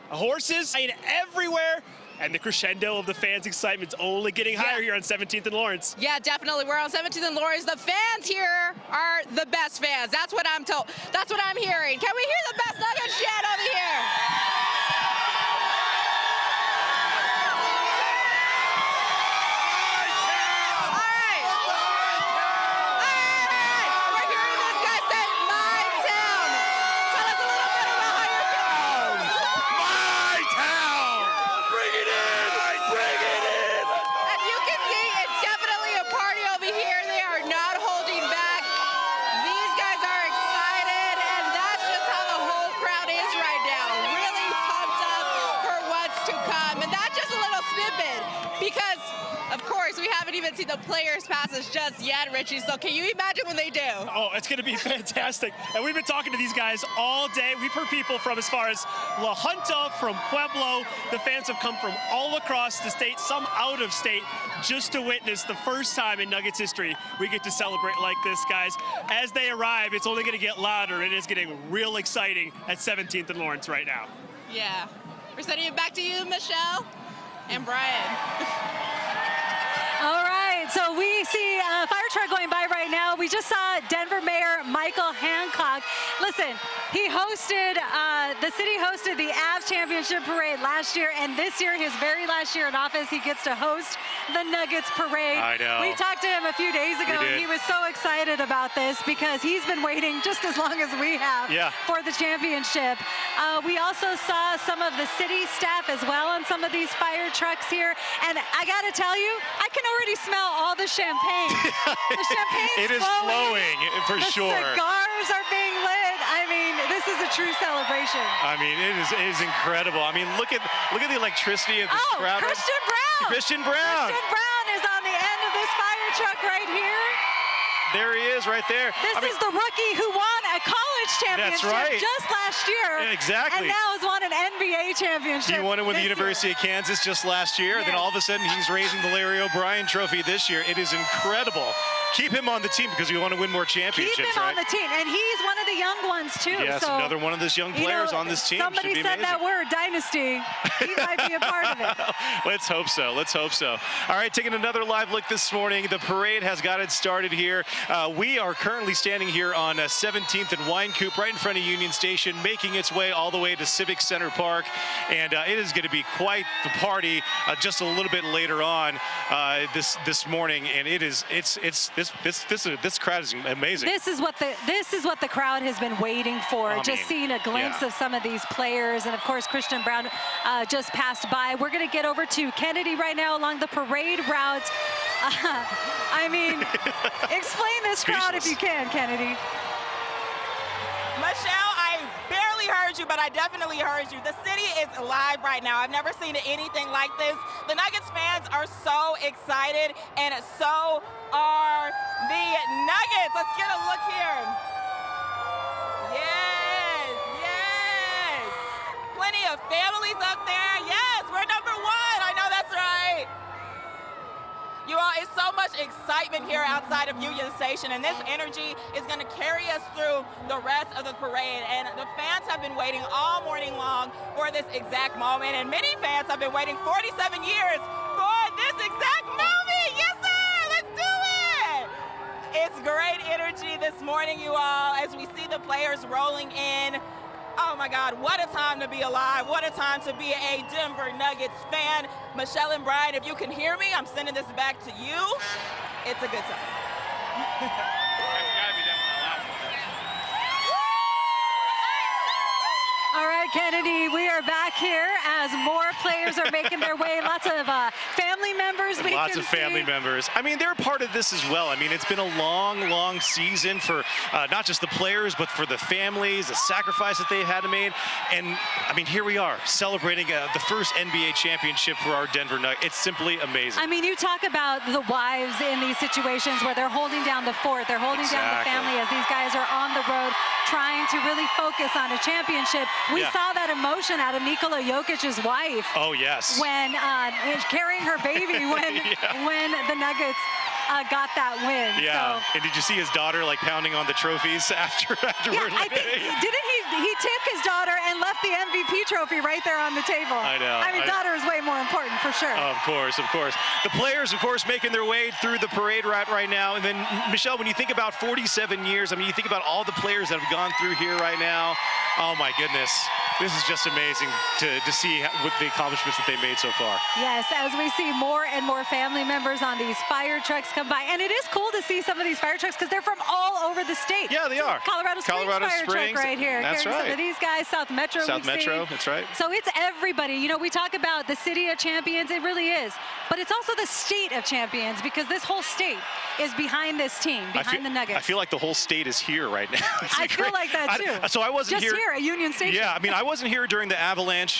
horses everywhere. And the crescendo of the fans' excitement's only getting higher here on 17th and Lawrence. Yeah, definitely. We're on 17th and Lawrence. The fans here are the best fans. That's what I'm told. That's what I'm hearing. Can we hear the best Nuggets chant over here? Because, of course, we haven't even seen the players' passes just yet, Richie. So can you imagine when they do? Oh, it's going to be fantastic. And we've been talking to these guys all day. We've heard people from as far as La Junta, from Pueblo. The fans have come from all across the state, some out of state, just to witness the first time in Nuggets history we get to celebrate like this, guys. As they arrive, it's only going to get louder. It is getting real exciting at 17th and Lawrence right now. Yeah. We're sending it back to you, Michelle and Brian. All right, so we see a fire truck going by right now. We just saw Denver Mayor Michael Hancock. Listen, he hosted, the city hosted the Avs Championship Parade last year, and this year, his very last year in office, he gets to host the Nuggets Parade. I know. We talked to him a few days ago, and he was so excited about this because he's been waiting just as long as we have for the championship. We also saw some of the city staff as well on some of these fire trucks here, and I gotta tell you, I can already smell all the champagne. The champagne's It is flowing for sure. The cigars are being lit. I mean, this is a true celebration. I mean, it is incredible. I mean, look at the electricity of this crowd. Christian Brown. Christian Brown. Christian Brown is on the end of this fire truck right here. There he is right there. This is the rookie who won a college championship just last year. Exactly. And now has won an NBA championship. He won it with the University of Kansas just last year. Then all of a sudden he's raising the Larry O'Brien trophy this year. It is incredible. Keep him on the team because we want to win more championships, Keep him on the team. And he's one of the young ones, too. Yes, so, another one of those young players on this team. Somebody said that word, dynasty. He might be a part of it. Let's hope so. Let's hope so. All right, taking another live look this morning. The parade has got it started here. We are currently standing here on 17th and Wine Coop, right in front of Union Station, making its way all the way to Civic Center Park. And it is going to be quite the party just a little bit later on this morning. And this crowd is amazing. This is what the crowd has been waiting for. Just seeing a glimpse of some of these players, and of course Christian Brown just passed by. We're going to get over to Kennedy right now along the parade route. I mean, explain this crowd if you can, Kennedy. Michelle, I barely heard you, but I definitely heard you. The city is alive right now. I've never seen anything like this. The Nuggets fans are so excited, and so are the Nuggets. Let's get a look here. Yes, yes. Plenty of families up there. Yes, we're number one. I know that's right. You all, it's so much excitement here outside of Union Station, and this energy is going to carry us through the rest of the parade. And the fans have been waiting all morning long for this exact moment, and many fans have been waiting 47 years for this exact moment. Yes, sir! Let's do it! It's great energy this morning, you all, as we see the players rolling in. Oh my God, what a time to be alive. What a time to be a Denver Nuggets fan. Michelle and Brian, if you can hear me, I'm sending this back to you. It's a good time. All right, Kennedy, we are back here as more players are making their way. Lots of family members. Lots of family members. I mean, they're part of this as well. I mean, it's been a long, long season for not just the players, but for the families, the sacrifice that they had to make. And, I mean, here we are celebrating the first NBA championship for our Denver Nuggets. It's simply amazing. I mean, you talk about the wives in these situations where they're holding down the fort. They're holding down the family as these guys are on the road trying to really focus on a championship. We saw that emotion out of Nikola Jokic's wife. Oh, yes. When carrying her baby when the Nuggets got that win. Yeah. So, and did you see his daughter like pounding on the trophies afterward? I think, didn't he he took his daughter and left the MVP trophy right there on the table. I know. I mean, daughter is way more important for sure. Of course, of course. The players, of course, making their way through the parade route right now. And then, Michelle, when you think about 47 years, I mean, you think about all the players that have gone through here right now. Oh, my goodness. This is just amazing to see what the accomplishments that they made so far. Yes, as we see more and more family members on these fire trucks come by. And it is cool to see some of these fire trucks because they're from all over the state. Yeah, they are. Colorado Springs fire truck right here. That's right. Some of these guys, South Metro. South Metro, that's right. So it's everybody. You know, we talk about the city of champions. It really is. But it's also the state of champions because this whole state is behind this team, behind the Nuggets. I feel like the whole state is here right now. I feel like that too. So I wasn't just here at Union Station. Yeah, I mean, I wasn't here during the Avalanche,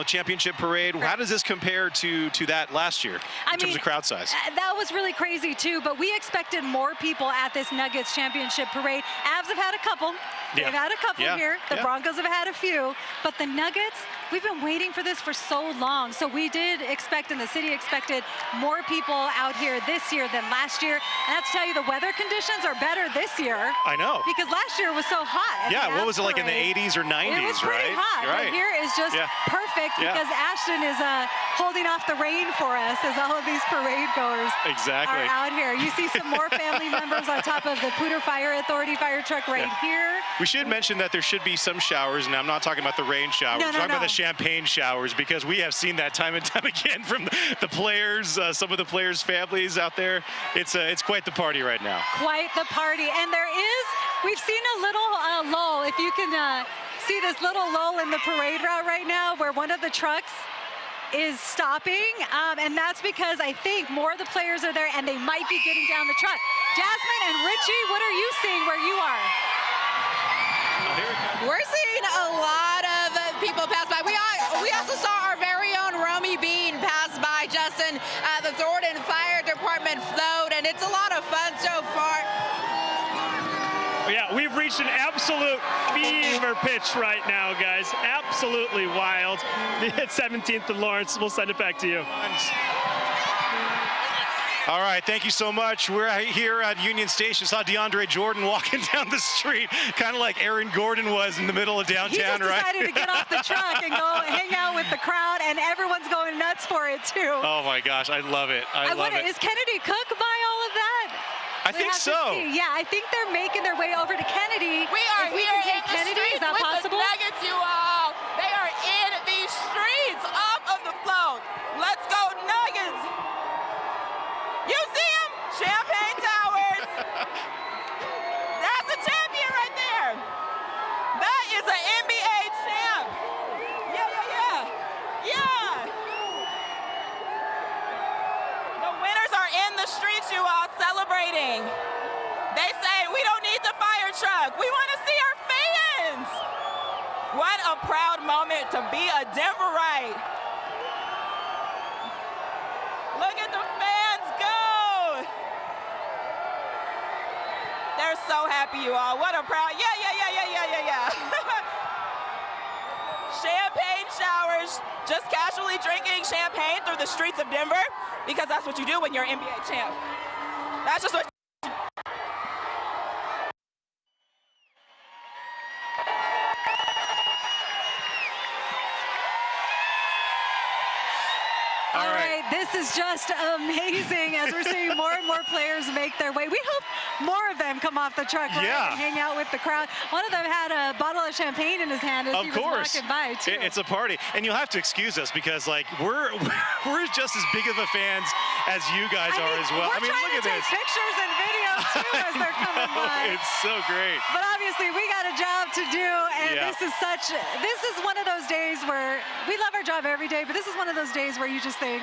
championship parade. Right. How does this compare to that last year in terms of crowd size? That was really crazy too. But we expected more people at this Nuggets championship parade. Avs have had a couple. They've had a couple here. The Broncos have had a few. But the Nuggets, we've been waiting for this for so long. So we did expect, and the city expected, more people out here this year than last year. And I have to tell you, the weather conditions are better this year. I know. Because last year was so hot. Yeah, what was it like in the 80s or 90s, it was pretty right? hot. Right. But here is just perfect because Ashton is holding off the rain for us as all of these parade goers are out here. You see some more family members on top of the Poudre Fire Authority fire truck right here. We should mention that there should be some showers, and I'm not talking about the rain showers. I'm talking about the champagne showers because we have seen that time and time again from the players, some of the players' families out there. It's quite the party right now. Quite the party. And we've seen a little lull. If you can see this little lull in the parade route right now where one of the trucks is stopping, and that's because I think more of the players are there and they might be getting down the truck. Jasmine and Richie, what are you seeing where you are? We're seeing a lot of people pass by. We also saw our very own Romy Bean pass by, Justin, the Thornton Fire Department float, and it's a lot of fun so far. Yeah, we've reached an absolute fever pitch right now, guys. Absolutely wild. At 17th and Lawrence, we'll send it back to you. All right, thank you so much. We're here at Union Station. Saw DeAndre Jordan walking down the street, kind of like Aaron Gordon was in the middle of downtown, right? He just decided to get off the truck and go hang out with the crowd, and everyone's going nuts for it, too. Oh, my gosh, I love it. I love it. Is Kennedy Cook by all of that? I think so. Yeah, I think they're making their way over to Kennedy. We are here in the Kennedy, streets is that with possible? the Nuggets, you all. They are in these streets off of the float. Let's go Nuggets. You see him? Champagne Towers. That's a champion right there. That is an NBA champ. Yeah. The winners are in the streets, you all, celebrating. They say, we don't need the fire truck. We want to see our fans. What a proud moment to be a Denverite. Look at the fans go. They're so happy, you all. What a proud, yeah. Champagne showers, just casually drinking champagne through the streets of Denver, because that's what you do when you're an NBA champ. That's just what All right, this is just amazing as we're seeing more and more players make their way. We hope more of them come off the truck and hang out with the crowd. One of them had a bottle of champagne in his hand as he was walking by, too. It's a party. And you'll have to excuse us because, like, we're just as big of a fans as you guys are as well. I mean, look at this. Pictures and videos, too, as they're coming by. It's so great. But obviously, we got a job to do, and this is one of those days where we love our job every day, but this is one of those days where you just think,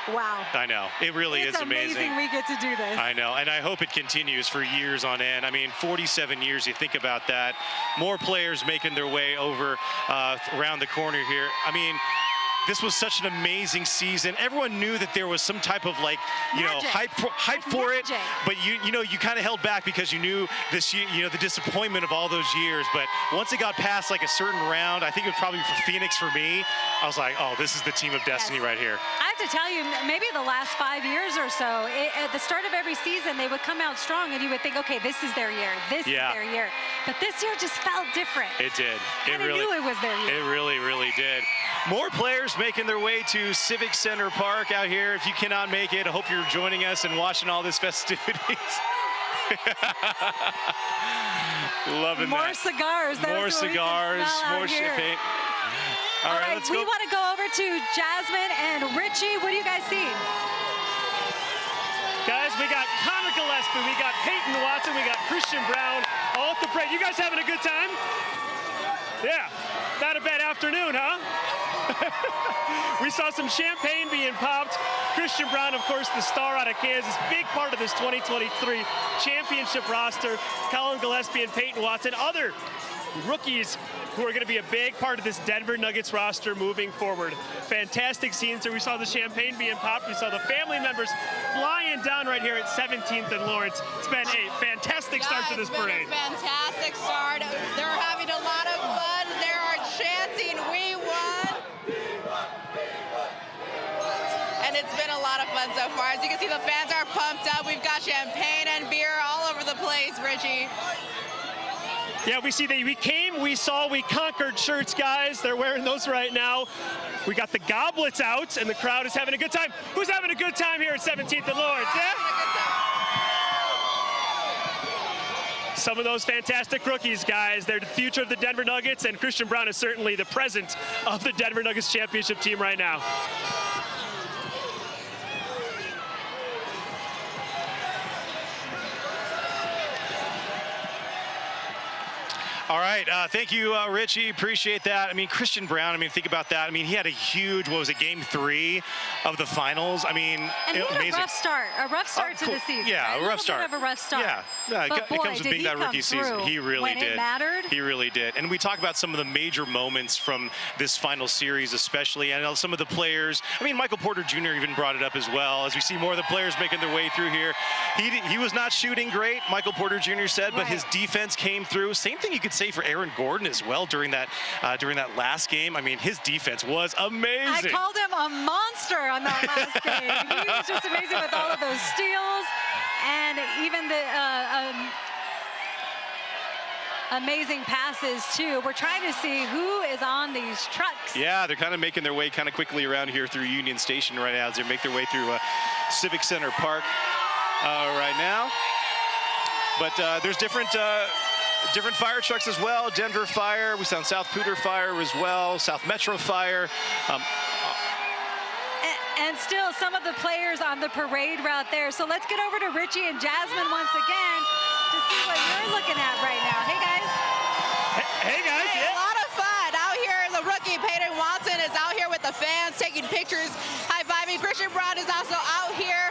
wow. I know. It really is amazing. It's amazing we get to do this. I know, and I hope it continues for years on end. I mean, 47 years, you think about that. More players making their way over around the corner here. I mean, this was such an amazing season. Everyone knew that there was some type of like, hype for it, but you kind of held back because you knew this, the disappointment of all those years. But once it got past like a certain round, I think it was probably for Phoenix for me, I was like, oh, this is the team of destiny right here. I have to tell you, maybe the last 5 years or so, at the start of every season, they would come out strong and you would think, okay, this is their year. This is their year. But this year just felt different. It did. I knew it was their year. It really, really did. More players making their way to Civic Center Park out here. If you cannot make it, I hope you're joining us and watching all this festivities. Loving more that. Cigars. More cigars, more champagne. All right, let's go. We want to go over to Jasmine and Richie. What do you guys see? Guys, we got Connor Gillespie, we got Peyton Watson, we got Christian Brown, all at the parade. You guys having a good time? Yeah, not a bad afternoon, huh? We saw some champagne being popped. Christian Brown, of course, the star out of Kansas, big part of this 2023 championship roster. Colin Gillespie and Peyton Watson, other rookies who are going to be a big part of this Denver Nuggets roster moving forward. Fantastic scenes here. We saw the champagne being popped. We saw the family members flying down right here at 17th and Lawrence. It's been a fantastic start to this parade. It's been a fantastic start. They're having a lot of fun. They are chanting, "We won." And it's been a lot of fun so far. As you can see, the fans are pumped up. We've got champagne and beer all over the place, Richie. Yeah, we see that we came, we saw, we conquered shirts, guys. They're wearing those right now. We got the goblets out, and the crowd is having a good time. Who's having a good time here at 17th and Lawrence? Yeah? Some of those fantastic rookies, guys. They're the future of the Denver Nuggets, and Christian Brown is certainly the present of the Denver Nuggets championship team right now. All right, thank you, Richie. Appreciate that. I mean, Christian Brown, think about that. I mean, he had a huge, what was it, game 3 of the finals? I mean, and he had amazing. a rough start to the season. Yeah, a rough start. Bit of a rough start. Yeah, but boy, it comes with being that rookie season. He really did. It mattered. He really did. And we talk about some of the major moments from this final series, especially, and some of the players. I mean, Michael Porter Jr. even brought it up as well. As we see more of the players making their way through here, he was not shooting great, Michael Porter Jr. said, but his defense came through. Same thing you could say for Aaron Gordon as well during that last game. I mean, his defense was amazing. I called him a monster on that last game. He was just amazing with all of those steals and even the amazing passes too. We're trying to see who is on these trucks. Yeah, they're kind of making their way kind of quickly around here through Union Station right now as they make their way through Civic Center Park right now. But there's different fire trucks as well. Denver Fire, we saw South Poudre Fire as well, South Metro Fire. And still some of the players on the parade route there. So let's get over to Richie and Jasmine once again to see what you're looking at right now. Hey, guys. Hey guys. Hey, a lot of fun. Out here, the rookie Peyton Watson is out here with the fans, taking pictures, high-fiving. Christian Brown is also out here.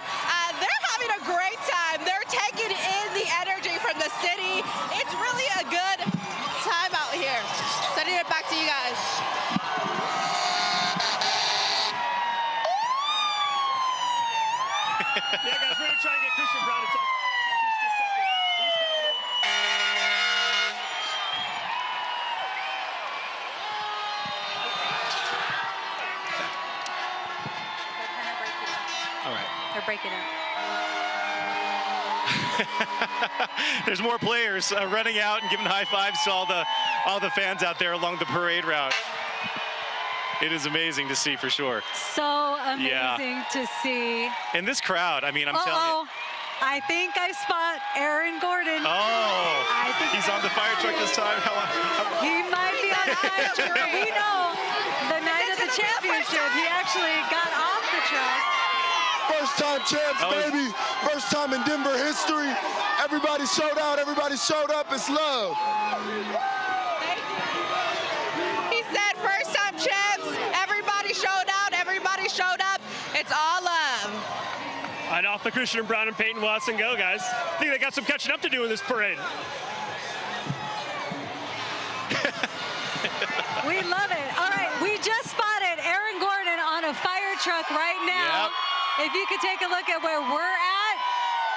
They're having a great time. They're taking in the energy from the city. It's really a good time out here. Sending it back to you guys. Yeah, guys, we're going to try and get Christian Brown to talk in just a second. He's having All right. They're breaking up. There's more players running out and giving high fives to all the fans out there along the parade route. It is amazing to see for sure. So amazing to see. And this crowd, I mean, I'm telling you. I think I spot Aaron Gordon. Oh, I think he's on the fire truck this time. He might be on the fire truck. We know the night of the championship, he actually got off the truck. First time champs, baby. First time in Denver history. Everybody showed out. Everybody showed up. It's love. He said first time champs. Everybody showed out. Everybody showed up. It's all love. And off the Christian Brown and Peyton Watson go, guys. I think they got some catching up to do in this parade. We love it. All right, we just spotted Aaron Gordon truck right now. Yep. If you could take a look at where we're at,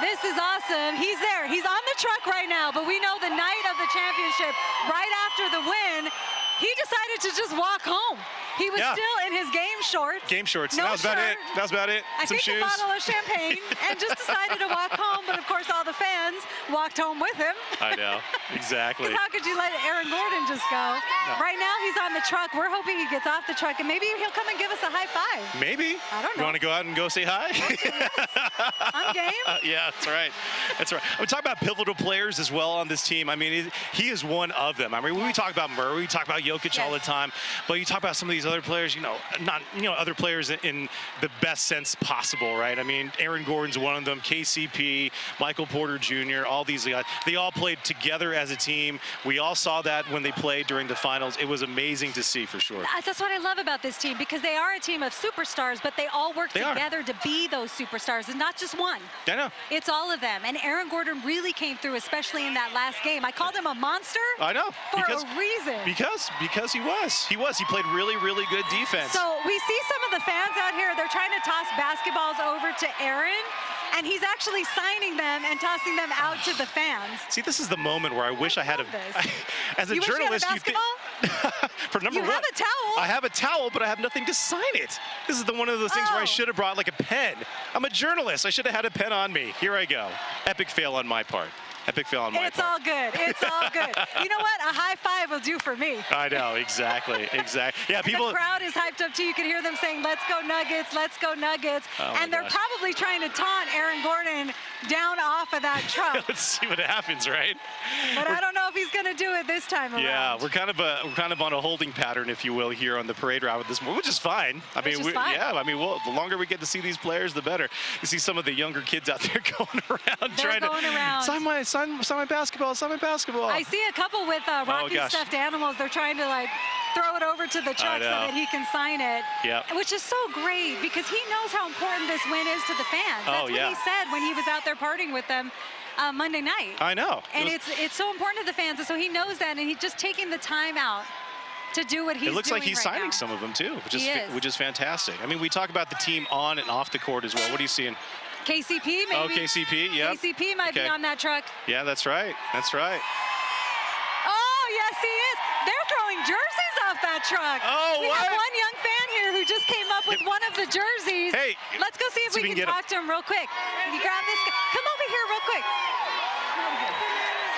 this is awesome. He's there. He's on the truck right now, but we know the night of the championship, right after the win, he decided to just walk home. He was still in his game shorts. Game shorts. No that was about it. That was about it. I Some think shoes. a bottle of champagne, and just decided to walk home. But of course, all the fans walked home with him. I know, exactly. Because how could you let Aaron Gordon just go? No. Right now, he's on the truck. We're hoping he gets off the truck, and maybe he'll come and give us a high five. Maybe. I don't know. You want to go out and go say hi? I'm game. Yeah, that's right. That's right. We talk about pivotal players as well on this team. I mean, he is one of them. I mean, when we talk about Murray, we talk about Jokic all the time, but you talk about some of these other players, you know, not, you know, other players in the best sense possible, right? I mean, Aaron Gordon's one of them, KCP, Michael Porter Jr., all these guys, they all played together as a team. We all saw that when they played during the finals. It was amazing to see, for sure. That's what I love about this team, because they are a team of superstars, but they all work together to be those superstars, and not just one. I know. It's all of them, and Aaron Gordon really came through, especially in that last game. I called him a monster. I know. For a reason. Because he was. He played really, really good defense. So we see some of the fans out here, they're trying to toss basketballs over to Aaron, and he's actually signing them and tossing them out to the fans. See, this is the moment where I wish I had as a journalist, you think, for number one, you have a towel. I have a towel, but I have nothing to sign it. This is one of those things where I should have brought like a pen. I'm a journalist. I should have had a pen on me. Here I go. Epic fail on my part. Epic fail on my part. It's all good. It's all good. You know what? A high five will do for me. I know, exactly, exactly. Yeah, people. The crowd is hyped up too. You can hear them saying, "Let's go Nuggets! Let's go Nuggets!" And they're probably trying to taunt Aaron Gordon down off of that truck. Let's see what happens, right? But I don't know if he's going to do it this time around. Yeah, we're kind of on a holding pattern, if you will, here on the parade route with this, which is fine. I mean, yeah, I mean, the longer we get to see these players, the better. You see some of the younger kids out there going around trying to sign my basketball, sign my basketball. I see a couple with Rocky stuffed animals. They're trying to like throw it over to the truck so that he can sign it. Yeah. Which is so great, because he knows how important this win is to the fans. That's what he said when he was out there partying with them Monday night. I know. And it's so important to the fans, and so he knows that, and he's just taking the time out to do what he's doing. It looks like he's signing some of them too, which is fantastic. I mean, we talk about the team on and off the court as well. What are you seeing? KCP, maybe. Oh, KCP, yeah. KCP might be on that truck. Yeah, that's right. That's right. Oh, yes, he is. They're throwing jerseys off that truck. Oh, we have one young fan here who just came up with one of the jerseys. Hey, let's go see if we can talk to him real quick. You grab this guy. Come over here real quick.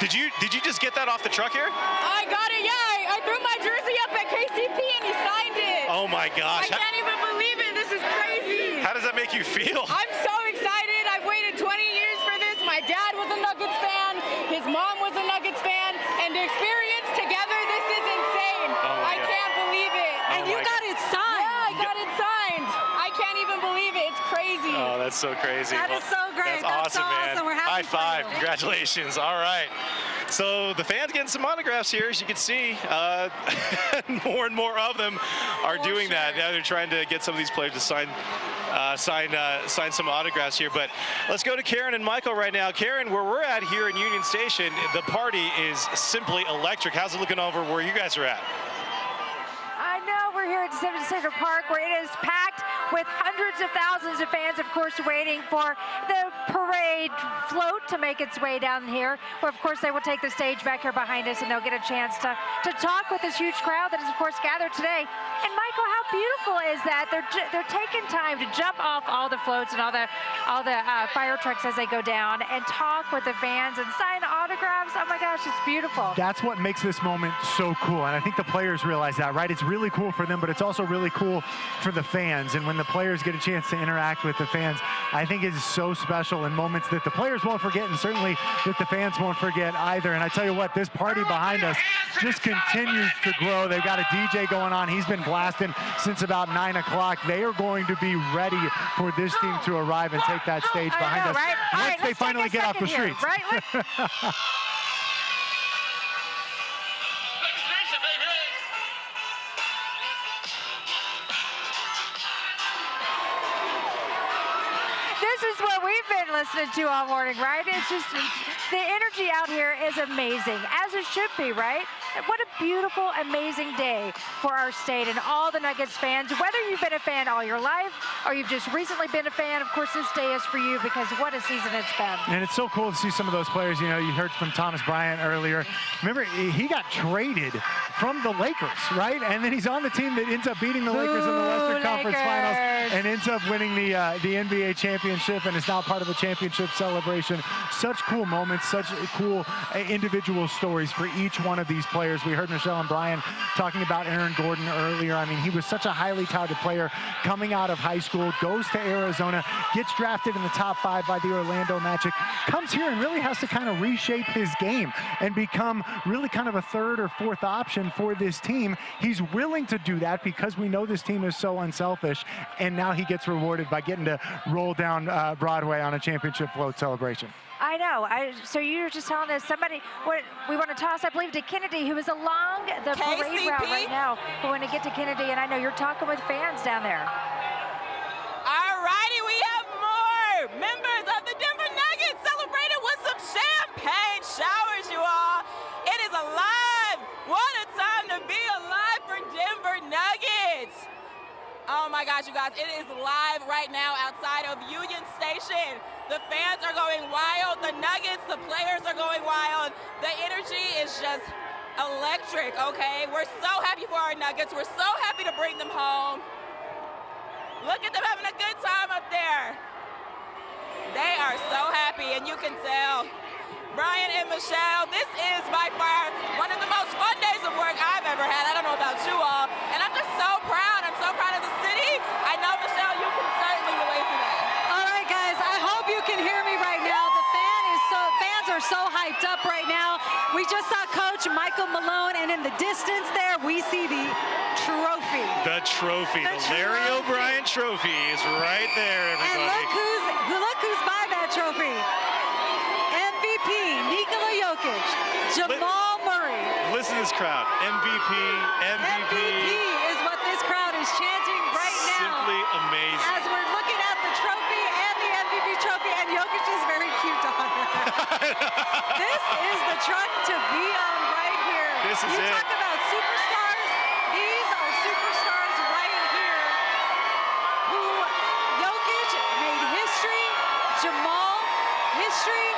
Did you just get that off the truck here? I got it, yeah. I threw my jersey up at KCP and he signed it. Oh my gosh. I can't even believe it. This is crazy. How does that make you feel? I'm so excited. I've waited 20 years for this. My dad was a Nuggets fan. His mom was a Nuggets fan. And the experience together, this is insane. I can't believe it. And you got it signed. Yeah, I got it signed. I can't even believe it. It's crazy. Oh, that's so crazy. That is so great. That's awesome, man. We're happy High five. Congratulations. All right. So the fans getting some autographs here, as you can see. More and more of them are doing that. Now they're trying to get some of these players to sign some autographs here. But let's go to Karen and Michael right now. Karen, where we're at here in Union Station, the party is simply electric. How's it looking over where you guys are at? I know we're here at Civic Center Park, where it is packed with hundreds of thousands of fans, of course, waiting for the parade float to make its way down here, where, of course, they will take the stage back here behind us, and they'll get a chance to talk with this huge crowd that is, of course, gathered today. And, Michael, how beautiful is that? They're taking time to jump off all the floats and all the fire trucks as they go down and talk with the fans and sign autographs. Oh, my gosh, it's beautiful. That's what makes this moment so cool, and I think the players realize that, right? It's really cool for them, but it's also really cool for the fans. And when the players get a chance to interact with the fans, I think it's so special, and moments that the players won't forget, and certainly that the fans won't forget either. And I tell you what, this party behind us just continues to grow. They've got a DJ going on. He's been blasting since about 9 o'clock. They are going to be ready for this team to arrive and take that stage behind us once they finally get off the streets. Right? This is what we've been listening to all morning, right? It's just, the energy out here is amazing, as it should be, right? what a beautiful, amazing day for our state and all the Nuggets fans. Whether you've been a fan all your life or you've just recently been a fan, of course, this day is for you because what a season it's been. And it's so cool to see some of those players. You know, you heard from Thomas Bryant earlier. Remember, he got traded from the Lakers, right? And then he's on the team that ends up beating the Lakers in the Western Conference Finals and ends up winning the NBA championship and is now part of the championship celebration. Such cool moments, such cool individual stories for each one of these players. We heard Michelle and Brian talking about Aaron Gordon earlier. I mean, he was such a highly touted player coming out of high school, goes to Arizona, gets drafted in the top 5 by the Orlando Magic, comes here and really has to kind of reshape his game and become really kind of a third or fourth option for this team. He's willing to do that because we know this team is so unselfish, and now he gets rewarded by getting to roll down Broadway on a championship float celebration. I know. So you were just telling us what we want to toss, I believe, to Kennedy, who is along the parade route right now. We want to get to Kennedy, and I know you're talking with fans down there. All righty, we have more members of the Denver Nuggets celebrating with some champagne showers, you all. It is alive. What a time to be alive for Denver Nuggets. Oh my gosh, you guys, it is live right now outside of Union Station. The fans are going wild, the Nuggets, the players are going wild. The energy is just electric, okay? We're so happy for our Nuggets. We're so happy to bring them home. Look at them having a good time up there. They are so happy, and you can tell. Brian and Michelle, this is by far one of the most fun days of work I've ever had. I don't know about you all, and I'm just so proud. I'm so proud of the city. I know, Michelle, you can certainly relate to that. All right, guys, I hope you can hear me right now. The fans are so hyped up right now. We just saw Coach Michael Malone, and in the distance there, we see the trophy. The trophy, the Larry O'Brien trophy is right there, everybody. And look who's by that trophy. MVP, Nikola Jokic, Jamal Murray. Listen to this crowd. MVP, MVP. MVP is what this crowd is chanting right now. Simply amazing. As we're looking at the trophy and the MVP trophy, and Jokic is very cute on it. This is the truck to be on right here. This is it. You talk about superstars. These are superstars right here who Jokic made history, Jamal history,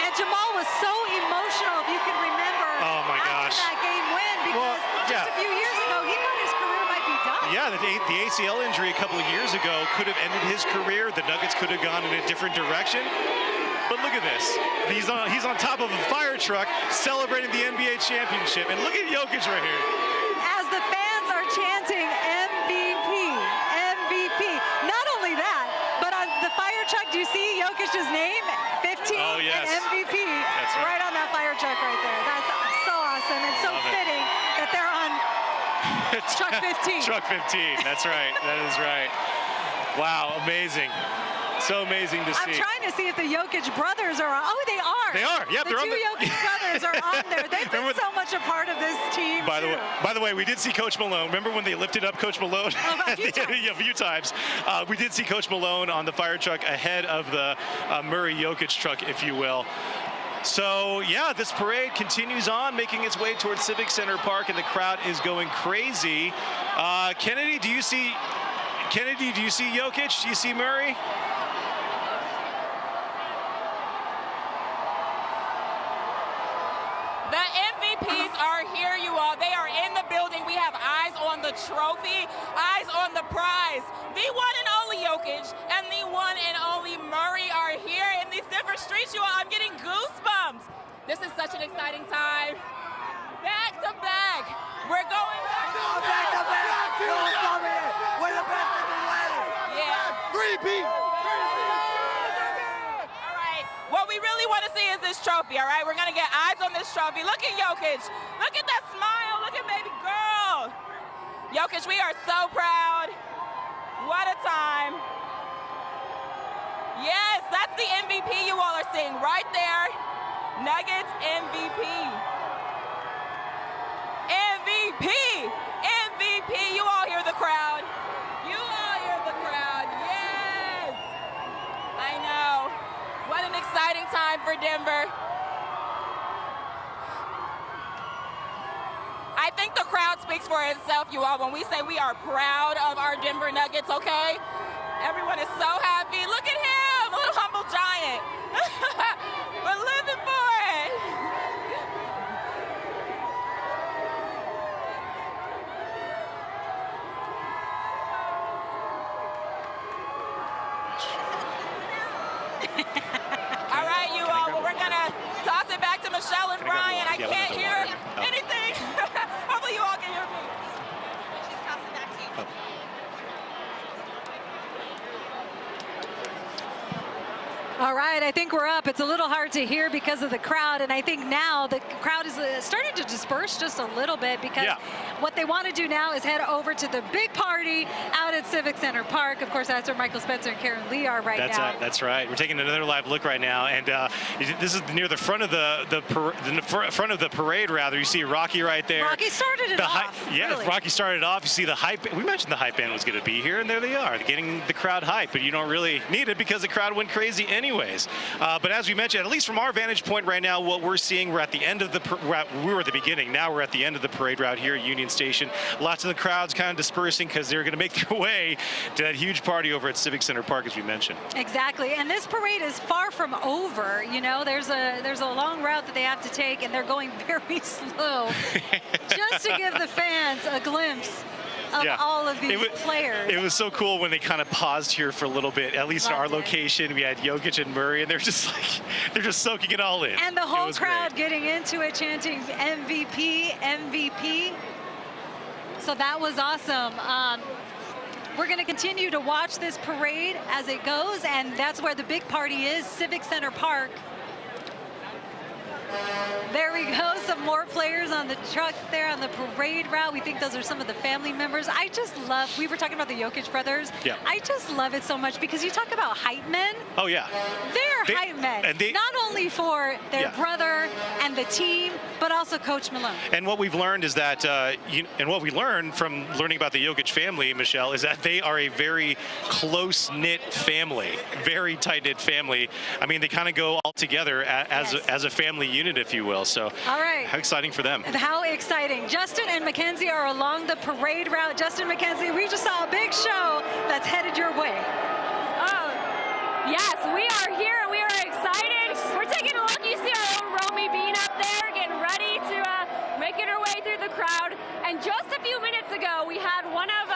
and Jamal was so emotional, if you can remember, after that game win, because just a few years ago, he thought his career might be done. Yeah, the ACL injury a couple of years ago could have ended his career. The Nuggets could have gone in a different direction. But look at this. He's on top of a fire truck celebrating the NBA championship. And look at Jokic right here. As the fans are chanting MVP, MVP. Not only that, but on the fire truck, do you see Jokic's name? 15 and MVP. That's right. Right on that fire truck right there. That's so awesome and so fitting that they're on truck 15. Truck 15, that's right. That is right. Wow, amazing. So amazing to see. I'm trying to see if the Jokic brothers are on. Oh, they are. They are. Yep, they're on. The two Jokic brothers are on there. They've been so much a part of this team. By the way, we did see Coach Malone. Remember when they lifted up Coach Malone? A few times. We did see Coach Malone on the fire truck ahead of the Murray Jokic truck, if you will. So, yeah, this parade continues on, making its way towards Civic Center Park, and the crowd is going crazy. Kennedy, do you see Jokic? Do you see Murray? The MVPs are here, you all. They are in the building. We have eyes on the trophy, eyes on the prize. The one and only Jokic and the one and only Murray are here in these Denver streets, you all. I'm getting goosebumps. This is such an exciting time. Back to back. We're going back to back. We're the best in the way. Yeah. 3-peat. What we really want to see is this trophy, all right? We're going to get eyes on this trophy. Look at Jokic. Look at that smile. Look at baby girl. Jokic, we are so proud. What a time. Yes, that's the MVP you all are seeing right there. Nuggets MVP. MVP. MVP. You all hear the crowd. You all hear the crowd. Yes. I know. What an exciting time for Denver. speaks for itself, you all. When we say we are proud of our Denver Nuggets, okay? Everyone is so happy. Look at him, a little humble giant. We're living for it. All right, you all. Well, we're going to toss it back to Michelle and Brian. I can't hear anything. Hopefully you all can hear me. She's tossing back to you. All right, I think we're up. It's a little hard to hear because of the crowd, and I think now the crowd is starting to disperse just a little bit because what they want to do now is head over to the big party out at Civic Center Park. Of course, that's where Michael Spencer and Karen Lee are right now. That's right. We're taking another live look right now, and this is near the front of the front of the parade. Rather, you see Rocky right there. Rocky started it off. Yeah, really. Rocky started off. You see the hype. We mentioned the hype band was going to be here, and there they are, getting the crowd hype. But you don't really need it because the crowd went crazy anyways. But as we mentioned, at least from our vantage point right now, what we're seeing, we're at the end of the, we were at the beginning, now we're at the end of the parade route here at Union Station. Lots of the crowds kind of dispersing because they're going to make their way to that huge party over at Civic Center Park, as we mentioned. Exactly, and this parade is far from over. You know, there's a long route that they have to take, and they're going very slow just to give the fans a glimpse of all of these players. It was so cool when they kind of paused here for a little bit, at least in our location. We had Jokic and Murray, and they're just soaking it all in. And the whole crowd getting into it, chanting MVP, MVP. So that was awesome. We're going to continue to watch this parade as it goes, and that's where the big party is, Civic Center Park. There we go, some more players on the truck there on the parade route. We think those are some of the family members. I just love, we were talking about the Jokic brothers. Yeah. I just love it so much because you talk about hype men. Oh, yeah. They're hype men, and not only for their brother and the team, but also Coach Malone. And what we've learned is that, and what we learned from learning about the Jokic family, Michelle, is that they are a very close-knit family, very tight-knit family. I mean, they kind of go all together as a family unit, if you will. So all right. How exciting for them. And how exciting. Justin and Mackenzie are along the parade route. Justin, Mackenzie, we just saw a big show that's headed your way. Oh, yes, we are here and we are excited. We're taking a look. You see our own Romy Bean up there getting ready to making her way through the crowd. And just a few minutes ago, we had one of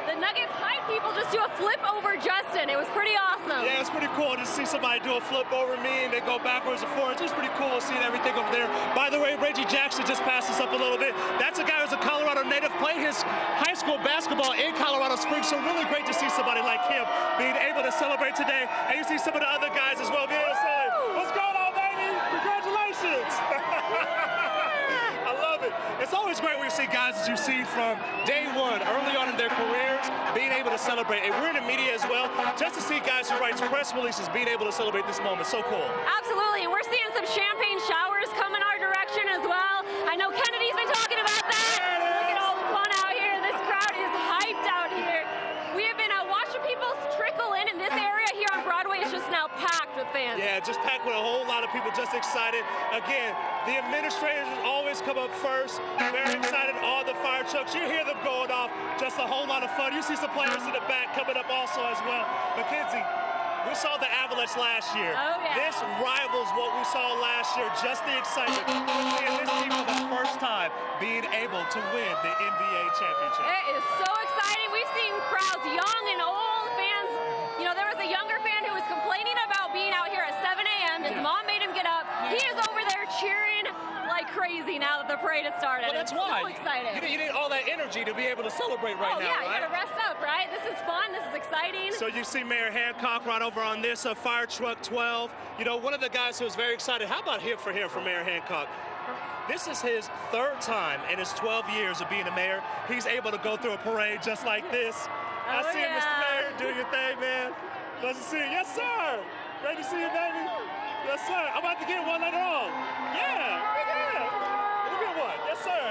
the Nuggets hype people just do a flip over Justin. It was pretty awesome. Yeah, it's pretty cool to see somebody do a flip over me and they go backwards and forwards. It's pretty cool seeing everything over there. By the way, Reggie Jackson just passed us up a little bit. That's a guy who's a Colorado native, played his high school basketball in Colorado Springs, so really great to see somebody like him being able to celebrate today. And you see some of the other guys as well being able to say, what's going on, baby? Congratulations. I love it. It's always great when you see guys that you see from day one, early on in their careers, being able to celebrate. And we're in the media as well, just to see guys who write press releases being able to celebrate this moment. So cool. Absolutely. And we're seeing some champagne showers coming our direction as well. I know Kennedy's been talking about that. Look at all the fun out here. This crowd is hyped out here. We have been watching people trickle in this area here on Broadway is just now packed with fans. Yeah, just packed with a whole lot of people just excited. Again, the administrators always come up first. Very excited, all the fire trucks. You hear them going off, just a whole lot of fun. You see some players in the back coming up also as well. Mackenzie, we saw the Avalanche last year. Oh, yeah. This rivals what we saw last year, just the excitement. We're seeing this team for the first time being able to win the NBA championship. It is so exciting. We've seen crowds, young and old fans. You know, there was a younger fan who was complaining about being out here at 7 a.m. His mom made him get up. He is over there cheering like crazy now that the parade has started. Well, that's why. So excited. You need all that energy to be able to celebrate right now, yeah, right? you gotta rest up, right? This is fun. This is exciting. So you see Mayor Hancock right over on this fire truck 12. You know, one of the guys who was very excited. How about him for Mayor Hancock? This is his third time in his 12 years of being a mayor. He's able to go through a parade just like this. I see you, Mr. Mayor, doing your thing, man. Nice to see you. Yes, sir. Great to see you, baby. Yes, sir. I'm about to get one later on. Yeah. Let me get one. Yes, sir.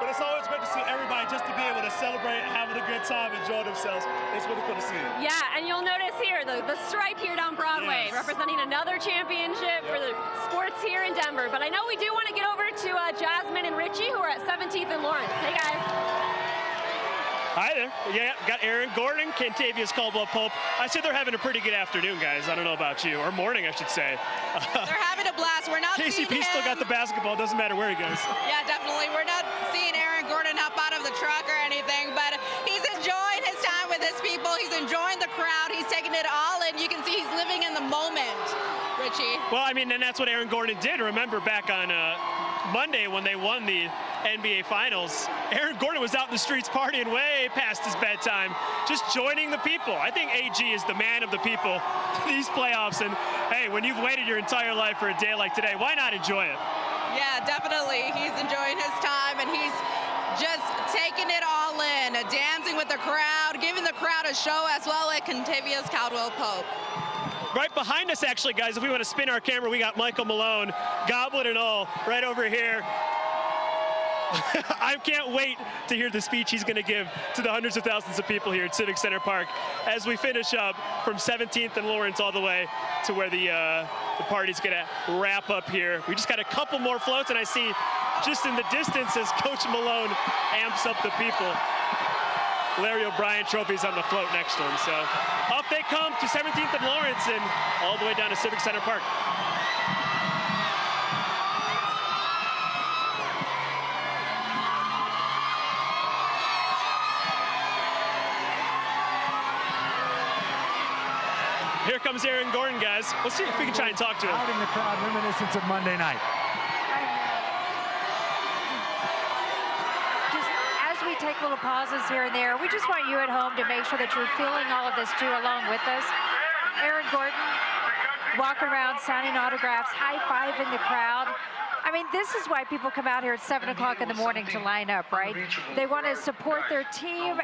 But it's always great to see everybody just to be able to celebrate, having a good great time, enjoying themselves. It's really cool to see. Yeah, and you'll notice here the stripe here down Broadway, representing another championship for the sports here in Denver. But I know we do want to get over to Jasmine and Richie, who are at 17th and Lawrence. Hey, guys. Hi there. Yeah, got Aaron Gordon, Cantavius Caldwell-Pope. I say they're having a pretty good afternoon, guys. I don't know about you, or morning, I should say. They're having a blast. We're not seeing KCP still got the basketball. Doesn't matter where he goes. Yeah, definitely. We're not seeing Aaron Gordon hop out of the truck or anything, but he's enjoying his time with his people. He's enjoying the crowd. He's taking it all in. You can see he's living in the moment, Richie. Well, I mean, and that's what Aaron Gordon did. Remember back on Monday when they won the NBA Finals, Aaron Gordon was out in the streets partying way past his bedtime, just joining the people. I think AG is the man of the people these playoffs. And hey, when you've waited your entire life for a day like today, why not enjoy it? Yeah, definitely. He's enjoying his time, and he's just taking it all in, dancing with the crowd, giving the crowd a show as well at Cantavius Caldwell-Pope. Right behind us, actually, guys, if we want to spin our camera, we got Michael Malone, goblet and all, right over here. I can't wait to hear the speech he's going to give to the hundreds of thousands of people here at Civic Center Park as we finish up from 17th and Lawrence all the way to where the party's going to wrap up here. We just got a couple more floats, and I see just in the distance as Coach Malone amps up the people. Larry O'Brien trophy's on the float next to him. So up they come to 17th and Lawrence and all the way down to Civic Center Park. Here comes Aaron Gordon, guys. Let's see if we can try and talk to him. Out in the crowd, reminiscence of Monday night. Just as we take little pauses here and there, we just want you at home to make sure that you're feeling all of this too along with us. Aaron Gordon walking around, signing autographs, high-fiving the crowd. I mean, this is why people come out here at 7 o'clock in the morning to line up, right? They want to support their team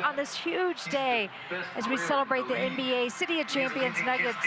on this huge day as we celebrate the NBA City of Champions Nuggets.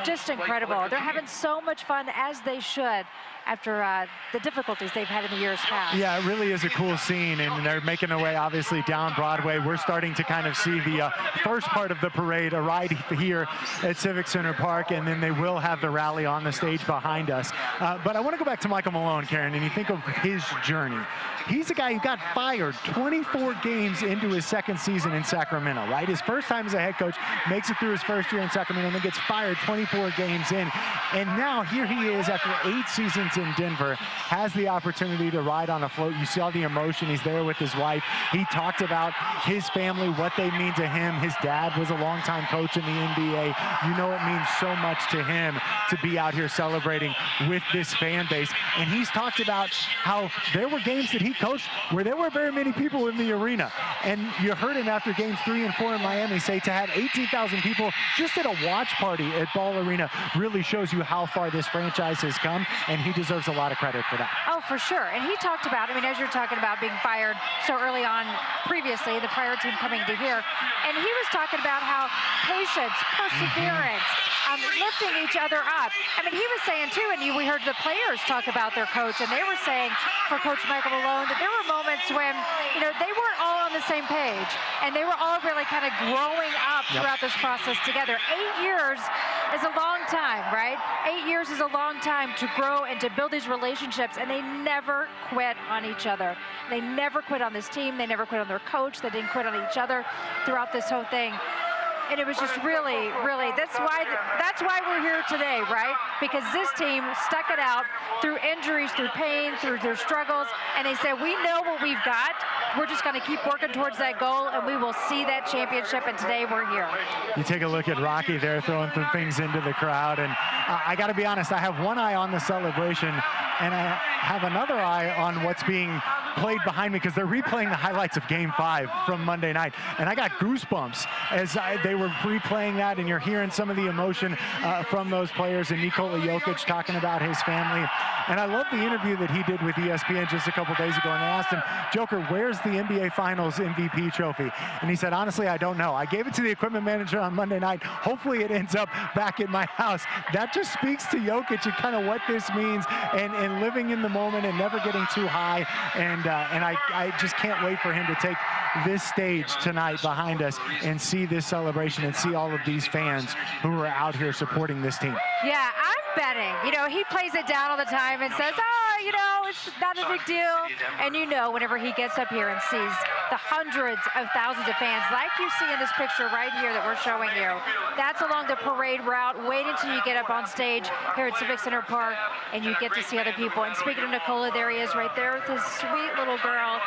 Just incredible. They're having so much fun, as they should, after the difficulties they've had in the years past. Yeah, it really is a cool scene, and they're making their way, obviously, down Broadway. We're starting to kind of see the first part of the parade arrive here at Civic Center Park, and then they will have the rally on the stage behind us. But I want to go back to Michael Malone, Karen, and you think of his journey. He's a guy who got fired 24 games into his second season in Sacramento, right? His first time as a head coach, makes it through his first year in Sacramento, and then gets fired 24 games in. And now here he is after 8 seasons in Denver, has the opportunity to ride on a float. You saw the emotion. He's there with his wife. He talked about his family, what they mean to him. His dad was a longtime coach in the NBA. You know it means so much to him to be out here celebrating with this fan base. And he's talked about how there were games that he coached where there were very many people in the arena. And you heard him after games 3 and 4 in Miami say to have 18,000 people just at a watch party at Ball Arena really shows you how far this franchise has come, and he deserves a lot of credit for that. Oh, for sure. And he talked about, I mean, as you're talking about being fired so early on previously, the prior team coming to here, and he was talking about how patience, perseverance, lifting each other up. I mean, he was saying too, and we heard the players talk about their coach, and they were saying for Coach Michael Malone that there were moments when, you know, they weren't all on the same page, and they were all really kind of growing up throughout this process together. 8 years is a long time, right? 8 years is a long time to grow and to build these relationships, and they never quit on each other. They never quit on this team. They never quit on their coach. They didn't quit on each other throughout this whole thing. And it was just really, really, that's why we're here today, right? Because this team stuck it out through injuries, through pain, through their struggles, and they said, we know what we've got. We're just going to keep working towards that goal, and we will see that championship, and today we're here. You take a look at Rocky there throwing some things into the crowd, and I got to be honest, I have one eye on the celebration, and I have another eye on what's being played behind me because they're replaying the highlights of Game 5 from Monday night, and I got goosebumps as they were replaying that, and you're hearing some of the emotion from those players, and Nikola Jokic talking about his family. And I love the interview that he did with ESPN just a couple days ago, and they asked him, Joker, where's the NBA Finals MVP trophy? And he said, honestly, I don't know. I gave it to the equipment manager on Monday night. Hopefully it ends up back at my house. That just speaks to Jokic and kind of what this means, and living in the moment and never getting too high. And I just can't wait for him to take this stage tonight behind us and see this celebration and see all of these fans who are out here supporting this team. Yeah, I'm betting. You know, he plays it down all the time and says, oh, you know, it's not a big deal. And you know, whenever he gets up here and sees the hundreds of thousands of fans, like you see in this picture right here that we're showing you, that's along the parade route. Wait until you get up on stage here at Civic Center Park and you get to see other people. And speaking of Nikola, there he is right there with his sweet little girl.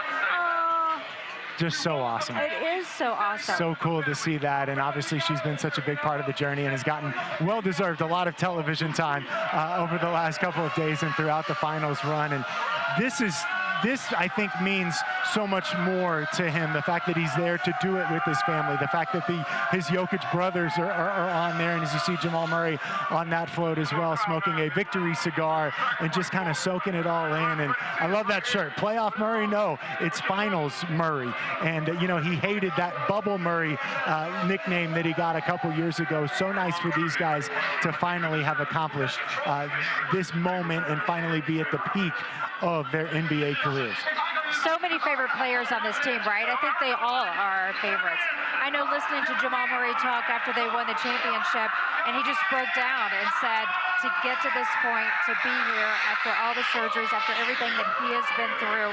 Just so awesome. It is so awesome. So cool to see that, and obviously she's been such a big part of the journey and has gotten well-deserved a lot of television time over the last couple of days and throughout the finals run. And this, I think, means so much more to him. The fact that he's there to do it with his family, the fact that his Jokic brothers are on there, and as you see Jamal Murray on that float as well, smoking a victory cigar and just kind of soaking it all in. And I love that shirt. Playoff Murray? No, it's Finals Murray. And, you know, he hated that Bubble Murray nickname that he got a couple years ago. So nice for these guys to finally have accomplished this moment and finally be at the peak of their NBA careers. So many favorite players on this team, right? I think they all are our favorites. I know listening to Jamal Murray talk after they won the championship, and he just broke down and said to get to this point, to be here after all the surgeries, after everything that he has been through,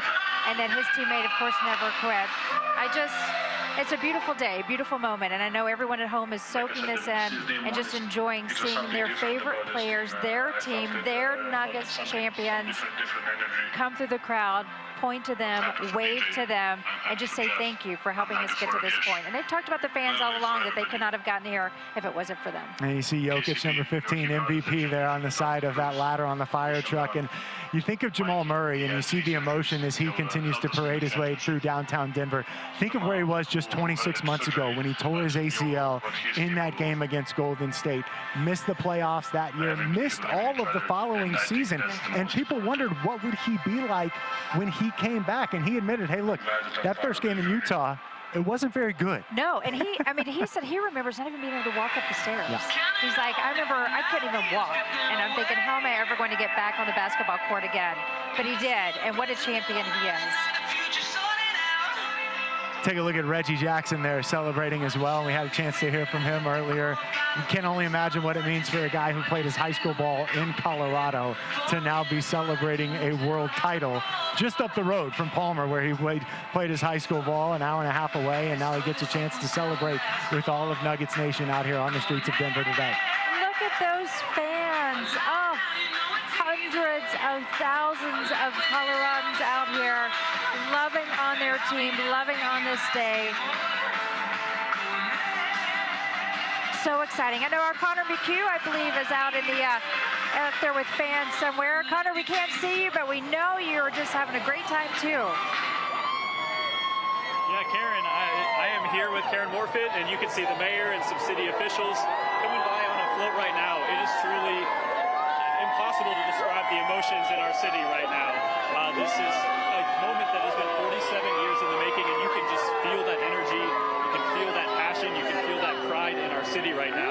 and then his teammate, of course, never quit. It's a beautiful day, beautiful moment, and I know everyone at home is soaking this in and just enjoying seeing their favorite players, their team, their Nuggets champions come through the crowd, point to them, wave to them, and just say thank you for helping us get to this point. And they've talked about the fans all along that they could not have gotten here if it wasn't for them. And you see Jokic, number 15, MVP there on the side of that ladder on the fire truck. And you think of Jamal Murray and you see the emotion as he continues to parade his way through downtown Denver. Think of where he was just 26 months ago when he tore his ACL in that game against Golden State. Missed the playoffs that year, missed all of the following season. And people wondered what would he be like when he came back. And he admitted, hey, look, that first game in Utah, it wasn't very good. No, and he said he remembers not even being able to walk up the stairs. Yeah. He's like, I remember I couldn't even walk. And I'm thinking, how am I ever going to get back on the basketball court again? But he did, and what a champion he is. Take a look at Reggie Jackson there celebrating as well. We had a chance to hear from him earlier. You can only imagine what it means for a guy who played his high school ball in Colorado to now be celebrating a world title just up the road from Palmer, where he played his high school ball an hour and a half away, and now he gets a chance to celebrate with all of Nuggets Nation out here on the streets of Denver today. Look at those fans. Oh, hundreds of thousands of Coloradans out here loving on their team, loving on this day. So exciting. I know our Connor McHugh, I believe, is out in the out there with fans somewhere. Connor, we can't see you, but we know you're just having a great time too. Yeah, Karen, I am here with Karen Morfitt, and you can see the mayor and some city officials coming by on a float right now. It is truly impossible to describe the emotions in our city right now. This is a moment that has been 47 years in the making, and you can just feel that energy, you can feel that passion, you can feel that pride in our city right now.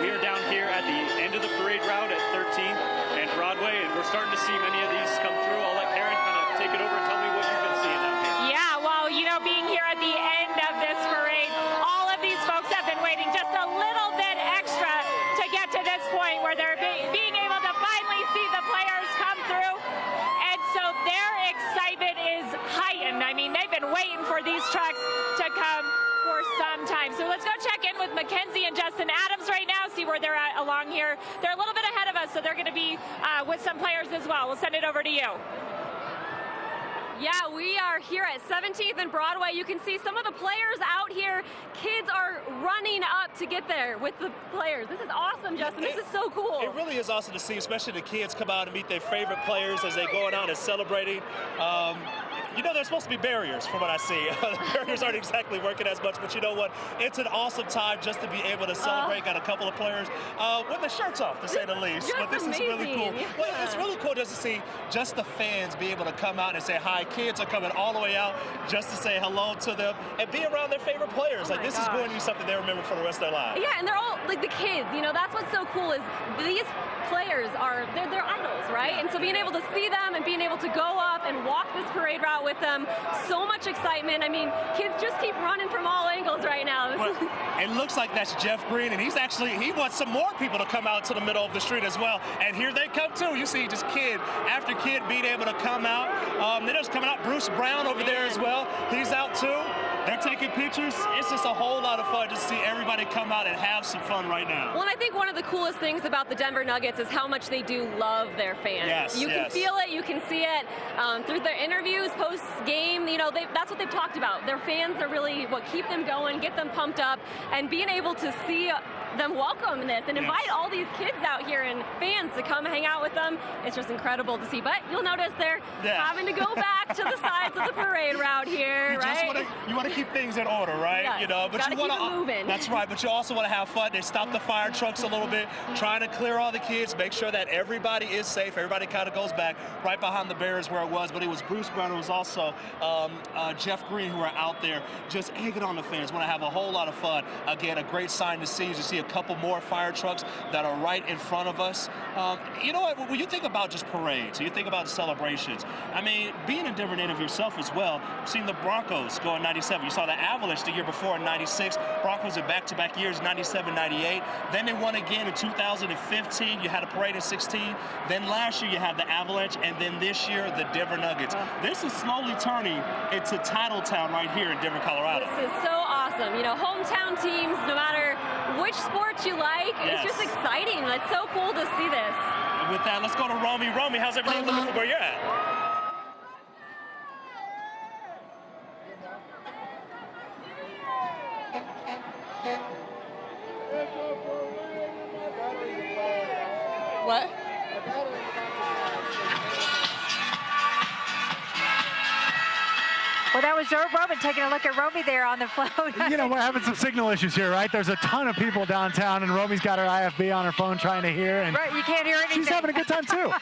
We are down here at the end of the parade route at 13th and Broadway, and we're starting to see many of these come through. I'll let Karen kind of take it over and tell me what you've been seeing out here. Yeah, well, you know, being here at the end of this parade, all of these folks have been waiting just a little bit extra to get to this point where they're being able to finally see the players come through. And so their excitement is heightened. I mean, they've been waiting for these trucks to come for some time. So let's go check in with Mackenzie and Justin Adams right now, see where they're at along here. They're a little bit ahead of us, so they're going to be with some players as well. We'll send it over to you. Yeah, we are here at 17th and Broadway. You can see some of the players out here. Kids are running up to get there with the players. This is awesome, Justin. This is so cool. It really is awesome to see, especially the kids come out and meet their favorite players as they go out and celebrating. You know, there's supposed to be barriers from what I see. The barriers aren't exactly working as much, but you know what? It's an awesome time just to be able to celebrate. Got a couple of players with their shirts off, to say the least. But this amazing. is really cool. Yeah. Well, it's really cool just to see just the fans be able to come out and say hi. Kids are coming all the way out just to say hello to them and be around their favorite players. Like, this is showing you something they remember for the rest of their lives. Yeah, and they're all like the kids. You know, that's what's so cool is these players are they're idols, right? And so being able to see them and being able to go up and walk this parade route with them, so much excitement. I mean, kids just keep running from all angles right now. But it looks like that's Jeff Green, and he wants some more people to come out to the middle of the street as well. And here they come too. You see just kid after kid being able to come out. They're just coming out. Bruce Brown over there as well. He's out too. They're taking pictures. It's just a whole lot of fun to see everybody come out and have some fun right now. Well, and I think one of the coolest things about the Denver Nuggets is how much they do love their fans. Yes, you can feel it. You can see it through their interviews post-game. You know, that's what they've talked about. Their fans are really what keep them going, get them pumped up, and being able to see them welcome this and invite all these kids out here and fans to come hang out with them. It's just incredible to see. But you'll notice they're having to go back to the sides of the parade route here, right? You want to keep things in order, right? Yes. You know, but you want to moving. That's right. But you also want to have fun. They stop the fire trucks a little bit, trying to clear all the kids, make sure that everybody is safe. Everybody kind of goes back right behind the barriers where it was. But it was Bruce Brown. It was also Jeff Green who are out there just egging on the fans. Want to have a whole lot of fun. Again, a great sign to see is to see a couple more fire trucks that are right in front of us. You know what? When you think about just parades, you think about celebrations. I mean, being a Denver native yourself as well, seen the Broncos go in '97. You saw the Avalanche the year before in '96. Broncos in back-to-back years, '97, '98. Then they won again in 2015. You had a parade in '16. Then last year you had the Avalanche, and then this year the Denver Nuggets. This is slowly turning into title town right here in Denver, Colorado. This is so awesome. You know, hometown teams, no matter which sport you like, it's just exciting. It's so cool to see this. And with that, let's go to Romy. Romy, how's everything looking from where you're at? What? Well, that was Roman taking a look at Romy there on the float. You know, we're having some signal issues here, right? There's a ton of people downtown, and Romy's got her IFB on her phone trying to hear. And right, you can't hear anything. She's having a good time, too.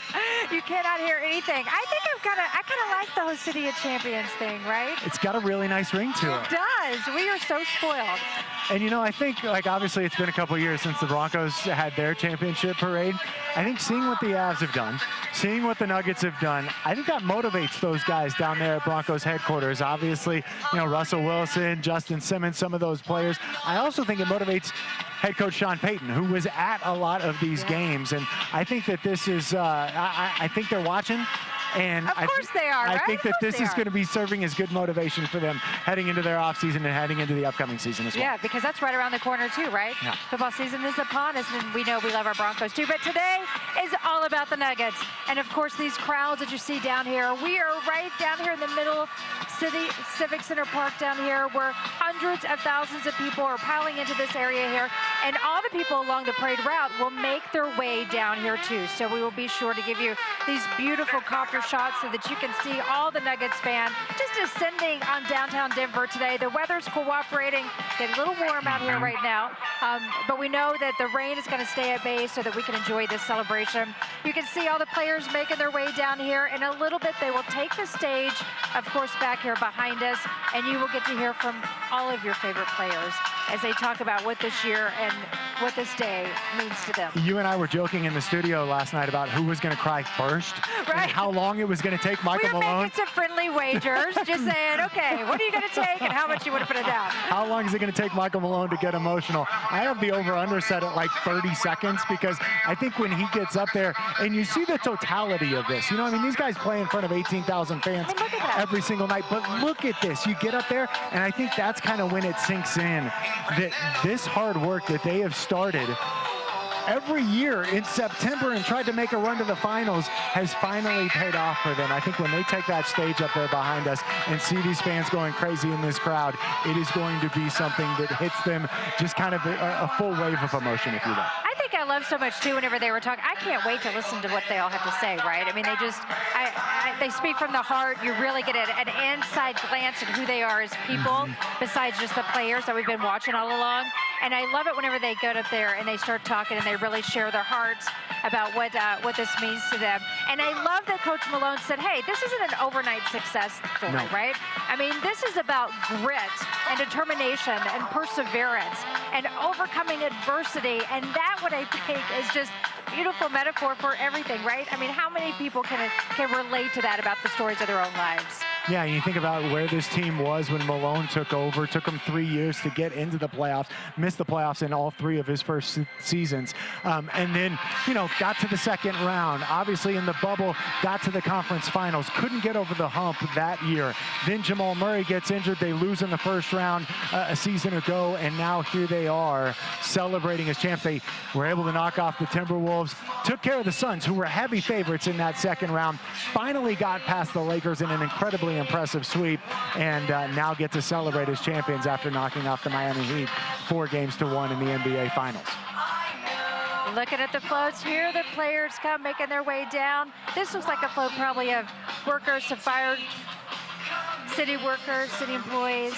You cannot hear anything. I think I kind of like the whole City of Champions thing, right? It's got a really nice ring to it. It does. We are so spoiled. And, you know, I think, like, obviously it's been a couple years since the Broncos had their championship parade. I think seeing what the Avs have done, seeing what the Nuggets have done, I think that motivates those guys down there at Broncos headquarters. Obviously, you know, Russell Wilson, Justin Simmons, some of those players. I also think it motivates head coach Sean Payton, who was at a lot of these games. And I think that this is, I think they're watching. And of course they are, I right? think that this is going to be serving as good motivation for them heading into their offseason and heading into the upcoming season as well. Yeah, because that's right around the corner too, right? Yeah. Football season is upon us, and we know we love our Broncos too. But today is all about the Nuggets. And of course, these crowds that you see down here, we are right down here in the middle Civic Center Park down here, where hundreds of thousands of people are piling into this area here. And all the people along the parade route will make their way down here too. So we will be sure to give you these beautiful copter shots so that you can see all the Nuggets fans just descending on downtown Denver today. The weather's cooperating, getting a little warm out here right now, but we know that the rain is going to stay at bay so that we can enjoy this celebration. You can see all the players making their way down here. In a little bit, they will take the stage, of course, back here behind us, and you will get to hear from all of your favorite players as they talk about what this year and what this day means to them. You and I were joking in the studio last night about who was going to cry first, right? And how long it was going to take Michael Malone. We were making some friendly wagers, just saying, okay, what are you going to take and how much you want to put it down? How long is it going to take Michael Malone to get emotional? I have the over-under set at like 30 seconds because I think when he gets up there, and you see the totality of this, you know, I mean, these guys play in front of 18,000 fans every single night, but look at this. You get up there, and I think that's kind of when it sinks in that this hard work that they have started every year in September and tried to make a run to the finals has finally paid off for them. I think when they take that stage up there behind us and see these fans going crazy in this crowd, it is going to be something that hits them just kind of a full wave of emotion, if you will. I think I love so much too whenever they were talking. I can't wait to listen to what they all have to say, right? I mean, they just, they speak from the heart. You really get an inside glance at who they are as people, besides just the players that we've been watching all along. And I love it whenever they get up there and they start talking and they really share their hearts about what this means to them. And I love that Coach Malone said, hey, this isn't an overnight success story, right? I mean, this is about grit and determination and perseverance and overcoming adversity. And that, what I think, is just beautiful metaphor for everything, right? I mean, how many people can relate to that about the stories of their own lives? Yeah, you think about where this team was when Malone took over. Took him 3 years to get into the playoffs, missed the playoffs in all 3 of his first seasons. And then, you know, got to the second round. Obviously in the bubble, got to the conference finals. Couldn't get over the hump that year. Then Jamal Murray gets injured. They lose in the first round a season ago. And now here they are celebrating as champs. They were able to knock off the Timberwolves. Took care of the Suns, who were heavy favorites in that second round. Finally got past the Lakers in an incredibly impressive sweep, and now get to celebrate as champions after knocking off the Miami Heat 4-1 in the NBA Finals. Looking at the floats here, the players come making their way down. This looks like a float probably of workers to fired city workers, city employees.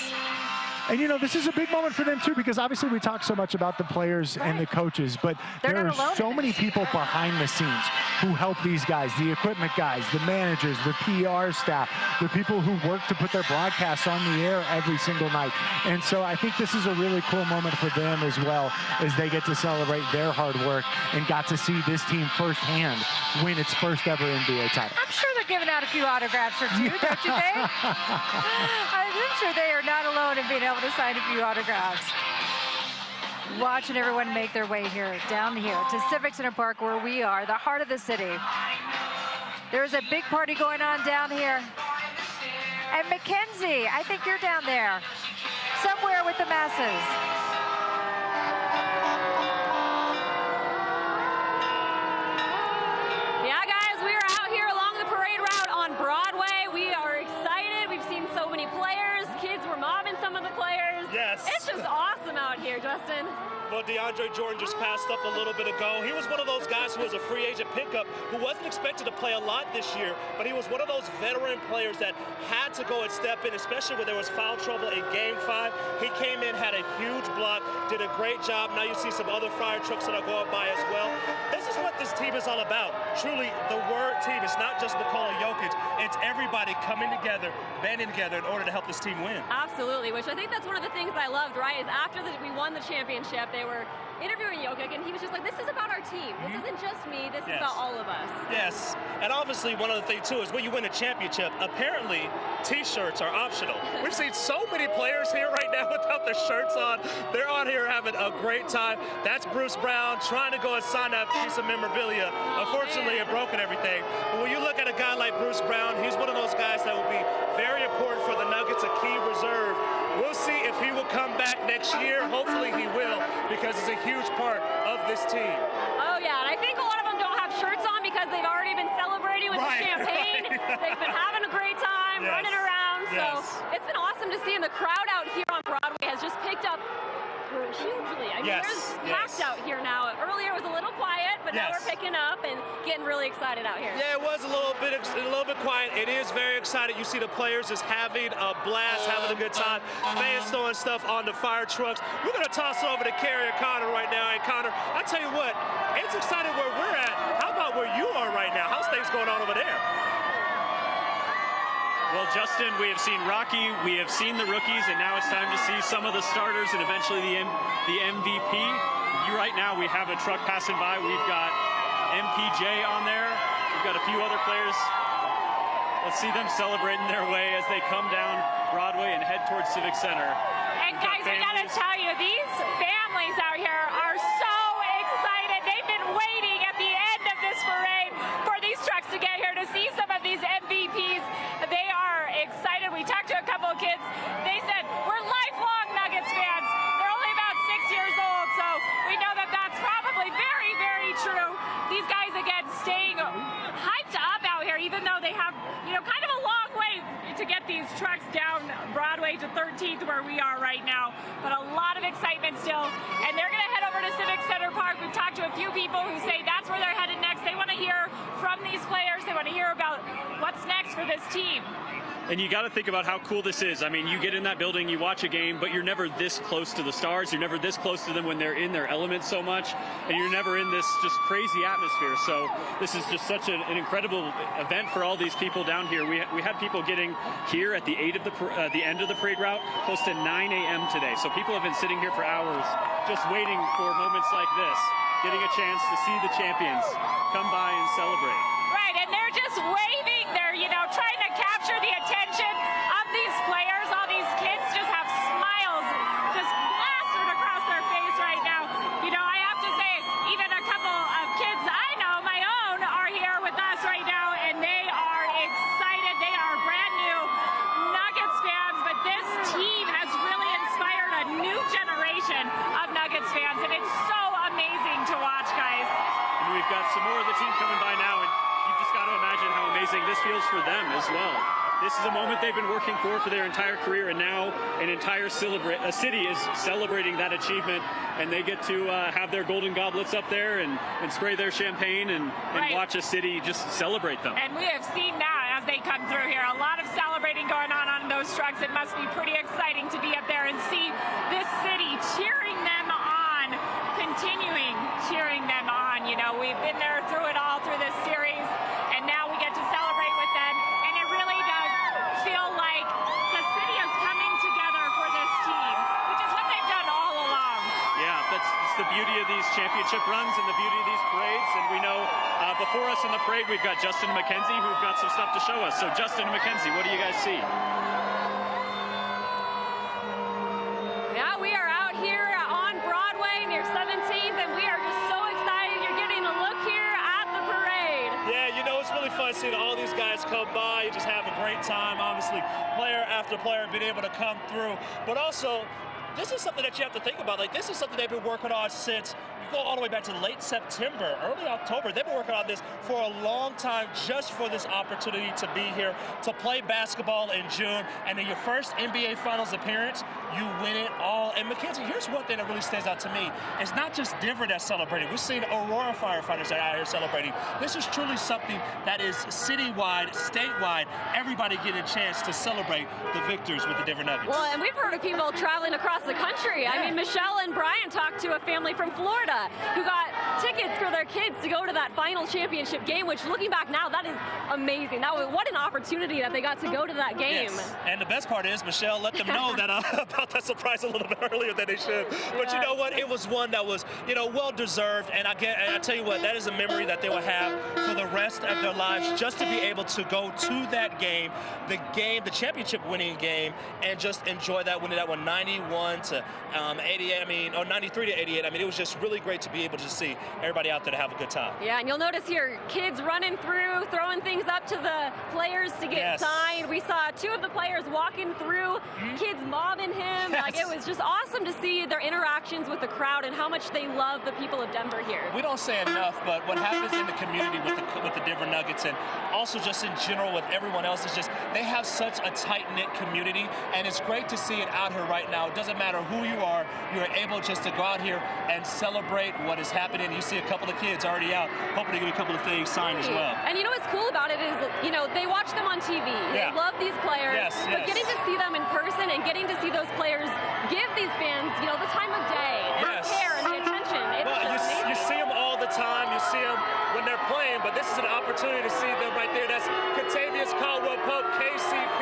And, you know, this is a big moment for them, too, because obviously we talk so much about the players and the coaches, but there are so many people behind the scenes who help these guys, the equipment guys, the managers, the PR staff, the people who work to put their broadcasts on the air every single night. And so I think this is a really cool moment for them as well, as they get to celebrate their hard work and got to see this team firsthand win its first ever NBA title. I'm sure they're giving out a few autographs or two, don't you think? I'm sure they are not alone in being able to sign a few autographs. Watching everyone make their way here, down here to Civic Center Park, where we are, the heart of the city. There's a big party going on down here. And Mackenzie, I think you're down there, somewhere with the masses. Yeah, guys, we are out here along the parade route on Broadway. We are excited. We've seen so many players. Kids were mobbing some of the players. Yes. It's just awesome out here, Justin. Well, DeAndre Jordan just passed up a little bit ago. He was one of those guys who was a free agent pickup who wasn't expected to play a lot this year, but he was one of those veteran players that had to go and step in, especially when there was foul trouble in Game 5. He came in, had a huge block, did a great job. Now you see some other fire trucks that are going by as well. This is what this team is all about. Truly, the word team is not just Nikola Jokic. It's everybody coming together, banding together in order to help this team win. Absolutely, which I think that's one of the things I loved, right, is after we won the championship, they were interviewing Jokic, and he was just like, this is about our team. This isn't just me. This is about all of us. Yes, and obviously one other thing, too, is when you win a championship, apparently T-shirts are optional. We've seen so many players here right now without their shirts on. They're on here having a great time. That's Bruce Brown trying to go and sign that piece of memorabilia. Unfortunately, it broke and everything. But when you look at a guy like Bruce Brown, he's one of those guys that will be very important for the Nuggets, a key reserve. We'll see if he will come back next year. Hopefully he will, because it's a huge part of this team. Oh, yeah, and I think a lot of them don't have shirts on because they've already been celebrating with the champagne. They've been having a great time, running around. So it's been awesome to see, and the crowd out here on Broadway has just picked up hugely. I mean, there's packed out here now. Earlier it was a little quiet, but now we're picking up and getting really excited out here. Yeah, it was a little bit quiet. It is very exciting. You see the players just having a blast, having a good time. Fans throwing stuff on the fire trucks. We're going to toss it over to Kerry and Connor right now. And Connor, I tell you what, it's exciting where we're at. How about where you are right now? How's things going on over there? Well, Justin, we have seen Rocky, we have seen the rookies, and now it's time to see some of the starters and eventually the MVP. Right now, we have a truck passing by. We've got MPJ on there. We've got a few other players. Let's see them celebrating their way as they come down Broadway and head towards Civic Center. And guys, I gotta tell you, these families out here are so excited. They've been waiting at the end of this parade for these trucks to get here to see some of these MVPs. They are excited. We talked to a couple of kids. They said, we're lifelong Nuggets fans. They're only about 6 years old, so we know that that's probably very, very true. These guys, again, staying hyped up out here, even though they have, you know, kind of a long way to get these trucks down Broadway to 13th where we are right now. But a lot of excitement still. And they're going to head over to Civic Center Park. We've talked to a few people who say that's where they're headed next. They want to hear from these players. They want to hear about what what's next for this team. And you got to think about how cool this is. I mean, you get in that building, you watch a game, but you're never this close to the stars. You're never this close to them when they're in their element so much, and you're never in this just crazy atmosphere. So this is just such an incredible event for all these people down here. We had people getting here at the end of the parade route close to 9 a.m. today. So people have been sitting here for hours just waiting for moments like this, getting a chance to see the champions come by and celebrate. Right, and they're just waving. They're, trying to capture the attention of these players. All these kids just have smiles just plastered across their face right now. I have to say, even a couple of kids I know, my own, are here with us right now, and they are excited. They are brand new Nuggets fans, but this team has really inspired a new generation of Nuggets fans, and it's so amazing to watch, guys. And we've got some more of the team coming by now, and you've just got to imagine how amazing this feels for them as well. This is a moment they've been working for their entire career, and now an entire city is celebrating that achievement, and they get to have their golden goblets up there and spray their champagne and watch a city just celebrate them. And we have seen now as they come through here, a lot of celebrating going on those trucks. It must be pretty exciting to be up there and see this city cheering them on, continuing cheering them on. We've been there through it all through this series, and now we get to celebrate with them, and it really does feel like the city is coming together for this team, which is what they've done all along. Yeah, that's the beauty of these championship runs and the beauty of these parades. And we know before us in the parade, we've got Justin and Mackenzie, who've got some stuff to show us. So Justin and Mackenzie, what do you guys see? Yeah, we are out here on Broadway near 17th, and we are just so excited. You're getting a look here at the parade. Yeah, it's really fun seeing all these guys come by, just have a great time. Obviously, player after player being able to come through. But also, this is something that you have to think about. This is something they've been working on since, you go all the way back to late September, early October. They've been working on this for a long time just for this opportunity to be here, to play basketball in June. And in your first NBA Finals appearance, you win it all. And Mackenzie, here's one thing that really stands out to me. It's not just Denver that's celebrating. We're seeing Aurora firefighters that are out here celebrating. This is truly something that is citywide, statewide, everybody getting a chance to celebrate the victors with the Denver Nuggets. Well, and we've heard of people traveling across the country. Yeah. I mean, Michelle and Brian talked to a family from Florida who got tickets for their kids to go to that final championship game, which looking back now, that is amazing. What an opportunity that they got to go to that game. Yes. And the best part is Michelle let them know that about that surprise a little bit earlier than they should. But you know what? It was one that was, well-deserved. And I tell you what, that is a memory that they will have for the rest of their lives, just to be able to go to that game, the championship winning game, and just enjoy that, winning that one 91 to 88, 93 to 88. It was just really great to be able to see everybody out there to have a good time. Yeah, and you'll notice here, kids running through, throwing things up to the players to get signed. We saw two of the players walking through, kids mobbing him. Yes. It was just awesome to see their interactions with the crowd and how much they love the people of Denver here. We don't say enough, but what happens in the community with the Denver Nuggets, and also just in general with everyone else, is just they have such a tight-knit community, and it's great to see it out here right now. It doesn't matter who you are able just to go out here and celebrate what is happening. You see a couple of kids already out, hoping to get a couple of things signed as well. And what's cool about it is, they watch them on TV. Yeah. They love these players, but getting to see them in person and getting to see those players give these fans, the time of day, the care and the attention. You see them all the time. You see them when they're playing, but this is an opportunity to see them right there. That's Kentavious Caldwell-Pope, KCP,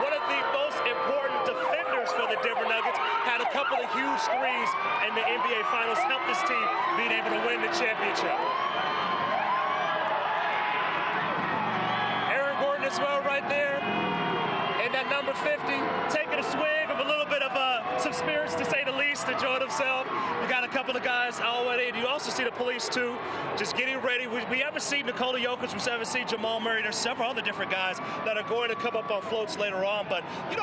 one of the most important defenders for the Denver Nuggets, had a couple of huge threes in the NBA Finals, helped this team being able to win the championship. Aaron Gordon as well right there. And that number 50, taking a swig of a little bit of some spirits, to say the least, enjoying himself. We got a couple of guys already, and you also see the police too, just getting ready. We haven't seen Nikola Jokic, we haven't seen Jamal Murray. There's several other different guys that are going to come up on floats later on. But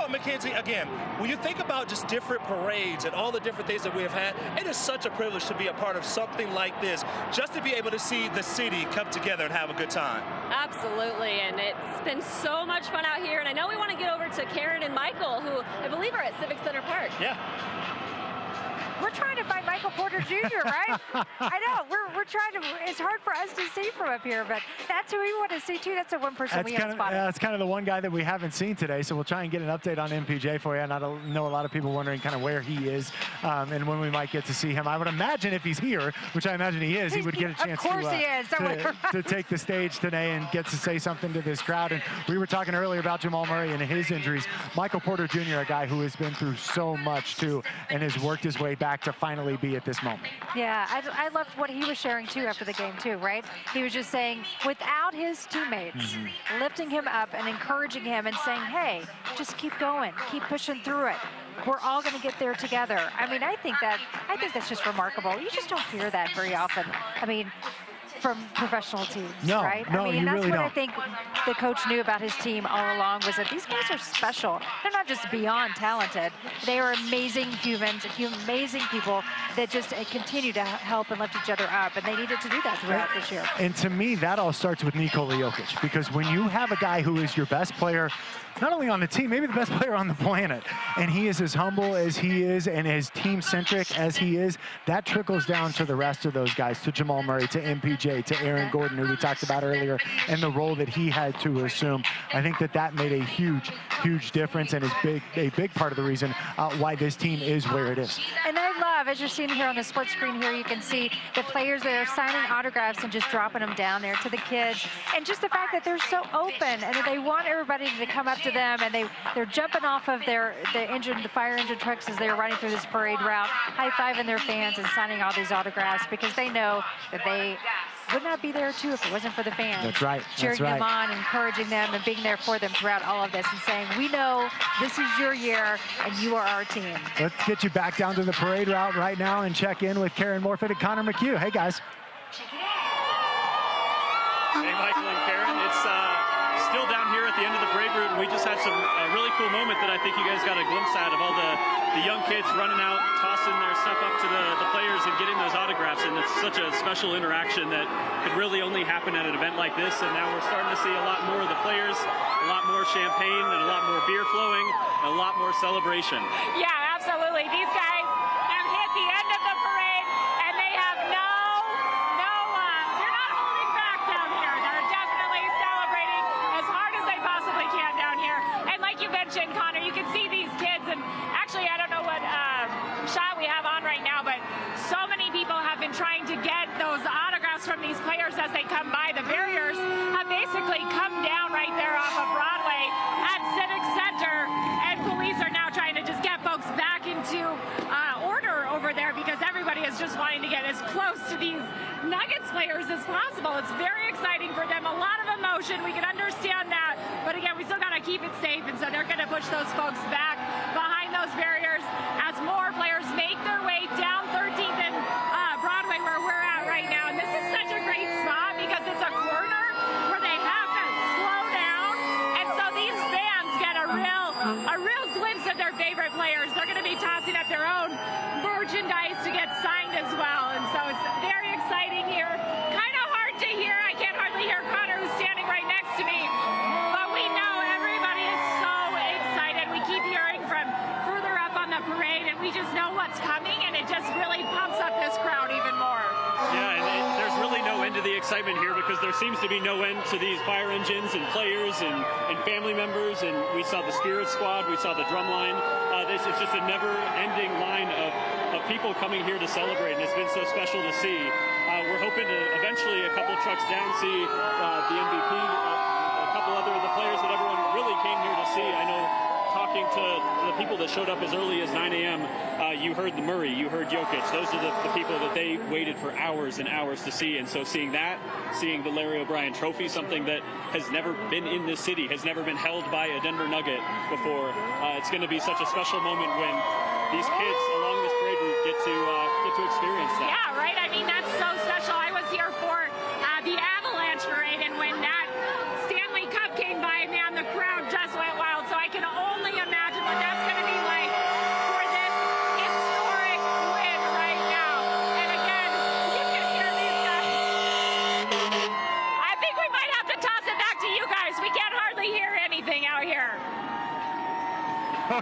Mackenzie, again, when you think about just different parades and all the different things that we have had, it is such a privilege to be a part of something like this, just to be able to see the city come together and have a good time. Absolutely, and it's been so much fun out here. And I know we want to get over to Karen and Michael, who I believe are at Civic Center Park. Yeah. We're trying to find Michael Porter Jr., right? I know. We're trying to. It's hard for us to see from up here, but that's who we want to see too. That's the one person we haven't spotted. That's kind of the one guy that we haven't seen today. So we'll try and get an update on MPJ for you. And I know a lot of people wondering kind of where he is and when we might get to see him. I would imagine if he's here, which I imagine he is, he would get a chance to take the stage today and get to say something to this crowd. And we were talking earlier about Jamal Murray and his injuries. Michael Porter Jr., a guy who has been through so much too and has worked his way back to finally be at this moment. Yeah, I loved what he was sharing too after the game too, right? He was just saying without his teammates lifting him up and encouraging him and saying, hey, just keep going, keep pushing through it. We're all going to get there together. I mean, I think that's just remarkable. You just don't hear that very often. I mean, from professional teams, right? No, I mean, you that's really what don't. I think the coach knew about his team all along was that these guys are special. They're not just beyond talented. They are amazing humans, amazing people that just continue to help and lift each other up, and they needed to do that throughout this year. And to me, that all starts with Nikola Jokic, because when you have a guy who is your best player, not only on the team, maybe the best player on the planet, and he is as humble as he is and as team-centric as he is, that trickles down to the rest of those guys, to Jamal Murray, to MPJ, to Aaron Gordon, who we talked about earlier, and the role that he had to assume. I think that made a huge, huge difference and is a big part of the reason why this team is where it is. And I love, as you're seeing here on the split screen here, you can see the players that are signing autographs and just dropping them down there to the kids. And just the fact that they're so open and that they want everybody to come up to them, and they're jumping off of the fire engine trucks as they're running through this parade route, high-fiving their fans and signing all these autographs because they know that they would not be there too if it wasn't for the fans. That's right. Cheering them on, encouraging them, and being there for them throughout all of this and saying, we know this is your year and you are our team. Let's get you back down to the parade route right now and check in with Karen Morfitt and Connor McHugh. Hey, guys. Hey, Michael and Karen. It's still down here at the end of the parade route, and we just had a really cool moment that I think you guys got a glimpse at of all the young kids running out, tossing their stuff up to the players and getting those autographs, and it's such a special interaction that could really only happen at an event like this. And now we're starting to see a lot more of the players, a lot more champagne and a lot more beer flowing, and a lot more celebration. Yeah, absolutely. These guys have hit the end of the parade, and they have they're not holding back down here. They're definitely celebrating as hard as they possibly can down here. And like you mentioned, Connor, you can see these kids, and actually, I don't know what shot we have on right now, but so many people have been trying to get those autographs from these players as they come by. The barriers have basically come down right there off of Broadway at Civic Center, and police are now trying to just get folks back into order over there because everybody is just wanting to get as close to these Nuggets players as possible. It's very exciting for them, a lot of emotion. We can understand that, but again, we still got to keep it safe, and so they're going to push those folks back behind those barriers as more players make their way down 13th and Broadway, where we're at right now. And this is such a great spot because it's a corner where they have to slow down, and so these fans get a real glimpse of their favorite players. They're going to be tossing up their own merchandise to get signed as well, and so it's very exciting here. Kind of hard to hear. I can't hardly hear Connor, who's standing right next to me, but we know everybody is so excited. We keep hearing from further up on the parade, and we just know what's coming, and it just really pumps up this crowd even more. Yeah, and there's really no end to the excitement here because there seems to be no end to these fire engines and players and family members. And we saw the Spirit Squad, we saw the drum line. This is just a never-ending line of people coming here to celebrate, and it's been so special to see. We're hoping to eventually, a couple trucks down, see the MVP, a couple other of the players that everyone really came here to see. I know, talking to the people that showed up as early as 9 a.m., you heard the Murray, you heard Jokic. Those are the people that they waited for hours and hours to see. And so seeing that, seeing the Larry O'Brien Trophy, something that has never been in this city, has never been held by a Denver Nugget before, it's going to be such a special moment when these kids along this parade route get to experience that. Yeah, right. I mean, that's so special. I was here for the Avalanche parade, and when that Stanley Cup came by, man, the crowd just went wild. So I can only imagine what that's going to be like for this historic win right now. And again, you can hear these guys. I think we might have to toss it back to you guys. We can't hardly hear anything out here.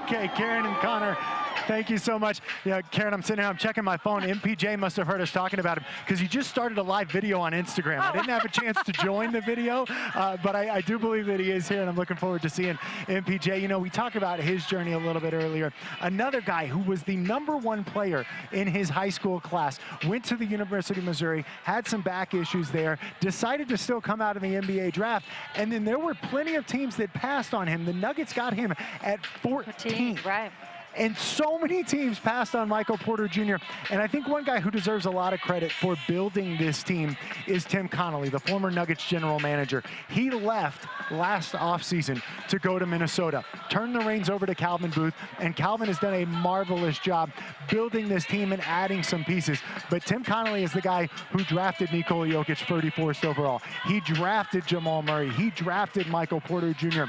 Okay, Karen and Connor, Thank you so much. Yeah, Karen, I'm sitting here, I'm checking my phone. MPJ must have heard us talking about him because he just started a live video on Instagram. I didn't have a chance to join the video, but I do believe that he is here, and I'm looking forward to seeing MPJ. You know, we talked about his journey a little bit earlier. Another guy who was the #1 player in his high school class, went to the University of Missouri, had some back issues there, decided to still come out of the NBA draft, and then there were plenty of teams that passed on him. The Nuggets got him at 14. Right. And so many teams passed on Michael Porter Jr. And I think one guy who deserves a lot of credit for building this team is Tim Connolly, the former Nuggets general manager. He left last offseason to go to Minnesota, turned the reins over to Calvin Booth, and Calvin has done a marvelous job building this team and adding some pieces. But Tim Connolly is the guy who drafted Nikola Jokic 34th overall. He drafted Jamal Murray. He drafted Michael Porter Jr.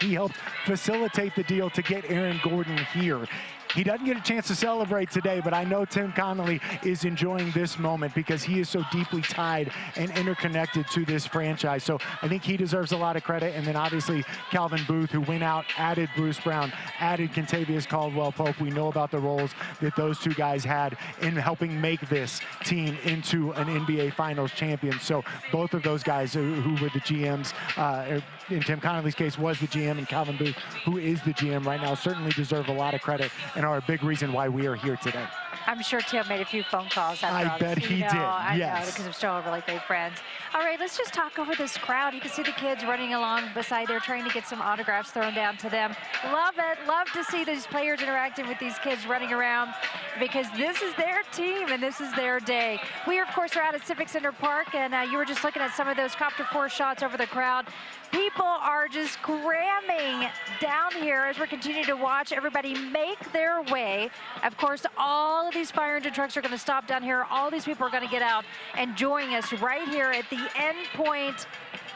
He helped facilitate the deal to get Aaron Gordon here. He doesn't get a chance to celebrate today, but I know Tim Connolly is enjoying this moment because he is so deeply tied and interconnected to this franchise. So I think he deserves a lot of credit. And then obviously Calvin Booth, who went out, added Bruce Brown, added Kentavious Caldwell-Pope. We know about the roles that those two guys had in helping make this team into an NBA Finals champion. So both of those guys who were the GMs, in Tim Connolly's case was the GM, and Calvin Booth, who is the GM right now, certainly deserve a lot of credit and are a big reason why we are here today. I'm sure Tim made a few phone calls. I bet he did, I yes. know, because I'm still really great friends. All right, let's just talk over this crowd. You can see the kids running along beside there trying to get some autographs thrown down to them. Love it. Love to see these players interacting with these kids running around because this is their team and this is their day. We, of course, are out at Civic Center Park, and you were just looking at some of those copter 4 shots over the crowd. People are just cramming down here as we're continuing to watch everybody make their way. Of course, all of these fire engine trucks are going to stop down here. All these people are going to get out and join us right here at the end point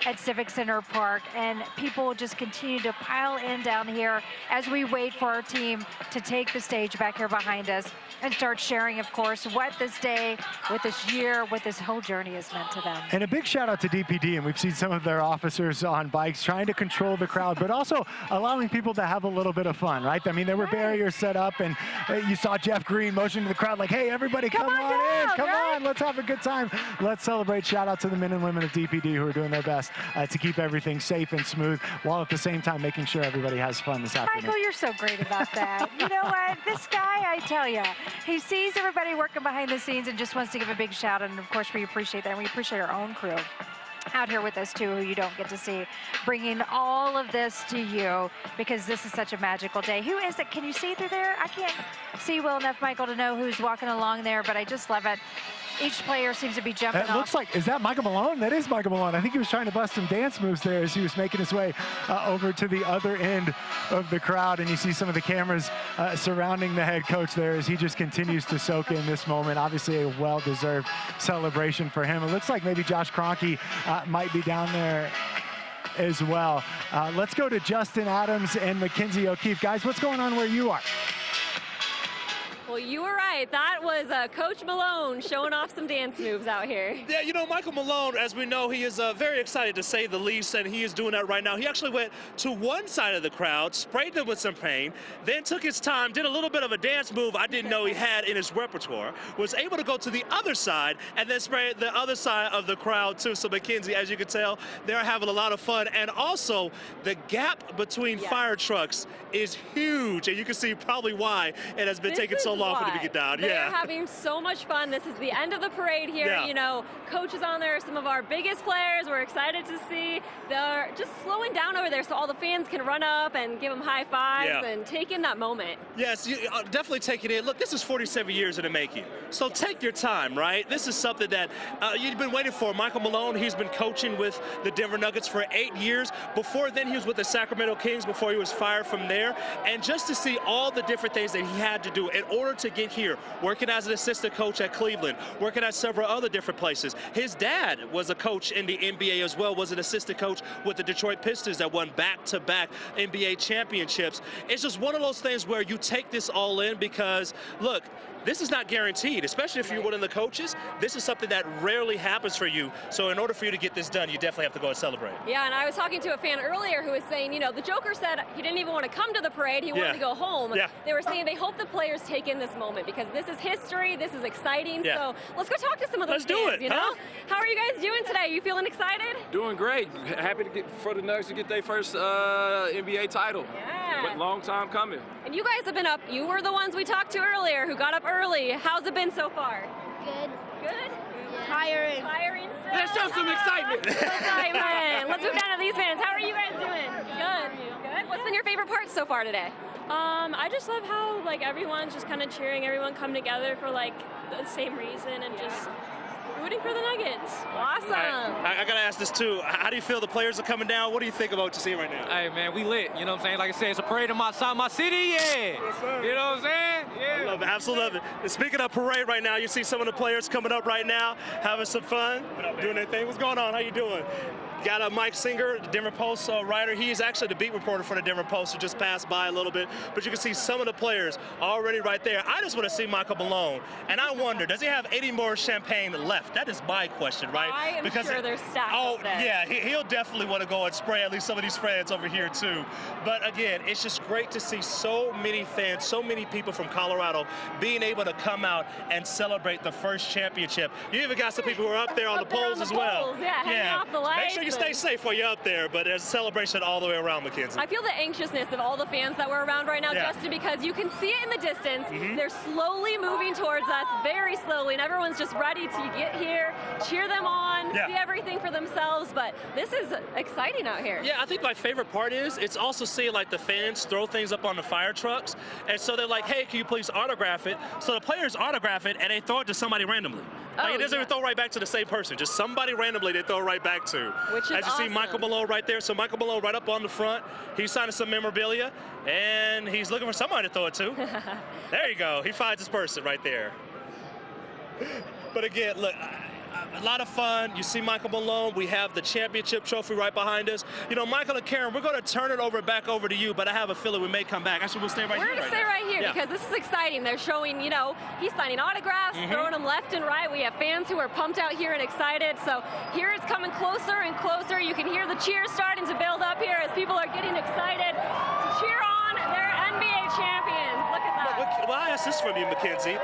at Civic Center Park, and people just continue to pile in down here as we wait for our team to take the stage back here behind us and start sharing, of course, what this day, what this year, what this whole journey has meant to them. And a big shout out to DPD, and we've seen some of their officers on bikes trying to control the crowd, but also allowing people to have a little bit of fun, right? I mean, there were barriers set up, and you saw Jeff Green motion to the crowd like, hey, everybody come on in, come on, let's have a good time. Let's celebrate. Shout out to the men and women of DPD who are doing their best to keep everything safe and smooth, while at the same time making sure everybody has fun this afternoon. Michael, you're so great about that. You know what? This guy, I tell you, he sees everybody working behind the scenes and just wants to give a big shout out. And of course, we appreciate that. And we appreciate our own crew out here with us too, who you don't get to see, bringing all of this to you because this is such a magical day. Who is it? Can you see through there? I can't see well enough, Michael, to know who's walking along there, but I just love it. Each player seems to be jumping off. It looks like, is that Michael Malone? That is Michael Malone. I think he was trying to bust some dance moves there as he was making his way over to the other end of the crowd. And you see some of the cameras surrounding the head coach there as he just continues to soak in this moment. Obviously a well-deserved celebration for him. It looks like maybe Josh Kroenke might be down there as well. Let's go to Justin Adams and Mackenzie O'Keefe. Guys, what's going on where you are? Well, you were right. That was Coach Malone showing off some dance moves out here. Yeah, you know, Michael Malone, as we know, he is very excited to say the least, and he is doing that right now. He actually went to one side of the crowd, sprayed them with some paint, then took his time, did a little bit of a dance move I didn't know he had in his repertoire, was able to go to the other side, and then spray the other side of the crowd, too. So, Mackenzie, as you can tell, they're having a lot of fun. And also, the gap between fire trucks is huge, and you can see probably why it has been taking so long for them to get down. They're having so much fun. This is the end of the parade here. Yeah. You know, Coach is on there, some of our biggest players we're excited to see. They're just slowing down over there so all the fans can run up and give them high fives and take in that moment. Yes, you definitely take it in. Look, this is 47 years in the making. So take your time, right? This is something that you've been waiting for. Michael Malone, he's been coaching with the Denver Nuggets for 8 years. Before then, he was with the Sacramento Kings before he was fired from there. And just to see all the different things that he had to do in order order to get here, working as an assistant coach at Cleveland, working at several other different places. His dad was a coach in the NBA as well, was an assistant coach with the Detroit Pistons that won back-to-back NBA championships. It's just one of those things where you take this all in because, look, this is not guaranteed, especially if you're one of the coaches. This is something that rarely happens for you. So in order for you to get this done, you definitely have to go and celebrate. Yeah, and I was talking to a fan earlier who was saying, you know, the Joker said he didn't even want to come to the parade. He wanted to go home. Yeah. They were saying they hope the players take in this moment because this is history. This is exciting. Yeah. So let's go talk to some of those Let's do fans, it, you know? huh? How are you guys doing today? You feeling excited? Doing great. Happy to get for the Nuggets to get their first NBA title. Yeah. But long time coming. And you guys have been up. You were the ones we talked to earlier who got up early. How's it been so far? Good. Good? Yeah. Tiring. Tiring still? Let's show some excitement. Excitement. Let's move down to these fans. How are you guys doing? Good. Good. What's been your favorite part so far today? I just love how like everyone's just kind of cheering, everyone come together for like the same reason and just rooting for the Nuggets. Awesome. I got to ask this too. How do you feel the players are coming down? What do you think about what you see right now? Hey man, we lit. You know what I'm saying? Like I said, it's a parade in my city. Yeah. Yes, you know what I'm saying? Yeah. I love it. Absolutely love it. And speaking of parade right now, you see some of the players coming up right now, having some fun, doing their thing. What's going on? How you doing? Got Mike Singer, the Denver Post writer. He is actually the beat reporter for the Denver Post who just passed by a little bit. But you can see some of the players already right there. I just want to see Michael Malone. And I wonder, does he have any more champagne left? That is my question, right? I am sure there's stacks up there. Yeah, he'll definitely want to go and spray at least some of these fans over here too. But again, it's just great to see so many fans, so many people from Colorado being able to come out and celebrate the first championship. You even got some people who are up there on the poles as well. Yeah, hanging off the lights. Make sure you stay safe while you're up there, but there's a celebration all the way around, Mackenzie. I feel the anxiousness of all the fans that were around right now, Justin, because you can see it in the distance. They're slowly moving towards us, very slowly, and everyone's just ready to get here, cheer them on, see everything for themselves, but this is exciting out here. Yeah, I think my favorite part is it's also seeing like the fans throw things up on the fire trucks, and so they're like, hey, can you please autograph it? So the players autograph it, and they throw it to somebody randomly. Like, it doesn't even throw right back to the same person, just somebody randomly they throw right back to. Which is As you see Michael Malone right there, so Michael Malone right up on the front, he's signing some memorabilia, and he's looking for somebody to throw it to. There you go, he finds his person right there. But again, look, a lot of fun. You see Michael Malone. We have the championship trophy right behind us. You know, Michael and Karen, we're going to turn it back over to you, but I have a feeling we may come back. Actually, we'll stay right here. We're going to stay right here because this is exciting. They're showing, you know, he's signing autographs, throwing them left and right. We have fans who are pumped out here and excited. So here it's coming closer and closer. You can hear the cheers starting to build up here as people are getting excited to cheer on their NBA champions. Look at that. Well, I asked this from you, Mackenzie.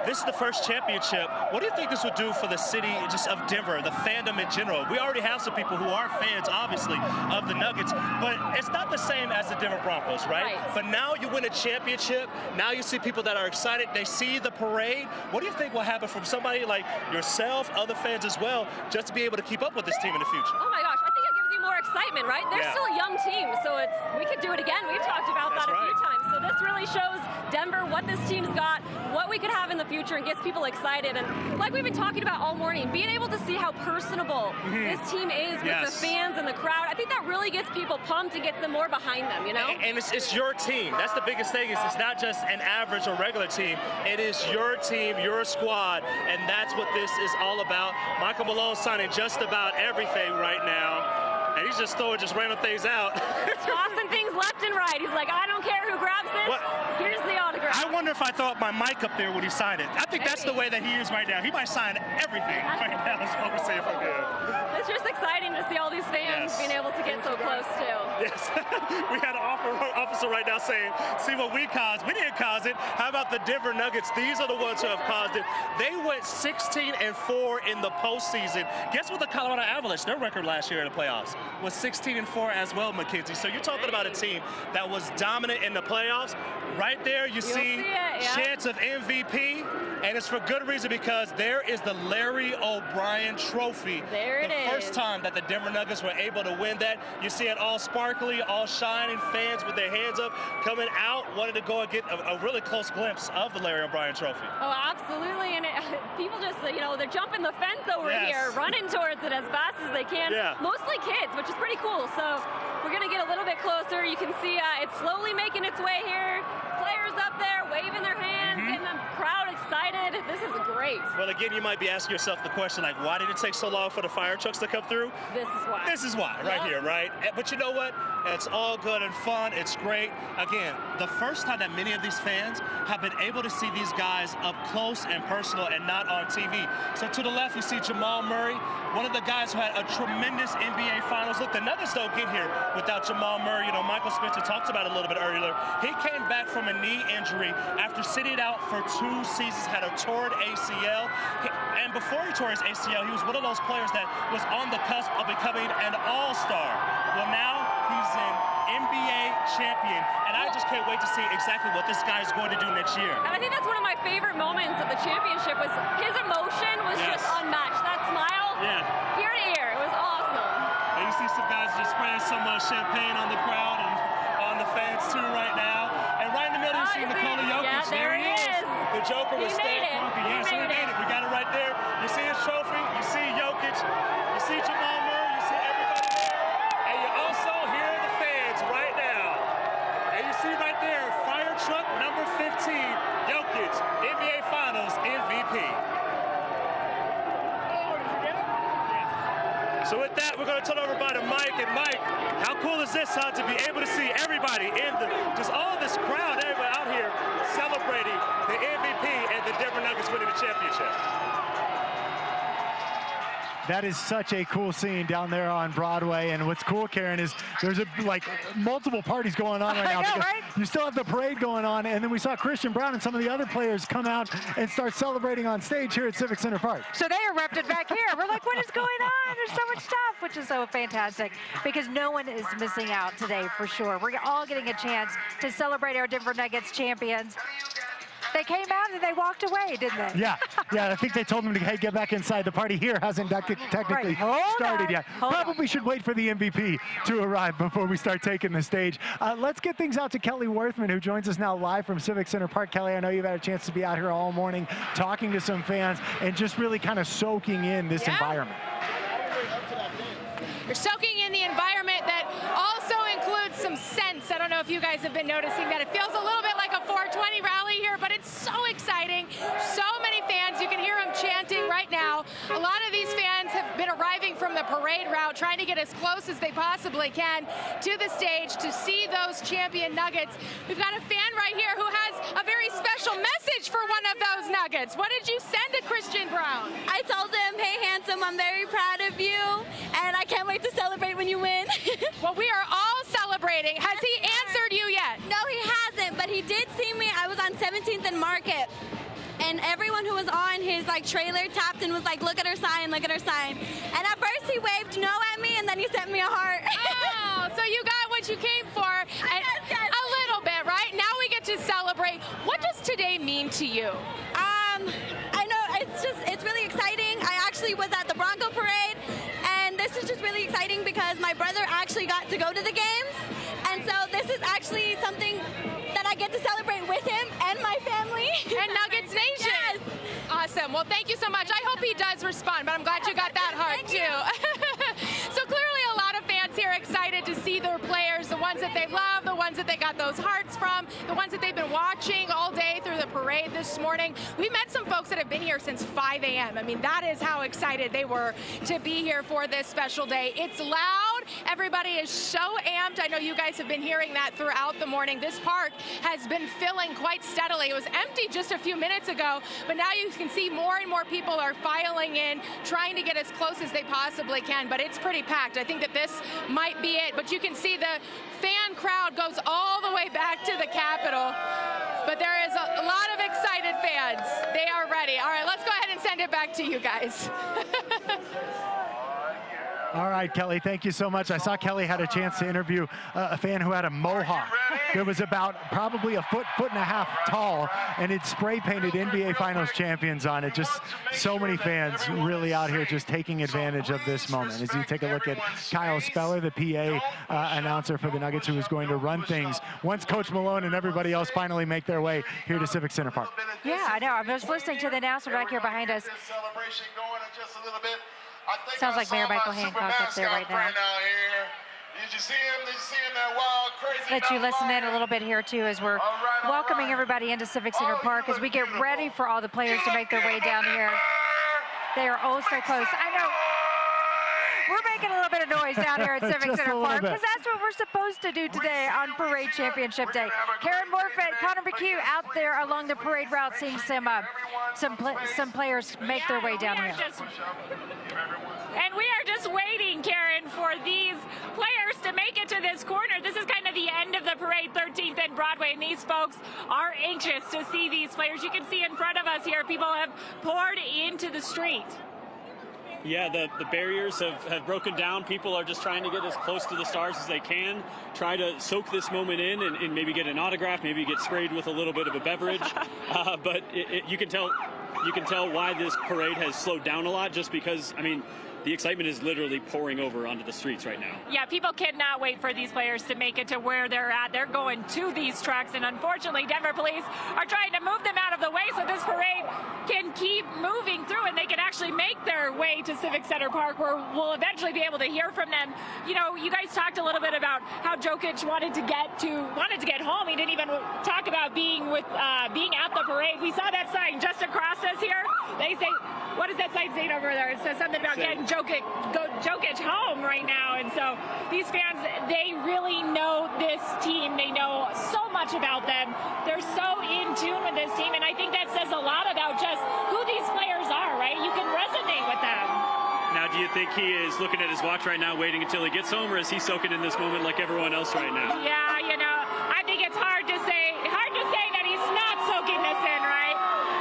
This is the first championship. What do you think this would do for the city just of Denver, the fandom in general? We already have some people who are fans, obviously, of the Nuggets, but it's not the same as the Denver Broncos, right? But now you win a championship. Now you see people that are excited. They see the parade. What do you think will happen from somebody like yourself, other fans as well, just to be able to keep up with this team in the future? Oh my gosh, I think it gives you more excitement, right? They're still a young team, so we could do it again. We've talked about that a few times. So this really shows Denver what this team's got, what we could have in the future, and gets people excited. And like we've been talking about all morning, being able to see how personable this team is with the fans and the crowd, I think that really gets people pumped and gets them more behind them, you know? And it's your team. That's the biggest thing. Is it's not just an average or regular team. It is your team, your squad, and that's what this is all about. Michael Malone signing just about everything right now, and he's just throwing random things out. Tossing things left and right. He's like, I don't care who grabs this. Here's the autograph. I wonder if I throw up my mic up there when he signed it. I think that's the way that he is right now. He might sign everything right now. That's what we're saying from here. It's just exciting to see all these fans being able to get so close too. Yes. We had an officer right now saying, see what we caused. We didn't cause it. How about the Denver Nuggets? These are the ones who have caused it. They went 16-4 in the postseason. Guess what the Colorado Avalanche, their record last year in the playoffs was 16-4 as well, Mackenzie. So you're talking about a team that was dominant in the playoffs. Right there, you see chance of MVP, and it's for good reason because there is the Larry O'Brien Trophy. There it is. The first time that the Denver Nuggets were able to win that. You see it all sparkly, all shining, fans with their hands up, coming out, wanted to go and get a really close glimpse of the Larry O'Brien Trophy. Oh, absolutely, and people just, you know, they're jumping the fence over here, running towards it as fast as they can. Mostly kids, which is pretty cool. So we're going to get a little bit closer. You can see it's slowly making its way here. Players up there waving their hands, getting them excited. This is great. Well, again, you might be asking yourself the question, like, why did it take so long for the fire trucks to come through? This is why. This is why, right here, right? But you know what? It's all good and fun. It's great. Again, the first time that many of these fans have been able to see these guys up close and personal and not on TV. So to the left, we see Jamal Murray, one of the guys who had a tremendous NBA Finals look. The Nuggets don't get here without Jamal Murray. You know, Michael Spencer talked about it a little bit earlier. He came back from a knee injury after sitting out for 2 seasons, had a torn ACL. And before he tore his ACL, he was one of those players that was on the cusp of becoming an all-star. Well, now he's an NBA champion, and I just can't wait to see exactly what this guy is going to do next year. And I think that's one of my favorite moments of the championship was his emotion was just unmatched. That smile, ear to ear, it was awesome. And you see some guys just spraying some champagne on the crowd and on the fans too right now. And right in the middle, you see Nikola Jokic. Yeah, there he is. The Joker was staying funky. Yes, we made it. We got it right there. You see his trophy. You see Jokic. You see Jamal Murray. You see everybody there. And you also hear the fans right now. And you see right there, fire truck number 15, Jokic, NBA Finals MVP. So with that, we're going to turn over by to Mike. And Mike, how cool is this, huh, to be able to see everybody in just all this crowd, everybody out here celebrating the MVP and the Denver Nuggets winning the championship. That is such a cool scene down there on Broadway. And what's cool, Karen, is there's like multiple parties going on right now. I know, right? You still have the parade going on, and then we saw Christian Braun and some of the other players come out and start celebrating on stage here at Civic Center Park. So they erupted back here. We're like, what is going on? There's so much stuff, which is so fantastic because no one is missing out today for sure. We're all getting a chance to celebrate our Denver Nuggets champions. They came out and they walked away, didn't they? Yeah, I think they told them to, hey, get back inside. The party here hasn't technically started yet. Probably should wait for the MVP to arrive before we start taking the stage. Let's get things out to Kelly Worthman, who joins us now live from Civic Center Park. Kelly, I know you've had a chance to be out here all morning talking to some fans and just really kind of soaking in this environment. You're soaking in the environment that also includes some sense. I don't know if you guys have been noticing that. It feels a little bit like a 420 rally here, but it's so exciting. So many fans. You can hear them chanting right now. A lot of these fans have been arriving from the parade route, trying to get as close as they possibly can to the stage to see those champion Nuggets. We've got a fan right here who has a very special message for one of those Nuggets. What did you send to Christian Braun? I told him, hey, handsome, I'm very proud of you, and I can't wait to celebrate when you win. Well, we are all celebrating. Has he answered you yet? No, he hasn't, but he did see me. I was on 17th and Market, and everyone who was on his trailer tapped and was like, look at her sign, look at her sign. And at first he waved no at me, and then he sent me a heart. Oh, so you got what you came for. And yes. A little bit, right? Now we get to celebrate. What does today mean to you? I know, it's really exciting. I actually was at the Bronco Parade, and this is just really exciting because my brother actually got to go to the games, and so this is actually something that I get to celebrate with him and my family. And Nuggets Nation. Yes. Awesome. Well, thank you so much. I hope he does respond, but I'm glad you got that heart too. So clearly a lot of fans here excited to see their players, the ones that they love, the ones that they got those hearts from, the ones that they've been watching all day through the parade this morning. We met some folks that have been here since 5 a.m. I mean, that is how excited they were to be here for this special day. It's loud. Everybody is so amped. I know you guys have been hearing that throughout the morning. This park has been filling quite steadily. It was empty just a few minutes ago, but now you can see more and more people are filing in, trying to get as close as they possibly can, but it's pretty packed. I think that this might be it, but you can see the fan crowd goes all the way back to the Capitol. But there is a lot of excited fans. They are ready. All right, let's go ahead and send it back to you guys. All right, Kelly, thank you so much. I saw Kelly had a chance to interview a fan who had a mohawk that was about probably a foot and a half tall, and it spray painted NBA Finals champions on it. Just so many fans really out here just taking advantage of this moment. As you take a look at Kyle Speller, the PA announcer for the Nuggets, who is going to run things once Coach Malone and everybody else finally make their way here to Civic Center Park. Yeah, I know. I was listening to the announcer back here behind us. Celebration going in just a little bit. Sounds like Mayor Michael Hancock up there right now. Did you see him? Did you see him, that wild, crazy? Let you listen in a little bit here too as we're welcoming everybody into Civic Center Park as we get ready for all the players to make their way down here. They are oh so close. I know we're making a little bit of noise down here at Civic Center Park because that's what we're supposed to do today on Parade Championship Day. Karen Morfitt, Connor McHugh out there along the parade route seeing some players make their way down here. And we are just waiting, Karen, for these players to make it to this corner. This is kind of the end of the parade, 13th and Broadway, and these folks are anxious to see these players. You can see in front of us here, people have poured into the street. Yeah, the barriers have broken down. People are just trying to get as close to the stars as they can, try to soak this moment in and maybe get an autograph, maybe get sprayed with a little bit of a beverage. But you can tell why this parade has slowed down a lot, just because, I mean, the excitement is literally pouring over onto the streets right now. Yeah, people cannot wait for these players to make it to where they're at. They're going to these trucks, and unfortunately, Denver police are trying to move them out of the way so this parade can keep moving through and they can actually make their way to Civic Center Park, where we'll eventually be able to hear from them. You know, you guys talked a little bit about how Jokic wanted to get home. He didn't even talk about being at the parade. We saw that sign just across us here. They say, what does that sign say over there? It says something about getting Jokic home right now. And so these fans, they really know this team. They know so much about them. They're so in tune with this team. And I think that says a lot about just who these players are, right? You can resonate with them. Now, do you think he is looking at his watch right now, waiting until he gets home, or is he soaking in this moment like everyone else right now? Yeah, you know, I think it's hard to say that he's not soaking this in, right?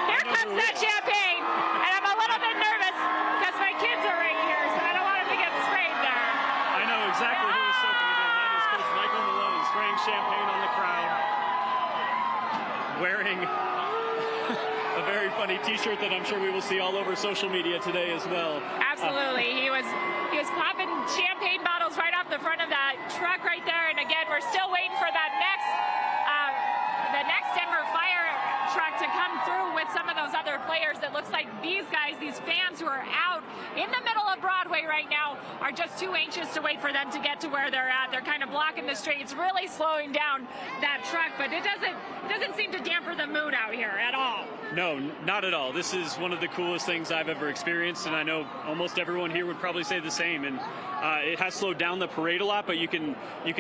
Here comes that champagne, and I'm a little bit nervous because my kids are right here, so I don't want him to get sprayed there. I know exactly who is soaking it in. That is Coach Michael Malone spraying champagne on the crowd, wearing a very funny T-shirt that I'm sure we will see all over social media today as well. Absolutely, he was popping champagne bottles right off the front of that truck right there. And again, we're still waiting for that the next Denver Fire truck to come through with some of those other players. That looks like these guys, these fans who are out in the middle of Broadway right now, are just too anxious to wait for them to get to where they're at. They're kind of blocking the streets, really slowing down that truck, but it doesn't seem to damper the mood out here at all. No, not at all. This is one of the coolest things I've ever experienced, and I know almost everyone here would probably say the same. And it has slowed down the parade a lot, but you can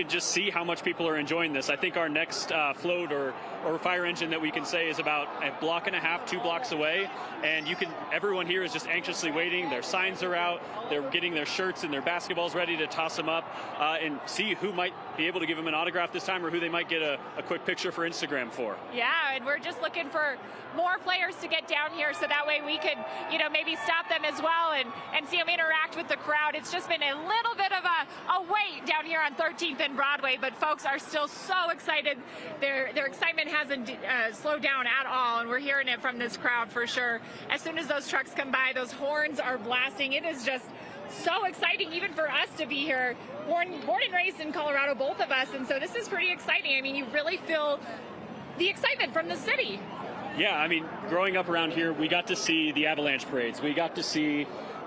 just see how much people are enjoying this. I think our next float or fire engine that we can say is about a block and a half, 2 blocks away, and everyone here is just anxiously waiting. Their signs are out. They're getting their shirts and their basketballs ready to toss them up and see who might be able to give them an autograph this time, or who they might get a quick picture for Instagram for. Yeah, and we're just looking for more players to get down here so that way we could, maybe stop them as well and see them interact with the crowd. It's just been a little bit of a wait down here on 13th and Broadway, but folks are still so excited. Their excitement hasn't slowed down at all, and we're hearing it from this crowd for sure. As soon as those trucks come by, those horns are blasting. It is just so exciting, even for us to be here, born and raised in Colorado, both of us, and so this is pretty exciting. I mean, you really feel the excitement from the city. Yeah, I mean, growing up around here, we got to see the Avalanche parades. We got to see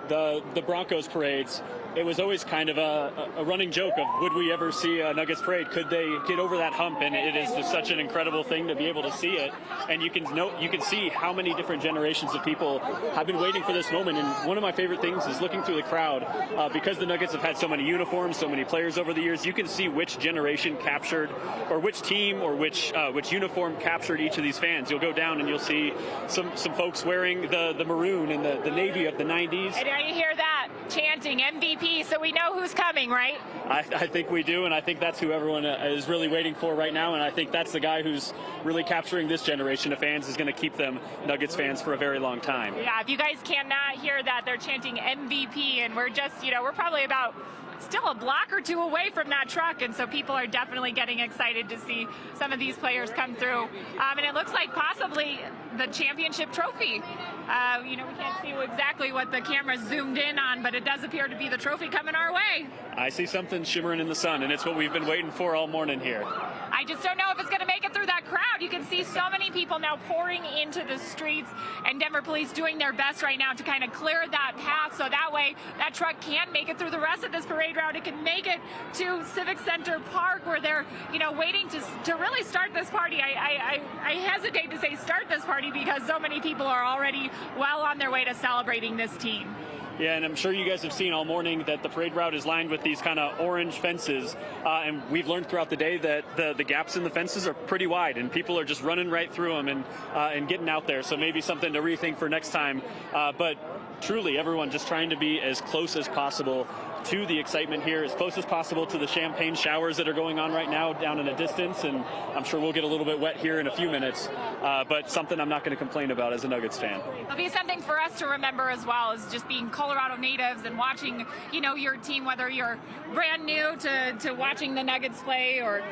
the Broncos parades. It was always kind of a running joke of, would we ever see a Nuggets parade? Could they get over that hump? And it is just such an incredible thing to be able to see it. And you can see how many different generations of people have been waiting for this moment. And one of my favorite things is looking through the crowd. Because the Nuggets have had so many uniforms, so many players over the years, you can see which generation captured, or which team, or which uniform captured each of these fans. You'll go down and you'll see some folks wearing the maroon and the navy of the 90s. And I hear that chanting MVP, so we know who's coming, right? I think we do, and I think that's who everyone is really waiting for right now, and I think that's the guy who's really capturing this generation of fans, is going to keep them Nuggets fans for a very long time. Yeah, if you guys cannot hear that, they're chanting MVP, and we're just, we're probably about still a block or two away from that truck, and so people are definitely getting excited to see some of these players come through. And it looks like possibly the championship trophy. We can't see exactly what the camera zoomed in on, but it does appear to be the trophy coming our way. I see something shimmering in the sun, and it's what we've been waiting for all morning here. I just don't know if it's going to make it through that crowd. You can see so many people now pouring into the streets, and Denver police doing their best right now to kind of clear that path so that way that truck can make it through the rest of this parade route. It can make it to Civic Center Park where they're, you know, waiting to really start this party. I hesitate to say start this party because so many people are already well on their way to celebrating this team. Yeah, and I'm sure you guys have seen all morning that the parade route is lined with these kind of orange fences, and we've learned throughout the day that the gaps in the fences are pretty wide, and people are just running right through them and getting out there. So maybe something to rethink for next time. But truly, everyone just trying to be as close as possible to the excitement here, as close as possible to the champagne showers that are going on right now down in the distance, and I'm sure we'll get a little bit wet here in a few minutes, but something I'm not going to complain about as a Nuggets fan. It'll be something for us to remember as well, as just being Colorado natives and watching, you know, your team, whether you're brand new to watching the Nuggets play or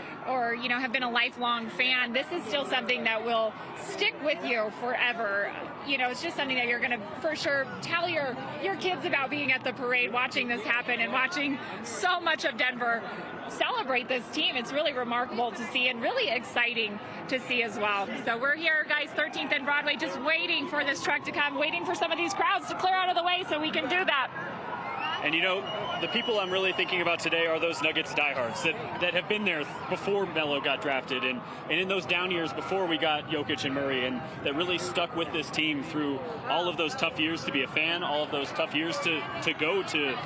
you know, have been a lifelong fan. This is still something that will stick with you forever. You know, it's just something that you're going to for sure tell your kids about, being at the parade, watching this happen and watching so much of Denver celebrate this team. It's really remarkable to see and really exciting to see as well. So we're here, guys, 13th and Broadway, just waiting for this truck to come, waiting for some of these crowds to clear out of the way so we can do that. And you know, the people I'm really thinking about today are those Nuggets diehards that have been there before Melo got drafted and in those down years before we got Jokic and Murray, and that really stuck with this team through all of those tough years to be a fan, all of those tough years to go to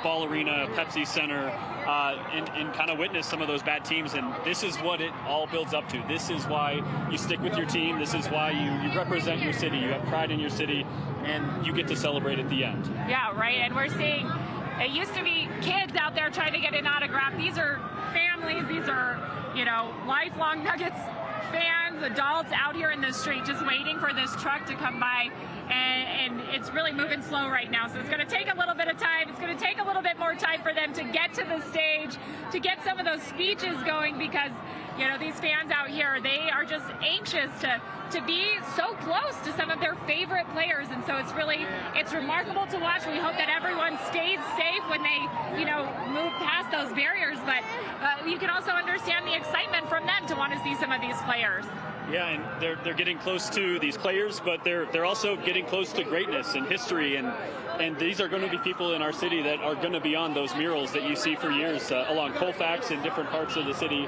Ball Arena, Pepsi Center, and kind of witness some of those bad teams. And this is what it all builds up to. This is why you stick with your team. This is why you represent your city. You have pride in your city, and you get to celebrate at the end. Yeah, right. And we're seeing, it used to be kids out there trying to get an autograph. These are families. These are, you know, lifelong Nuggets fans, adults out here in the street just waiting for this truck to come by. And it's really moving slow right now. So it's going to take a little bit of time. It's going to take a little bit more time for them to get to the stage, to get some of those speeches going, because, you know, these fans out here, they are just anxious to be so close to some of their favorite players. And so it's remarkable to watch. We hope that everyone stays safe when they, you know, move past those barriers. But you can also understand the excitement from them to want to see some of these players. Yeah, and they're getting close to these players, but they're also getting close to greatness and history, and these are going to be people in our city that are going to be on those murals that you see for years along Colfax and different parts of the city.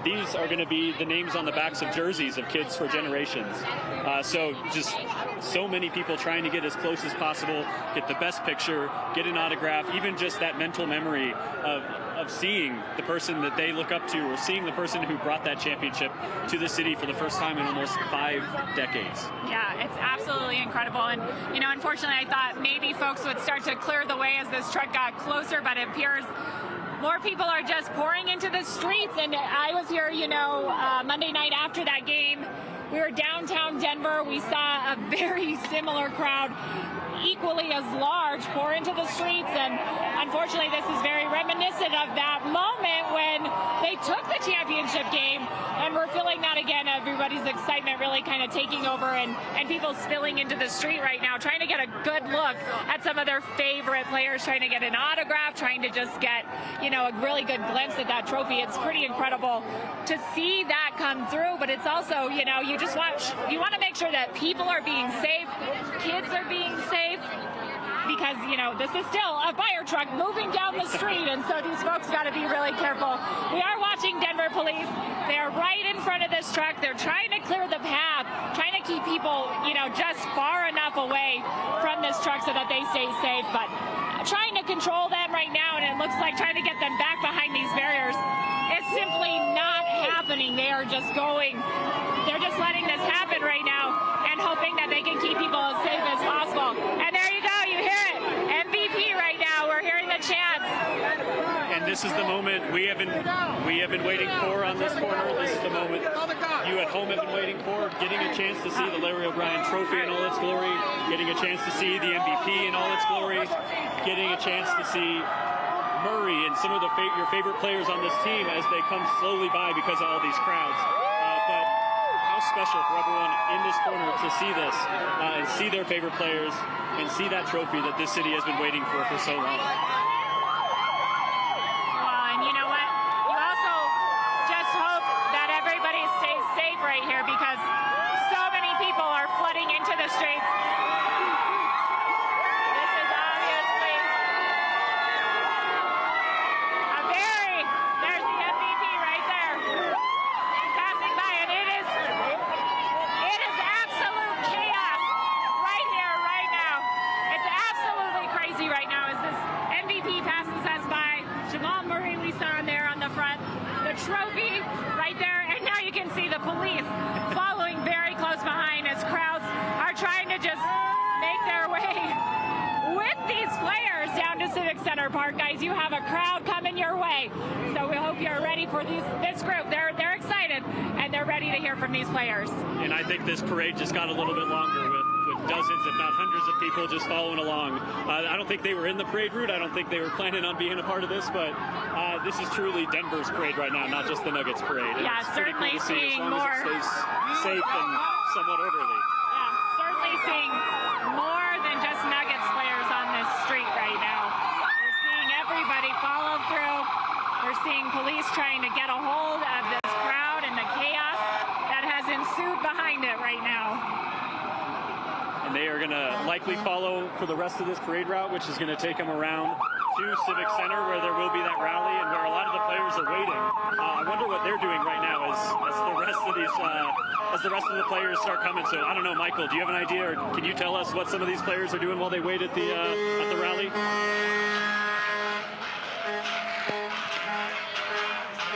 These are going to be the names on the backs of jerseys of kids for generations. So just so many people trying to get as close as possible, get the best picture, get an autograph, even just that mental memory of seeing the person that they look up to, or seeing the person who brought that championship to the city for the first time in almost 5 decades. Yeah, it's absolutely incredible. And, you know, unfortunately, I thought maybe folks would start to clear the way as this truck got closer, but it appears more people are just pouring into the streets. And I was here, you know, Monday night after that game. We were downtown Denver. We saw a very similar crowd, equally as large, pour into the streets. And unfortunately, this is very reminiscent of that moment when they took the championship game, and we're feeling that again. Everybody's excitement really kind of taking over, and people spilling into the street right now, trying to get a good look at some of their favorite players, trying to get an autograph, trying to just get, you know, a really good glimpse at that trophy. It's pretty incredible to see that come through, but it's also, you know, you want to make sure that people are being safe, kids are being safe, because, you know, this is still a fire truck moving down the street, and so these folks got to be really careful. We are watching Denver police. They are right in front of this truck. They're trying to clear the path, trying to keep people, you know, just far enough away from this truck so that they stay safe, but trying to control them right now, and it looks like trying to get them back behind these barriers is simply not happening. They are just they're just letting this happen right now and hoping that they can keep people as safe as possible. And there you go, you hear it. MVP right now. We're hearing the chants. And this is the moment we have been waiting for on this corner. This is the moment you at home have been waiting for, getting a chance to see the Larry O'Brien Trophy in all its glory, getting a chance to see the MVP in all its glory, getting a chance to see Murray and some of your favorite players on this team as they come slowly by because of all these crowds. But how special for everyone in this corner to see this and see their favorite players and see that trophy that this city has been waiting for so long. Well, and you know what? You also just hope that trophy right there. And now you can see the police following very close behind as crowds are trying to just make their way with these players down to Civic Center Park. Guys, you have a crowd coming your way. So we hope you're ready for this group. They're excited and they're ready to hear from these players. And I think this parade just got a little bit longer with dozens, if not hundreds of people just following along. I don't think they were in the parade route. I don't think they were planning on being a part of this, but this is truly Denver's parade right now, not just the Nuggets parade. And yeah, certainly cool seeing more. As long as it stays safe and somewhat orderly. Yeah, certainly seeing more than just Nuggets players on this street right now. We're seeing everybody follow through. We're seeing police trying to get a hold of this crowd and the chaos that has ensued behind it right now. And they are going to likely follow for the rest of this parade route, which is going to take them around to Civic Center, where there will be that rally and where a lot of the players are waiting. I wonder what they're doing right now as the rest of the players start coming. So I don't know, Michael, do you have an idea, or can you tell us what some of these players are doing while they wait at the rally?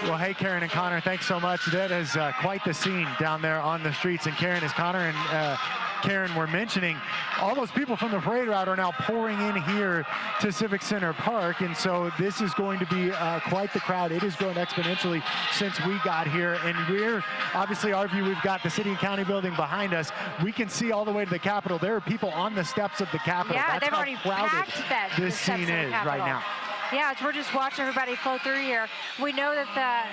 Well, hey, Karen and Connor, thanks so much. That is quite the scene down there on the streets. And Karen, as Connor and Karen were mentioning, all those people from the parade route are now pouring in here to Civic Center Park, and so this is going to be quite the crowd. It has grown exponentially since we got here, and we're obviously, our view, we've got the city and county building behind us. We can see all the way to the Capitol. There are people on the steps of the Capitol. Yeah, that's they've already packed that. This scene is right now. Yeah, we're just watching everybody flow through here. We know that the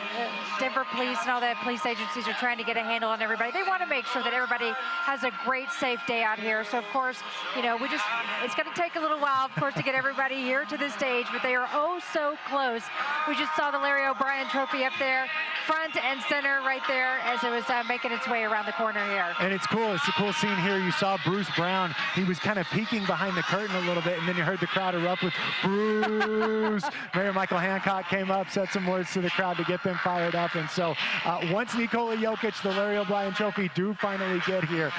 Denver police and all the police agencies are trying to get a handle on everybody. They want to make sure that everybody has a great, safe day out here. So, of course, you know, it's going to take a little while, of course, to get everybody here to the stage, but they are oh so close. We just saw the Larry O'Brien trophy up there, front and center right there as it was making its way around the corner here. And it's cool. It's a cool scene here. You saw Bruce Brown. He was kind of peeking behind the curtain a little bit, and then you heard the crowd erupt with Bruce. Mayor Michael Hancock came up, said some words to the crowd to get them fired up. And so once Nikola Jokic, the Larry O'Brien trophy, do finally get here,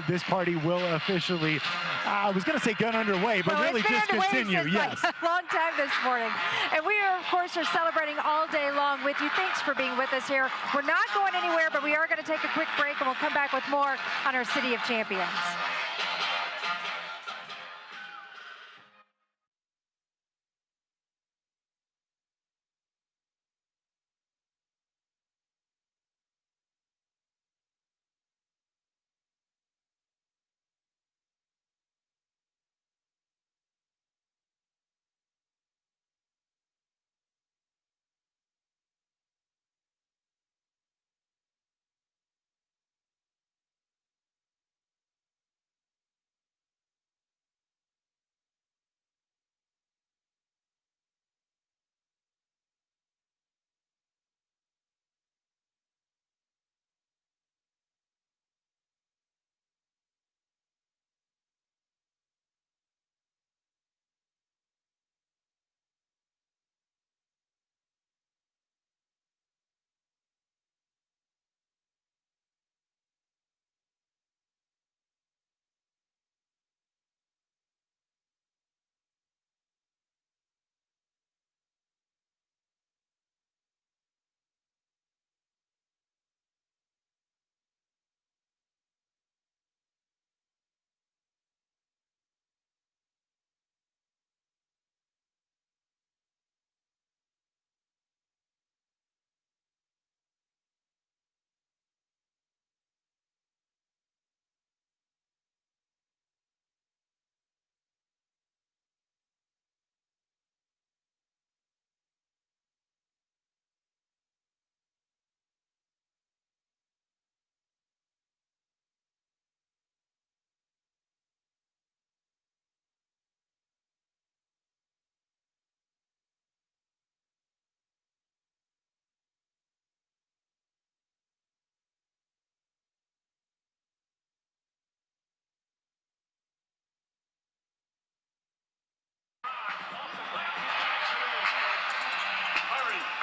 this party will officially, I was going to say get underway, but really just continue. Yes. Like a long time this morning. And we are, of course, are celebrating all day long with you. Thanks for being with us here. We're not going anywhere, but we are going to take a quick break, and we'll come back with more on our City of Champions.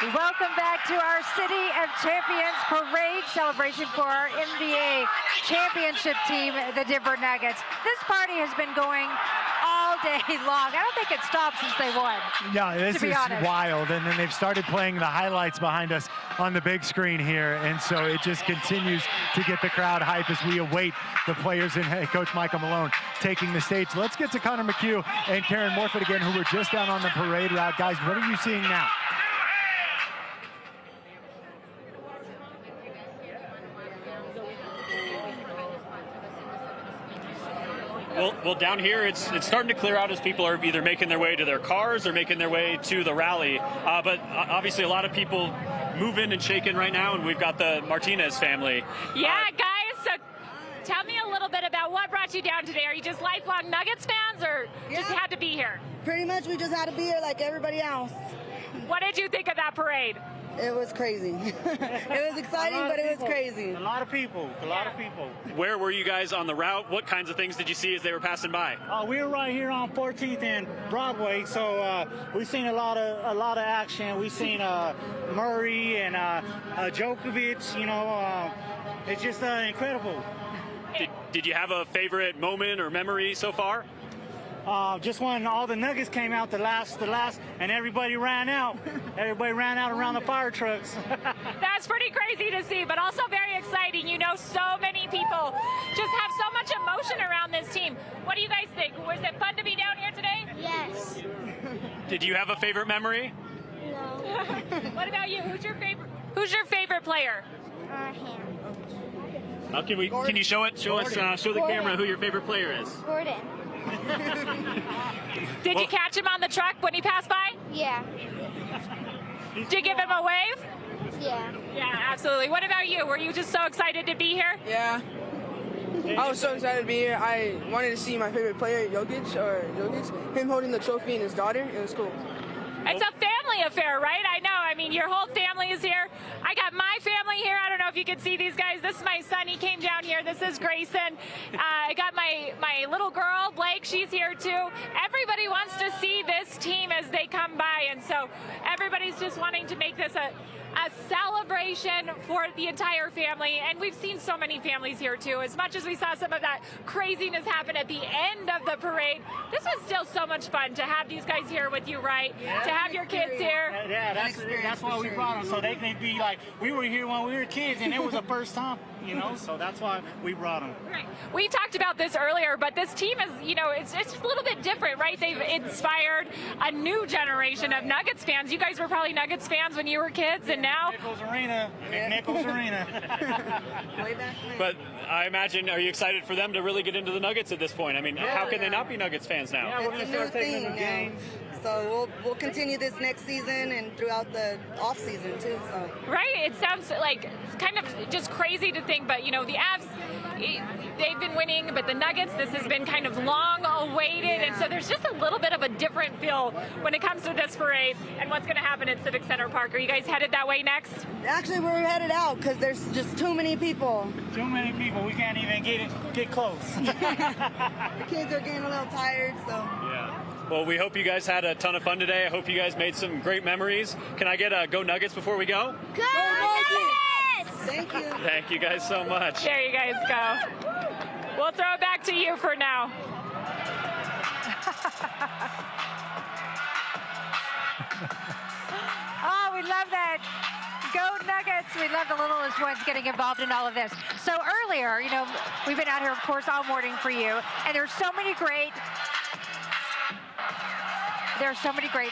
Welcome back to our City of Champions parade celebration for our NBA championship team, the Denver Nuggets. This party has been going all day long. I don't think it stopped since they won. Yeah, this is honest. wild. And then they've started playing the highlights behind us on the big screen here. And so it just continues to get the crowd hype as we await the players and head coach Michael Malone taking the stage. Let's get to Connor McHugh and Karen Morfitt again, who were just down on the parade route. Guys, what are you seeing now? Well, down here, it's starting to clear out as people are either making their way to their cars or making their way to the rally. But obviously, a lot of people moving and shaking right now, and we've got the Martinez family. Yeah, guys, so tell me a little bit about what brought you down today. Are you just lifelong Nuggets fans, or just had to be here? Pretty much, we just had to be here like everybody else. What did you think of that parade? It was crazy. It was exciting, but it was crazy. A lot of people. Where were you guys on the route? What kinds of things did you see as they were passing by? We were right here on 14th and Broadway, so we've seen a lot of action. We've seen Murray and Djokovic. You know, it's just incredible. Did you have a favorite moment or memory so far? Just when all the Nuggets came out, the last, and everybody ran out. Everybody ran out around the fire trucks. That's pretty crazy to see, but also very exciting. You know, so many people just have so much emotion around this team. What do you guys think? Was it fun to be down here today? Yes. Did you have a favorite memory? No. What about you? Who's your favorite player? Him. Can you show it? Show the camera who your favorite player is. Gordon. Did you catch him on the truck when he passed by? Yeah. Did you give him a wave? Yeah. Yeah, absolutely. What about you? Were you just so excited to be here? Yeah. I was so excited to be here. I wanted to see my favorite player, Jokic, him holding the trophy and his daughter. It was cool. It's a family affair, right? I know. I mean, your whole family is here. I got my family here. I don't know if you can see these guys. This is my son. He came down here. This is Grayson. I got my little girl, Blake. She's here too. Everybody wants to see this team as they come by, and so everybody's just wanting to make this a celebration for the entire family. And we've seen so many families here too. As much as we saw some of that craziness happen at the end of the parade, this was still so much fun to have these guys here with you, right? Yeah, to have your kids here. Yeah, that's why we brought them, so they can be like, we were here when we were kids and it was the first time, you know, so that's why we brought them. Right. We talked about this earlier, but this team is, you know, it's a little bit different, right? They've inspired a new generation of Nuggets fans. You guys were probably Nuggets fans when you were kids, and now Nichols Arena. But I imagine, are you excited for them to really get into the Nuggets at this point? I mean, how can they not be Nuggets fans now? Yeah, we're It's gonna a start new taking thing them to now. games. So we'll continue this next season and throughout the off season too. So. right? It sounds like kind of just crazy to think, but you know, the Avs, they've been winning, but the Nuggets, this has been kind of long awaited, and so there's just a little bit of a different feel when it comes to this parade and what's going to happen at Civic Center Park. Are you guys headed that way next? Actually, we're headed out because there's just too many people. Too many people. We can't even get close. The kids are getting a little tired, so. Yeah. Well, we hope you guys had a ton of fun today. I hope you guys made some great memories. Can I get a Go Nuggets before we go? Go Nuggets! Thank you. Thank you guys so much. There you guys go. We'll throw it back to you for now. Oh, we love that. Go Nuggets. We love the littlest ones getting involved in all of this. So earlier, you know, we've been out here, of course, all morning for you, and there's so many great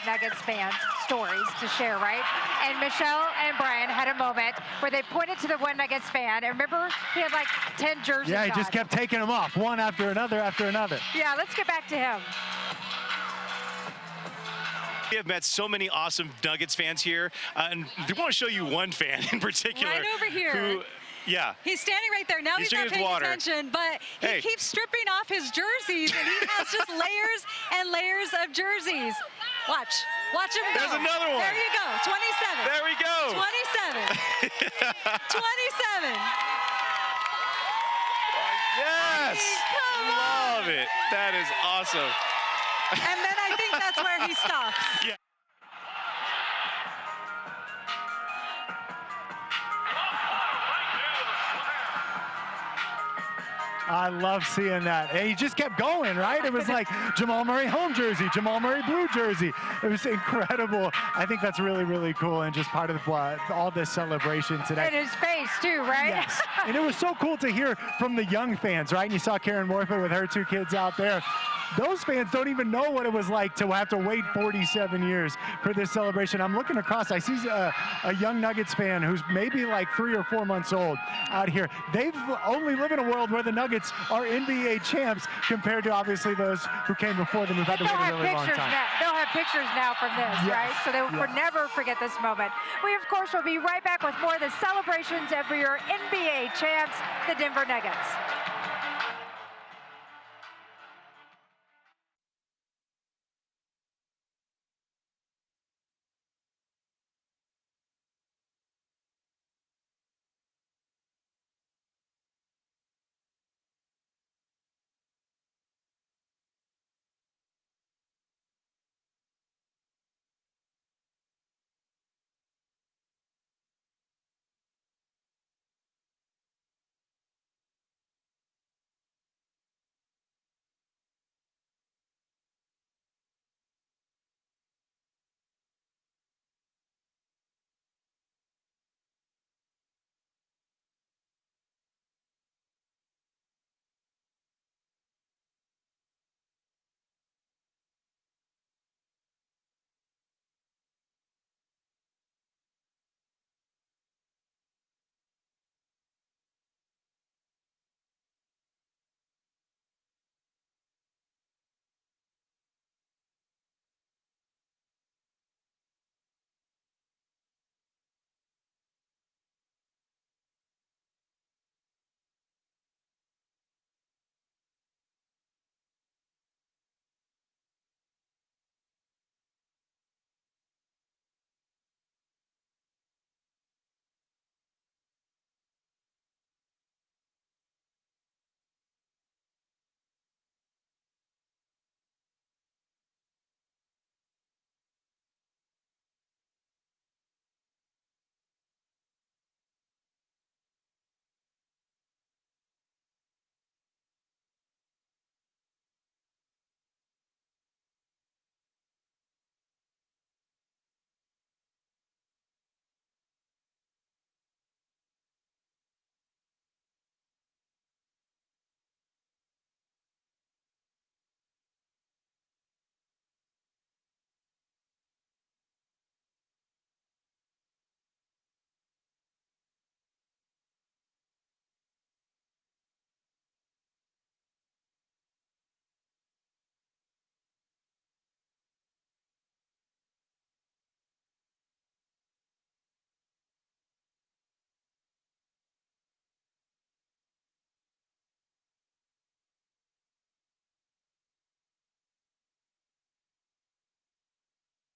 Nuggets fans stories to share, right? And Michelle and Brian had a moment where they pointed to the one Nuggets fan, and remember, he had like 10 jerseys Yeah, he on. just kept taking them off, one after another after another. Yeah, let's get back to him. We have met so many awesome Nuggets fans here, and we want to show you one fan in particular. Right over here. Who, yeah. He's standing right there. Now he's not drinking his paying water. attention, but he keeps stripping off his jerseys, and he has just layers and layers of jerseys. Watch him go. There's another one. There you go, 27. There we go. 27. 27. Yes. Love it. That is awesome. And then I think that's where he stops. Yeah. I love seeing that. And he just kept going, right? It was like Jamal Murray home jersey, Jamal Murray blue jersey. It was incredible. I think that's really, really cool and just part of all this celebration today. And his face too, right? Yes. And it was so cool to hear from the young fans, right? And you saw Karen Morfitt with her 2 kids out there. Those fans don't even know what it was like to have to wait 47 years for this celebration. I'm looking across, I see a young Nuggets fan who's maybe like 3 or 4 months old out here. They've only live in a world where the Nuggets are NBA champs compared to obviously those who came before them who've had to wait a really long time. They'll have pictures now from this, yes. right? So they will never forget this moment. We, of course, will be right back with more of the celebrations of your NBA champs, the Denver Nuggets.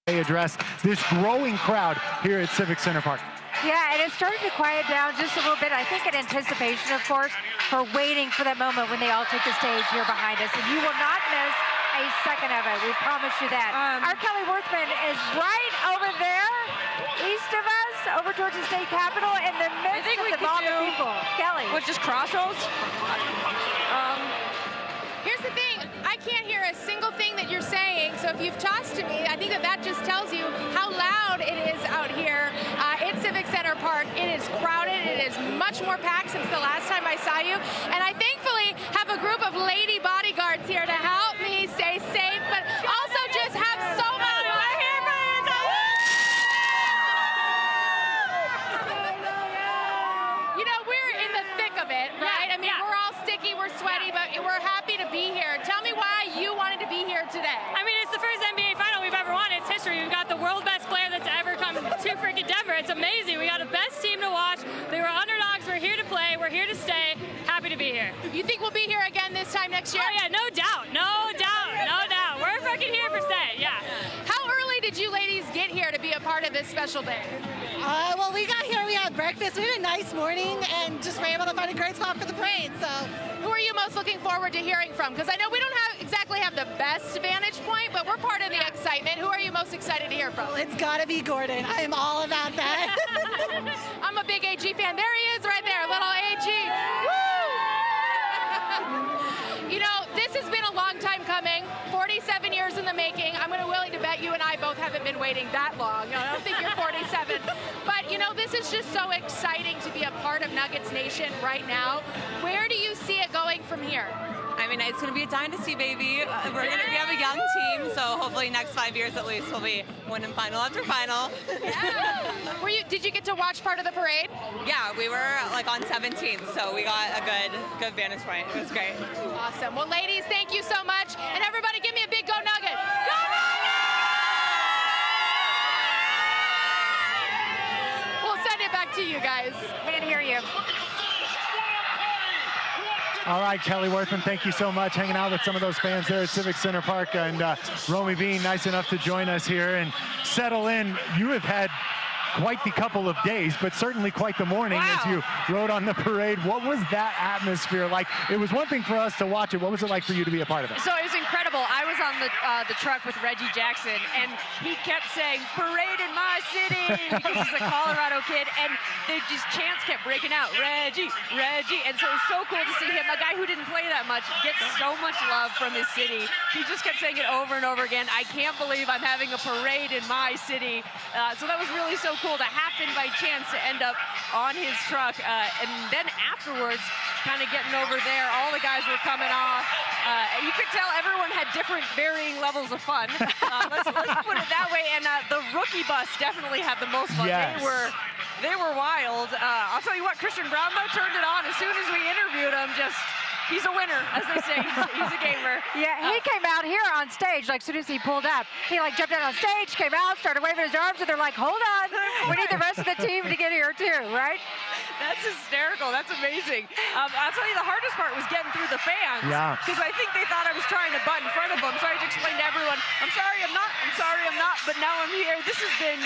Address this growing crowd here at Civic Center Park. Yeah, and it started to quiet down just a little bit, I think in anticipation, of course, for waiting for that moment when they all take the stage here behind us. And you will not miss a second of it. We promise you that. Our Kelly Worthman is right over there, east of us, over towards the state capitol, in the midst of the mob of people. Kelly. What, just crossroads? Here's the thing, I can't hear a single thing that you're saying, so if you've tossed to me, I think that just tells you how loud it is out here at Civic Center Park. It is crowded, it is much more packed since the last time I saw you, and I thankfully have a group of lady bodyguards here to help me stay safe, but also just have so much fun here, You know, we're in the thick of it, right? I mean, we're all sticky, we're sweaty, but we're happy to be here. Tell me why you wanted to be here today. I mean, it's the first NBA final we've ever won. It's history. We've got the world's best player that's ever come to freaking Denver. It's amazing. We got the best team to watch. They were underdogs. We're here to play. We're here to stay. Happy to be here. You think we'll be here again this time next year? Oh, yeah, no doubt. No doubt. No doubt. We're freaking here for stay. Yeah. How early did you ladies get here to be a part of this special day? Well, we got here, we had breakfast, we had a nice morning, and just were able to find a great spot for the parade, so. Who are you most looking forward to hearing from? Because I know we don't exactly have the best vantage point, but we're part of the excitement. Who are you most excited to hear from? Well, it's gotta be Gordon. I am all about that. I'm a big AG fan. There he is right there, little AG. Woo! 47 years in the making. I'm willing to bet you and I both haven't been waiting that long. I don't think you're 47. But, you know, this is just so exciting to be a part of Nuggets Nation right now. Where do you see it going from here? I mean, it's going to be a dynasty, baby. We have a young team, so hopefully next 5 years at least we'll be winning final after final. Yeah. Did you get to watch part of the parade? Yeah, we were like on 17th, so we got a good vantage point. It was great. Awesome. Well, ladies, thank you so much, and everybody, give me a big Go Nugget. Go Nugget! We'll send it back to you guys. We didn't hear you. All right, Kelly Worthman, thank you so much. Hanging out with some of those fans there at Civic Center Park. And Romy being nice enough to join us here and settle in. You have had quite the couple of days, but certainly quite the morning as you rode on the parade. What was that atmosphere like? It was one thing for us to watch it. What was it like for you to be a part of it? So it was incredible. I was on the truck with Reggie Jackson, and he kept saying, "Parade in my city," because he's a Colorado kid, and chants kept breaking out, "Reggie, Reggie," and so it was so cool to see him, a guy who didn't play that much, get so much love from his city. He just kept saying it over and over again. I can't believe I'm having a parade in my city. So that was really so cool to happen by chance to end up on his truck. And then afterwards, kind of getting over there, all the guys were coming off. You could tell everyone had different varying levels of fun. Let's put it that way. And the rookie bus definitely had the most fun. Yes. They were wild. I'll tell you what, Christian Brown, though, turned it on as soon as we interviewed him. He's a winner, as they say. He's a gamer. Yeah, he came out here on stage, like, as soon as he pulled up. He, like, jumped out on stage, came out, started waving his arms, and they're like, hold on. We need the rest of the team to get here, too, right? That's hysterical. That's amazing. I'll tell you, the hardest part was getting through the fans. Yeah. Because I think they thought I was trying to butt in front of them. So I had to explain to everyone, I'm sorry, I'm not. I'm sorry, I'm not. But now I'm here. This has been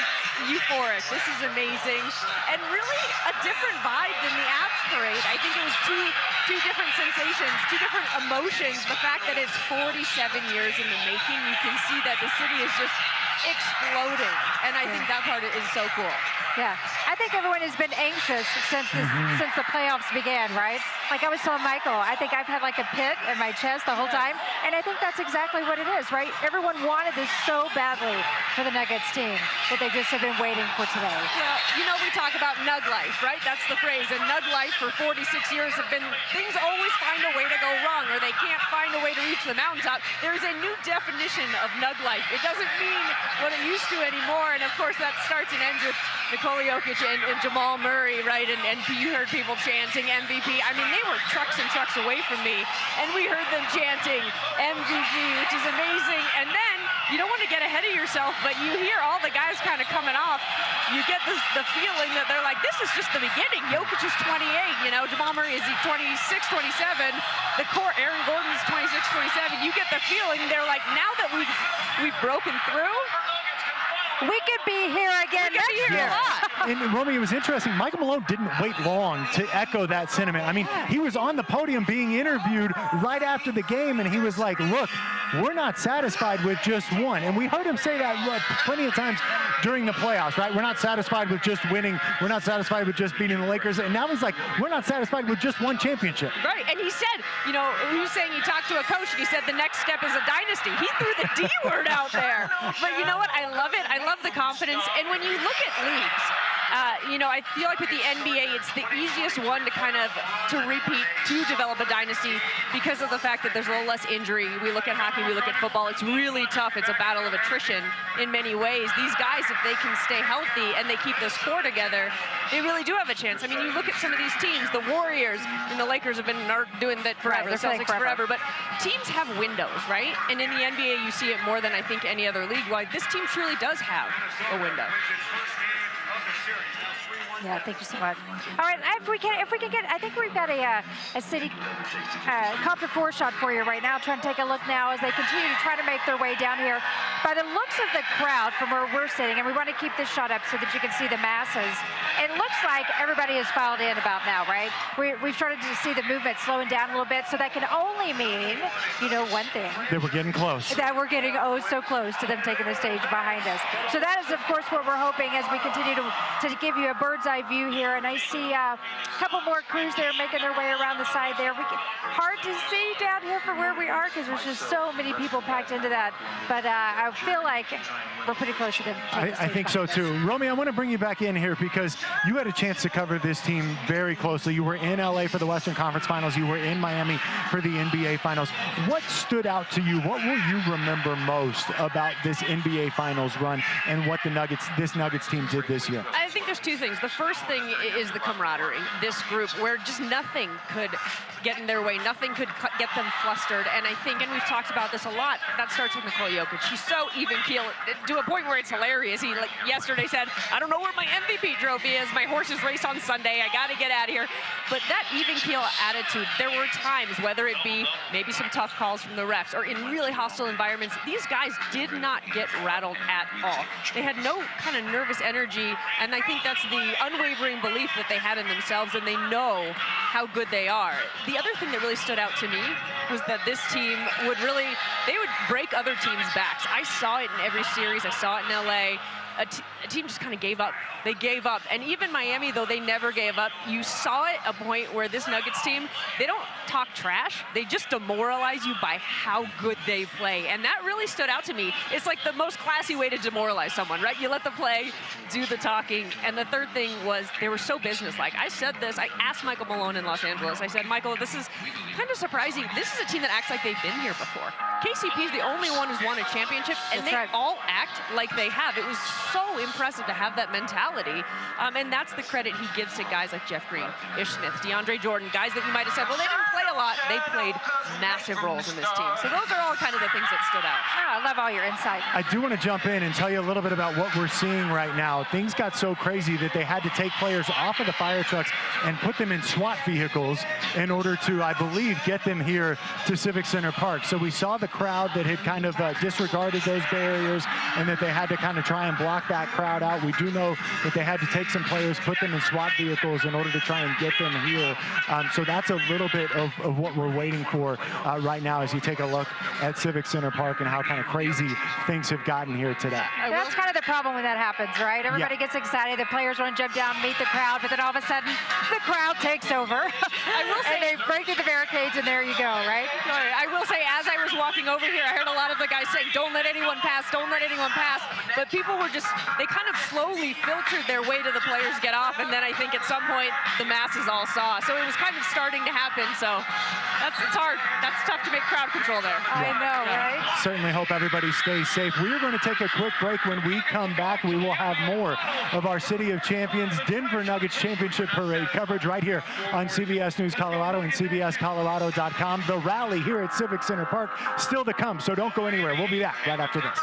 euphoric. This is amazing. And really a different vibe than the Abs parade. I think it was two different sensations, two different emotions. The fact that it's 47 years in the making, you can see that the city is just exploding. And I think that part is so cool. Yeah, I think everyone has been anxious since the playoffs began, right? Like I was telling Michael, I think I've had like a pit in my chest the whole time, and I think that's exactly what it is, right? Everyone wanted this so badly for the Nuggets team that they just have been waiting for today. Well, you know, we talk about Nug life, right? That's the phrase. And Nug life for 46 years have been, things always find a way to go wrong, or they can't find a way to reach the mountaintop. There's a new definition of Nug life. It doesn't mean what it used to anymore, and of course that starts and ends with Nikola Jokic and Jamal Murray, right? And you heard people chanting MVP. I mean, they were trucks and trucks away from me, and we heard them chanting MVP, which is amazing. And then, you don't want to get ahead of yourself, but you hear all the guys kind of coming off. You get the feeling that they're like, this is just the beginning. Jokic is 28, you know. Jamal Murray is 26, 27. The core, Aaron Gordon's 26, 27. You get the feeling they're like, now that we've broken through, we could be here again next year. And Romy, it was interesting. Michael Malone didn't wait long to echo that sentiment. I mean, he was on the podium being interviewed right after the game, and he was like, look, we're not satisfied with just one. And we heard him say that plenty of times during the playoffs, right? We're not satisfied with just winning. We're not satisfied with just beating the Lakers. And now he's like, we're not satisfied with just one championship. Right, and he said, you know, he was saying he talked to a coach, and he said the next step is a dynasty. He threw the D word out there. But you know what? I love it. I love the confidence. And when you look at leagues, you know, I feel like with the NBA, it's the easiest one to kind of repeat, to develop a dynasty because of the fact that there's a little less injury. We look at hockey, we look at football. It's really tough. It's a battle of attrition in many ways. These guys, if they can stay healthy and they keep this core together, they really do have a chance. I mean, you look at some of these teams, the Warriors and the Lakers have been doing that forever, the Celtics forever, but teams have windows, right? And in the NBA, you see it more than I think any other league. Why this team truly does have a window. Yeah, thank you so much. All right, if we can get, I think we've got a city copter 4 shot for you right now. Trying to take a look now as they continue to try to make their way down here. By the looks of the crowd from where we're sitting, and we want to keep this shot up so that you can see the masses, it looks like everybody has filed in about now, right? We've started to see the movement slowing down a little bit, so that can only mean, you know, one thing. That we're getting close. That we're getting so close to them taking the stage behind us. So that is, of course, what we're hoping as we continue to to give you a bird's eye view here. And I see a couple more crews there making their way around the side there. Hard to see down here from where we are because there's just so many people packed into that. But I feel like we're pretty close to them. I think so too. Romy, I want to bring you back in here because you had a chance to cover this team very closely. You were in LA for the Western Conference Finals. You were in Miami for the NBA Finals. What stood out to you? What will you remember most about this NBA Finals run and what this Nuggets team did this year? I think there's two things. The first thing is the camaraderie. This group where just nothing could get in their way. Nothing could get them flustered. And I think, and we've talked about this a lot, that starts with Nikola Jokic. He's so even keel to a point where it's hilarious. He yesterday said, I don't know where my MVP trophy is. My horses race on Sunday. I got to get out of here. But that even keel attitude, there were times, whether it be maybe some tough calls from the refs or in really hostile environments, these guys did not get rattled at all. They had no kind of nervous energy. And I think that's the unwavering belief that they had in themselves, and they know how good they are. The other thing that really stood out to me was that this team they would break other teams' backs. I saw it in every series. I saw it in LA. A team just kind of gave up. They gave up. And even Miami, though they never gave up, you saw it a point where this Nuggets team, they don't talk trash. They just demoralize you by how good they play. And that really stood out to me. It's like the most classy way to demoralize someone, right? You let the play do the talking. And the third thing was they were so businesslike. I said this. I asked Michael Malone in Los Angeles. I said, Michael, this is kind of surprising. This is a team that acts like they've been here before. KCP is the only one who's won a championship, and they all act like they have. It was so impressive to have that mentality, and that's the credit he gives to guys like Jeff Green, Ish Smith, DeAndre Jordan, guys that you might have said, well, they didn't play a lot. They played massive roles in this team. So those are all kind of the things that stood out. Oh, I love all your insight. I do want to jump in and tell you a little bit about what we're seeing right now. Things got so crazy that they had to take players off of the fire trucks and put them in SWAT vehicles in order to, I believe, get them here to Civic Center Park. So we saw the crowd that had kind of disregarded those barriers and that they had to kind of try and block that crowd out. We do know that they had to take some players, put them in SWAT vehicles in order to try and get them here. So that's a little bit of what we're waiting for right now as you take a look at Civic Center Park and how kind of crazy things have gotten here today. That's kind of the problem when that happens, right? Everybody gets excited. The players want to jump down, meet the crowd, but then all of a sudden, the crowd takes over. I will say, and they break through the barricades, and there you go, right? I will say, as I was walking over here, I heard a lot of the guys saying, don't let anyone pass, don't let anyone pass. But people were just, they kind of slowly filtered their way to the players get off, and then I think at some point the masses all saw. So it was kind of starting to happen. So it's hard. That's tough to make crowd control there. I know, right? Certainly hope everybody stays safe. We are going to take a quick break. When we come back, we will have more of our City of Champions Denver Nuggets Championship Parade coverage right here on CBS News Colorado and CBSColorado.com. The rally here at Civic Center Park still to come, so don't go anywhere. We'll be back right after this.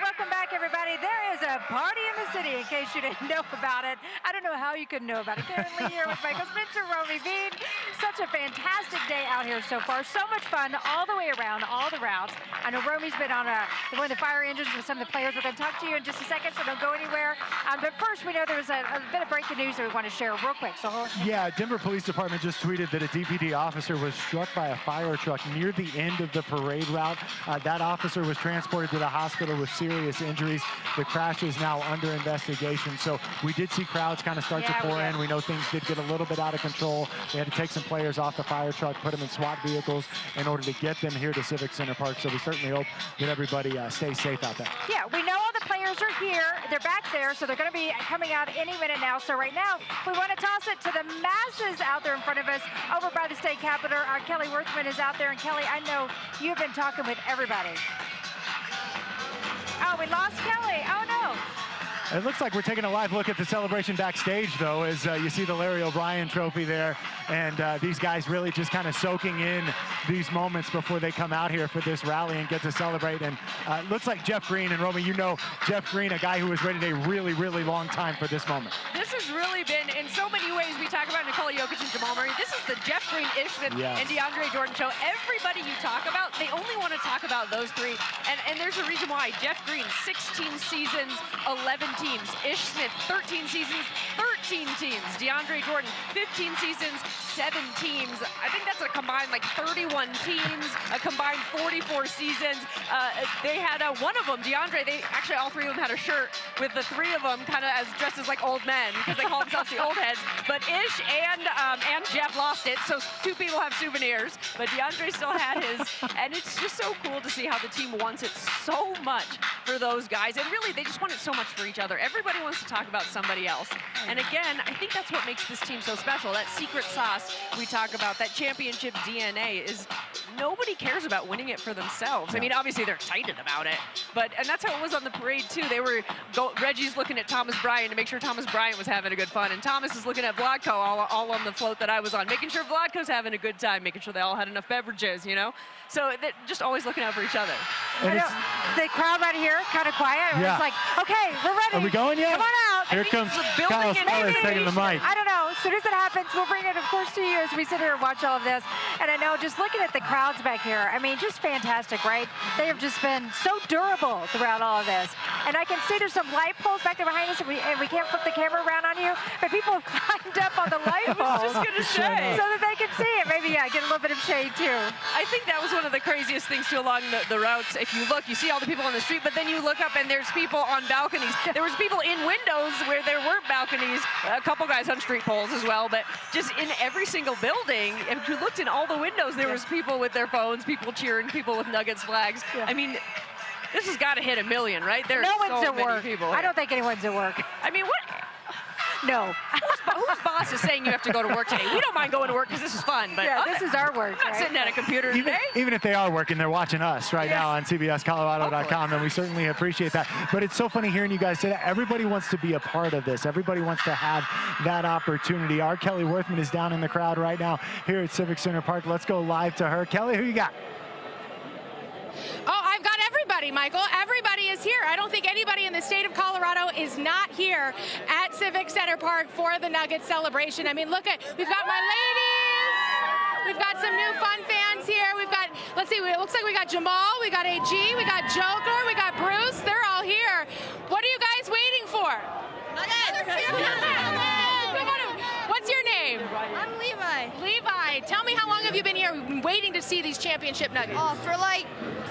Welcome back, everybody. There is a party in the city, in case you didn't know about it. I don't know how you couldn't know about it. Karen Lee here with Michael Spencer, Romy Bean. Such a fantastic day out here so far. So much fun all the way around, all the routes. I know Romy's been on one of the fire engines with some of the players. We're going to talk to you in just a second, so don't go anywhere. But first, we know there was a bit of breaking news that we want to share real quick. So yeah, Denver Police Department just tweeted that a DPD officer was struck by a fire truck near the end of the parade route. That officer was transported to the hospital with serious injuries. The crash is now under investigation. So we did see crowds kind of start to pour in. We know things did get a little bit out of control. They had to take some players off the fire truck, put them in SWAT vehicles in order to get them here to Civic Center Park. So we certainly hope that everybody stays safe out there. Yeah, we know all the players are here. They're back there, so they're going to be coming out any minute now. So right now, we want to toss it to the masses out there in front of us over by the state capitol. Our Kelly Worthman is out there. And Kelly, I know you've been talking with everybody. Oh, we lost Kelly. Oh, no. It looks like we're taking a live look at the celebration backstage, though, as you see the Larry O'Brien trophy there. And these guys really just kind of soaking in these moments before they come out here for this rally and get to celebrate. And it looks like Jeff Green, and Romy, you know Jeff Green, a guy who has waited a really, really long time for this moment. This has really been, in so many ways, we talk about Nikola Jokic and Jamal Murray. This is the Jeff Green, Ish Smith, and DeAndre Jordan show. Everybody you talk about, they only want to talk about those three. And there's a reason why. Jeff Green, 16 seasons, 11 teams. Ish Smith, 13 seasons, 13 teams. DeAndre Jordan, 15 seasons, 7 teams. I think that's a combined like 31 teams, a combined 44 seasons. They had one of them, DeAndre, they actually all three of them had a shirt with the three of them kind of as dressed as like old men because they call themselves the old heads. But Ish and Jeff lost it, so two people have souvenirs, but DeAndre still had his. And it's just so cool to see how the team wants it so much for those guys. And really, they just want it so much for each other. Everybody wants to talk about somebody else. And again, I think that's what makes this team so special. That secret sauce we talk about, that championship DNA, is nobody cares about winning it for themselves. I mean, obviously they're excited about it, and that's how it was on the parade too. They were, Reggie's looking at Thomas Bryant to make sure Thomas Bryant was having a good fun, and Thomas is looking at Vlatko all on the float that I was on, making sure Vlatko's having a good time, making sure they all had enough beverages, you know? So they're just always looking out for each other. The crowd right here, kind of quiet. Yeah. It's like, okay, we're ready. Are we going yet? Come on out. Here comes Kyle Spellers taking the mic. I don't know. As soon as it happens, we'll bring it, of course, to you as we sit here and watch all of this. And I know, just looking at the crowds back here, I mean, just fantastic, right? They have just been so durable throughout all of this. And I can see there's some light poles back there behind us, and we can't flip the camera around on you, but people have climbed up on the light poles. I was just going to say. So that they can see it. Maybe, yeah, get a little bit of shade, too. I think that was one of the craziest things, too, along the routes. If you look, you see all the people on the street, but then you look up and there's people on balconies. There was people in windows where there weren't balconies, a couple guys on street poles as well, but just in every single building, if you looked in all the windows, there was people with their phones, people cheering, people with Nuggets flags. I mean, this has got to hit 1 million, right? There's no one's so at many work. people. I don't think anyone's at work. I mean, what? No. Whose boss is saying you have to go to work today? We don't mind going to work because this is fun, but this is our work. I'm not sitting at a computer today. Even if they are working, they're watching us right now on CBSColorado.com, and we certainly appreciate that. But it's so funny hearing you guys say that. Everybody wants to be a part of this. Everybody wants to have that opportunity. Our Kelly Worthman is down in the crowd right now here at Civic Center Park. Let's go live to her. Kelly, who you got? Oh, I've got everybody, Michael. Everybody is here. I don't think anybody in the state of Colorado is not here at Civic Center Park for the Nuggets celebration. I mean, look at, we've got my ladies. We've got some new fun fans here. We've got, let's see, it looks like we got Jamal, we got AG, we got Joker, we got Bruce. They're all here. What are you guys waiting for? What's your name? I'm Levi. Levi, tell me, how long have you been here waiting to see these championship Nuggets? Oh, for like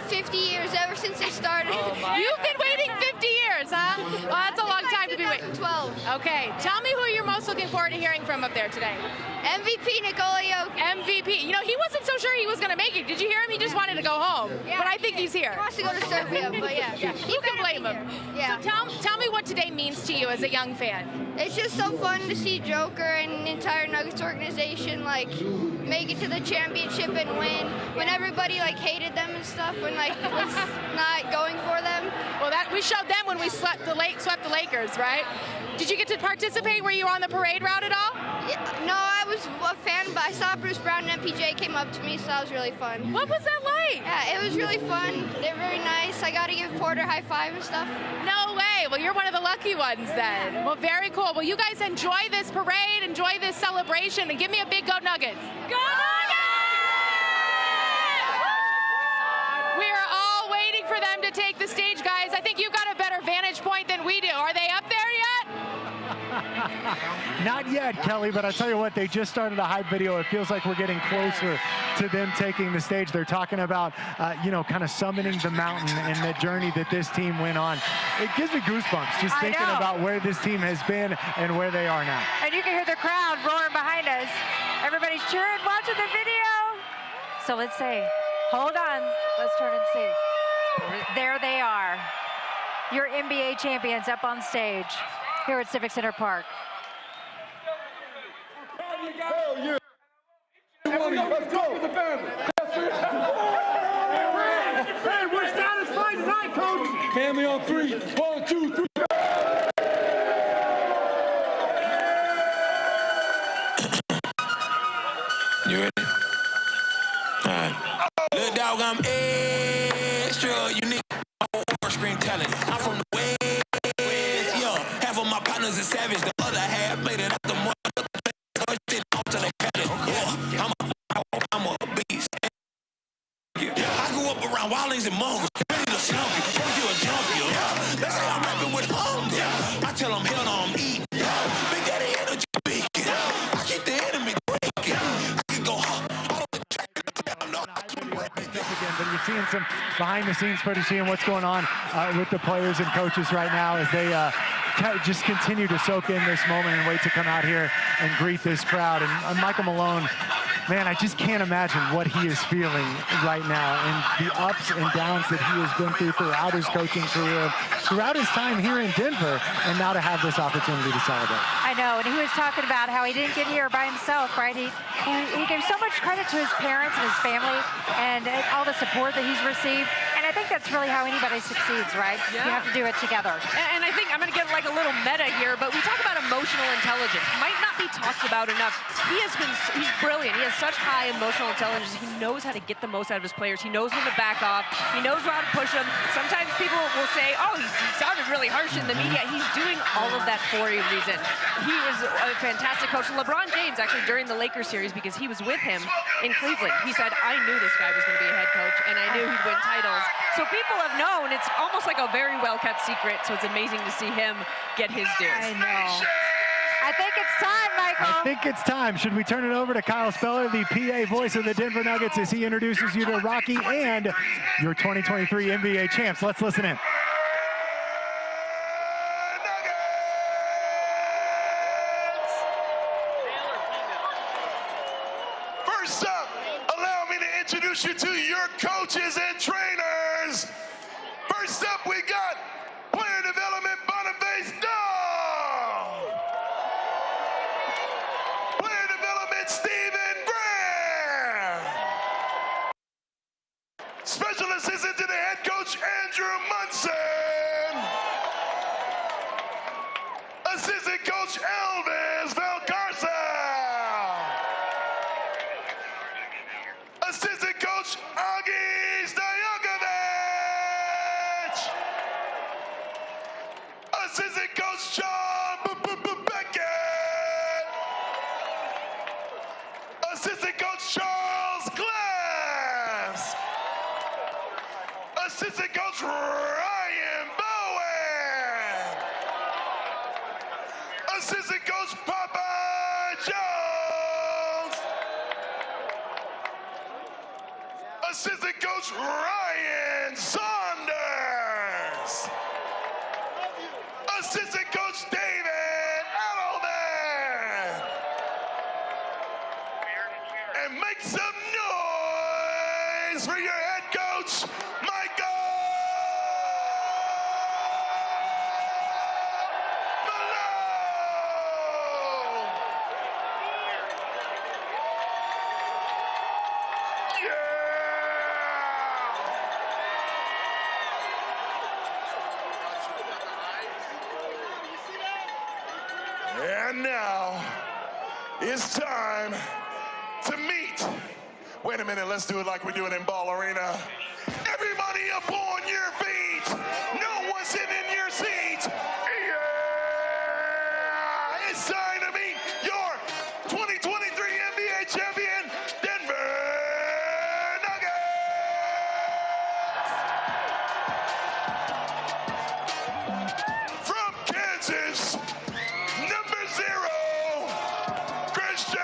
50 years, ever since they started. You've been waiting 50 years, huh? Well, that's a long time to be waiting. 2012. Okay, tell me who you're most looking forward to hearing from up there today. MVP Nikola Jokic. MVP. You know, he wasn't so sure he was going to make it. Did you hear him? He just wanted to go home. Yeah, but I think he's here. He wants to go to Serbia, but yeah. You can blame him. Yeah. So tell me what today means to to you as a young fan? It's just so fun to see Joker and the entire Nuggets organization like make it to the championship and win when everybody like hated them and stuff when like was not going for them. Well, that we showed them when we swept the Lakers, right? Did you get to participate? Were you on the parade route at all? Yeah, no, I was a fan, but I saw Bruce Brown and MPJ came up to me, so that was really fun. What was that like? Yeah, it was really fun. They're very nice. I got to give Porter a high five and stuff. No way. Well, you're one of the lucky ones then. Well, very cool. Well, you guys enjoy this parade, enjoy this celebration, and give me a big Go Nuggets. Go Nuggets! We are all waiting for them to take the stage, guys. I think you've got a better vantage point than we do. Are they up there yet? Not yet, Kelly, but I tell you what, they just started a hype video. It feels like we're getting closer to them taking the stage. They're talking about, you know, kind of summoning the mountain and the journey that this team went on. It gives me goosebumps just thinking about where this team has been and where they are now. And you can hear the crowd roaring behind us. Everybody's cheering, watching the video. So let's see. Hold on. Let's turn and see. There they are. Your NBA champions up on stage here at Civic Center Park. Hell yeah. Let's go. Hey, we're satisfied tonight, coach. Family on 3. 1, 2, 3. You ready? All right. Little dog, I'm extra unique. Screen talent. I'm from the West. Yeah, half of my partners is savage. The other half made it out the mud. I'm a beast. I grew up around wildlings and mongrels. Ready to slump you. Think you a junkie. They say I'm rapping with hunger. I tell them hell no, I'm eating. Big Daddy energy beacon. I keep the enemy breaking. I can go hard. But you're seeing some behind-the-scenes footage, seeing what's going on with the players and coaches right now as they just continue to soak in this moment and wait to come out here and greet this crowd. And Michael Malone, man, I just can't imagine what he is feeling right now and the ups and downs that he has been through throughout his coaching career, throughout his time here in Denver, and now to have this opportunity to celebrate. I know, and he was talking about how he didn't get here by himself, right? He gave so much credit to his parents and his family and all the support that he's received. And I think that's really how anybody succeeds, right? Yeah. You have to do it together. And I think I'm going to get like a little meta here, but we talk about emotional intelligence. Might not be talked about enough. He's brilliant. He has such high emotional intelligence. He knows how to get the most out of his players. He knows when to back off. He knows how to push them. Sometimes people will say, oh, he sounded really harsh in the media. He's doing all of that for a reason. He is a fantastic coach. LeBron James, actually, during the Lakers series, because he was with him in Cleveland, he said, I knew this guy was going to be a head coach, and I knew he'd win titles. So people have known. It's almost like a very well-kept secret, so it's amazing to see him get his due. I know. I think it's time, Michael. I think it's time. Should we turn it over to Kyle Speller, the PA voice of the Denver Nuggets, as he introduces you to Rocky and your 2023 NBA champs? Let's listen in. First up, allow me to introduce you to your coaches and trainers. First up, we got player development, Boniface Dahl. Player development, Stephen Graham. Special assistant to the head coach, Andrew Munson. Assistant coach, Elvis Valcarcel. Assistant coach, Augie Stojakovic. Assistant coach, John Beckett. Assistant coach, Charles Glass. Assistant coach, Ryan Bowen. Assistant coach, Papa Jones. Assistant coach, Ryan Saunders. Assistant coach, David Edelman. And make some noise for your head coach, Michael And now it's time to meet. Wait a minute, let's do it like we do it in Ball Arena. Everybody up on your feet. No one sitting in your seat. Yeah! It's time to meet your 2023 NBA champion, Denver Nuggets. From Kansas, number 0, Christian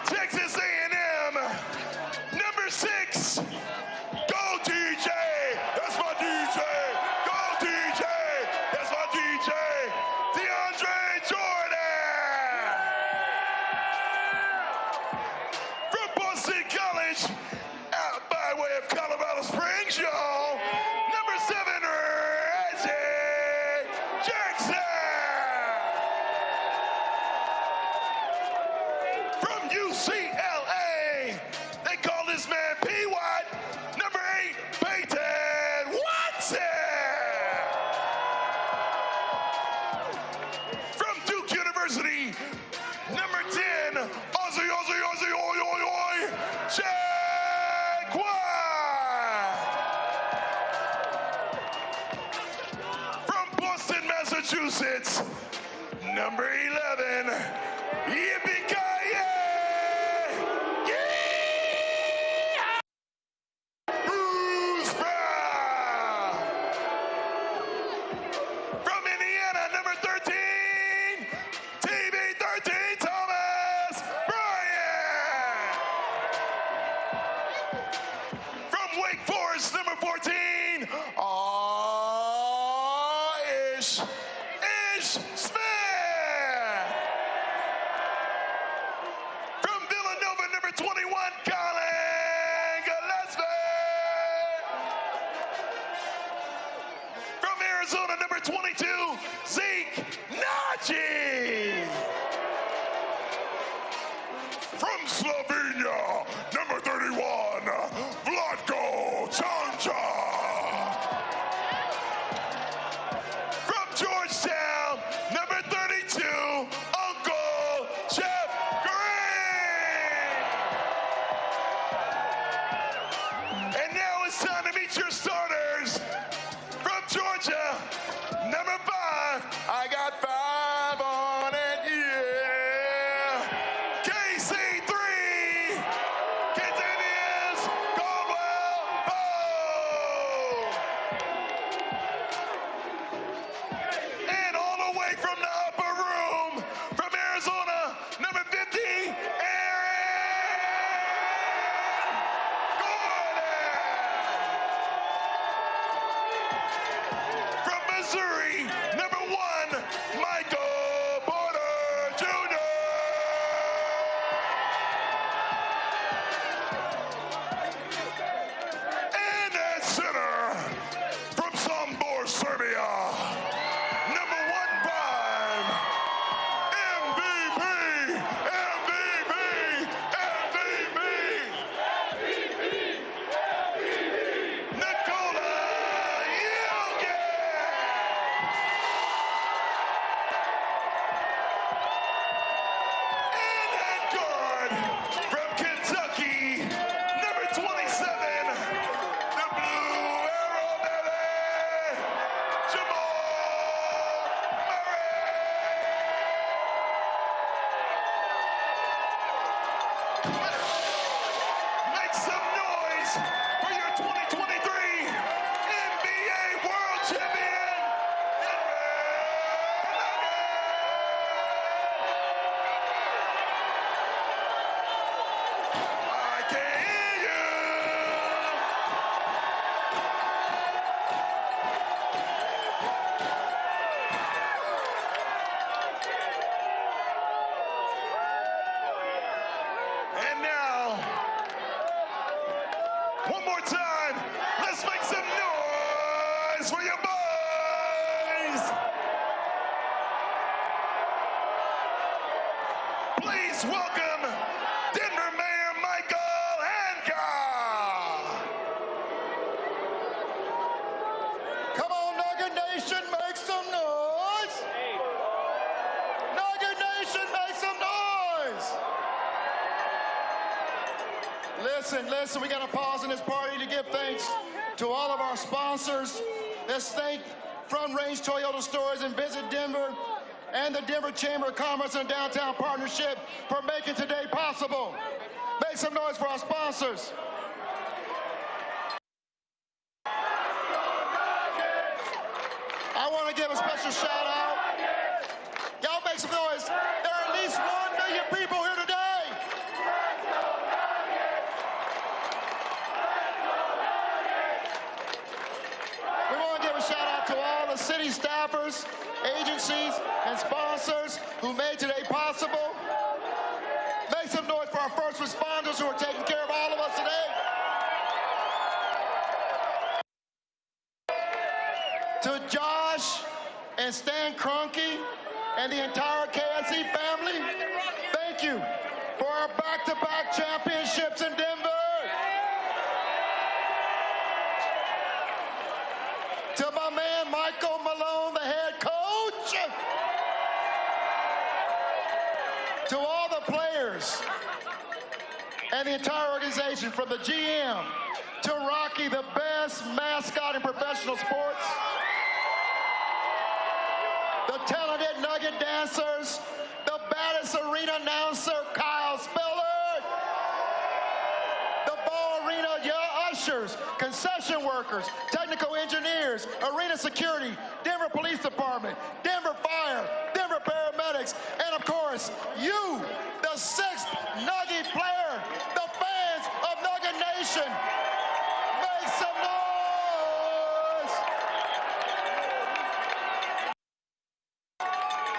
Texas A&M, number 6, go DJ, that's my DJ, go DJ, that's my DJ, DeAndre Jordan. From Boston College, out by way of Colorado Springs, y'all, number 7, Reggie Jackson. From UCLA, they call this man P-Watt, number 8, Peyton Watson. From Duke University, number 10, Ozzy, oi, oi, oi, Jaquan. From Boston, Massachusetts, number 11, Yippee-ki-yay! Bruce Brown! From Indiana, number 13, TB13, Thomas Bryant! From Wake Forest, number 14, Ish Smith! From Villanova, number 21, Colin Gillespie. From Arizona, number 22, Zeke Naji. From Slovenia, number 31, Vlatko Čanča. From Georgetown, number 32, Uncle Jeff Green. And now it's time to meet your starters. From Georgia, number 5, I got 5 on it, yeah. KC3, Kentanius Caldwell Pope. And all the way from the upper room, from Arizona, number 50, Aaron Gordon. From Missouri, number 1, Michael Porter Jr. And at center, from Sombor, Serbia, number 15, MVP, MVP, MVP, Nikola Jokic. And at guard, from Kentucky, number 27, the Blue Arrow baby, Jamal Murray. Make some noise for your 2023 NBA World Champion, Denver Nuggets. I can hear you. And now, one more time, let's make some noise for your boys. Please welcome Denver Mayor Michael Hancock. Listen, we got to pause in this party to give thanks to all of our sponsors. Let's thank Front Range Toyota Stores and Visit Denver and the Denver Chamber of Commerce and Downtown Partnership for making today possible. Make some noise for our sponsors. I want to give a special shout out. Y'all make some noise. There are at least 1 million people here today. We want to give a shout out to all the city staffers, agencies, and sponsors who made today possible. Make some noise for our first responders who are taking care of all of us today. To Josh and Stan Kroenke and the entire KSE family, thank you for our back-to-back championships in Denver. To my man Michael Malone, the head coach. To all the players and the entire organization, from the GM to Rocky, the best mascot in professional sports. The talented Nugget dancers, the baddest arena announcer, Kyle Spiller, the ball arena ushers, concession workers, technical engineers, arena security, Denver Police Department, Denver Fire, Denver Paramedics, and of course, you, the 6th Nugget player, the fans of Nugget Nation. Make some noise!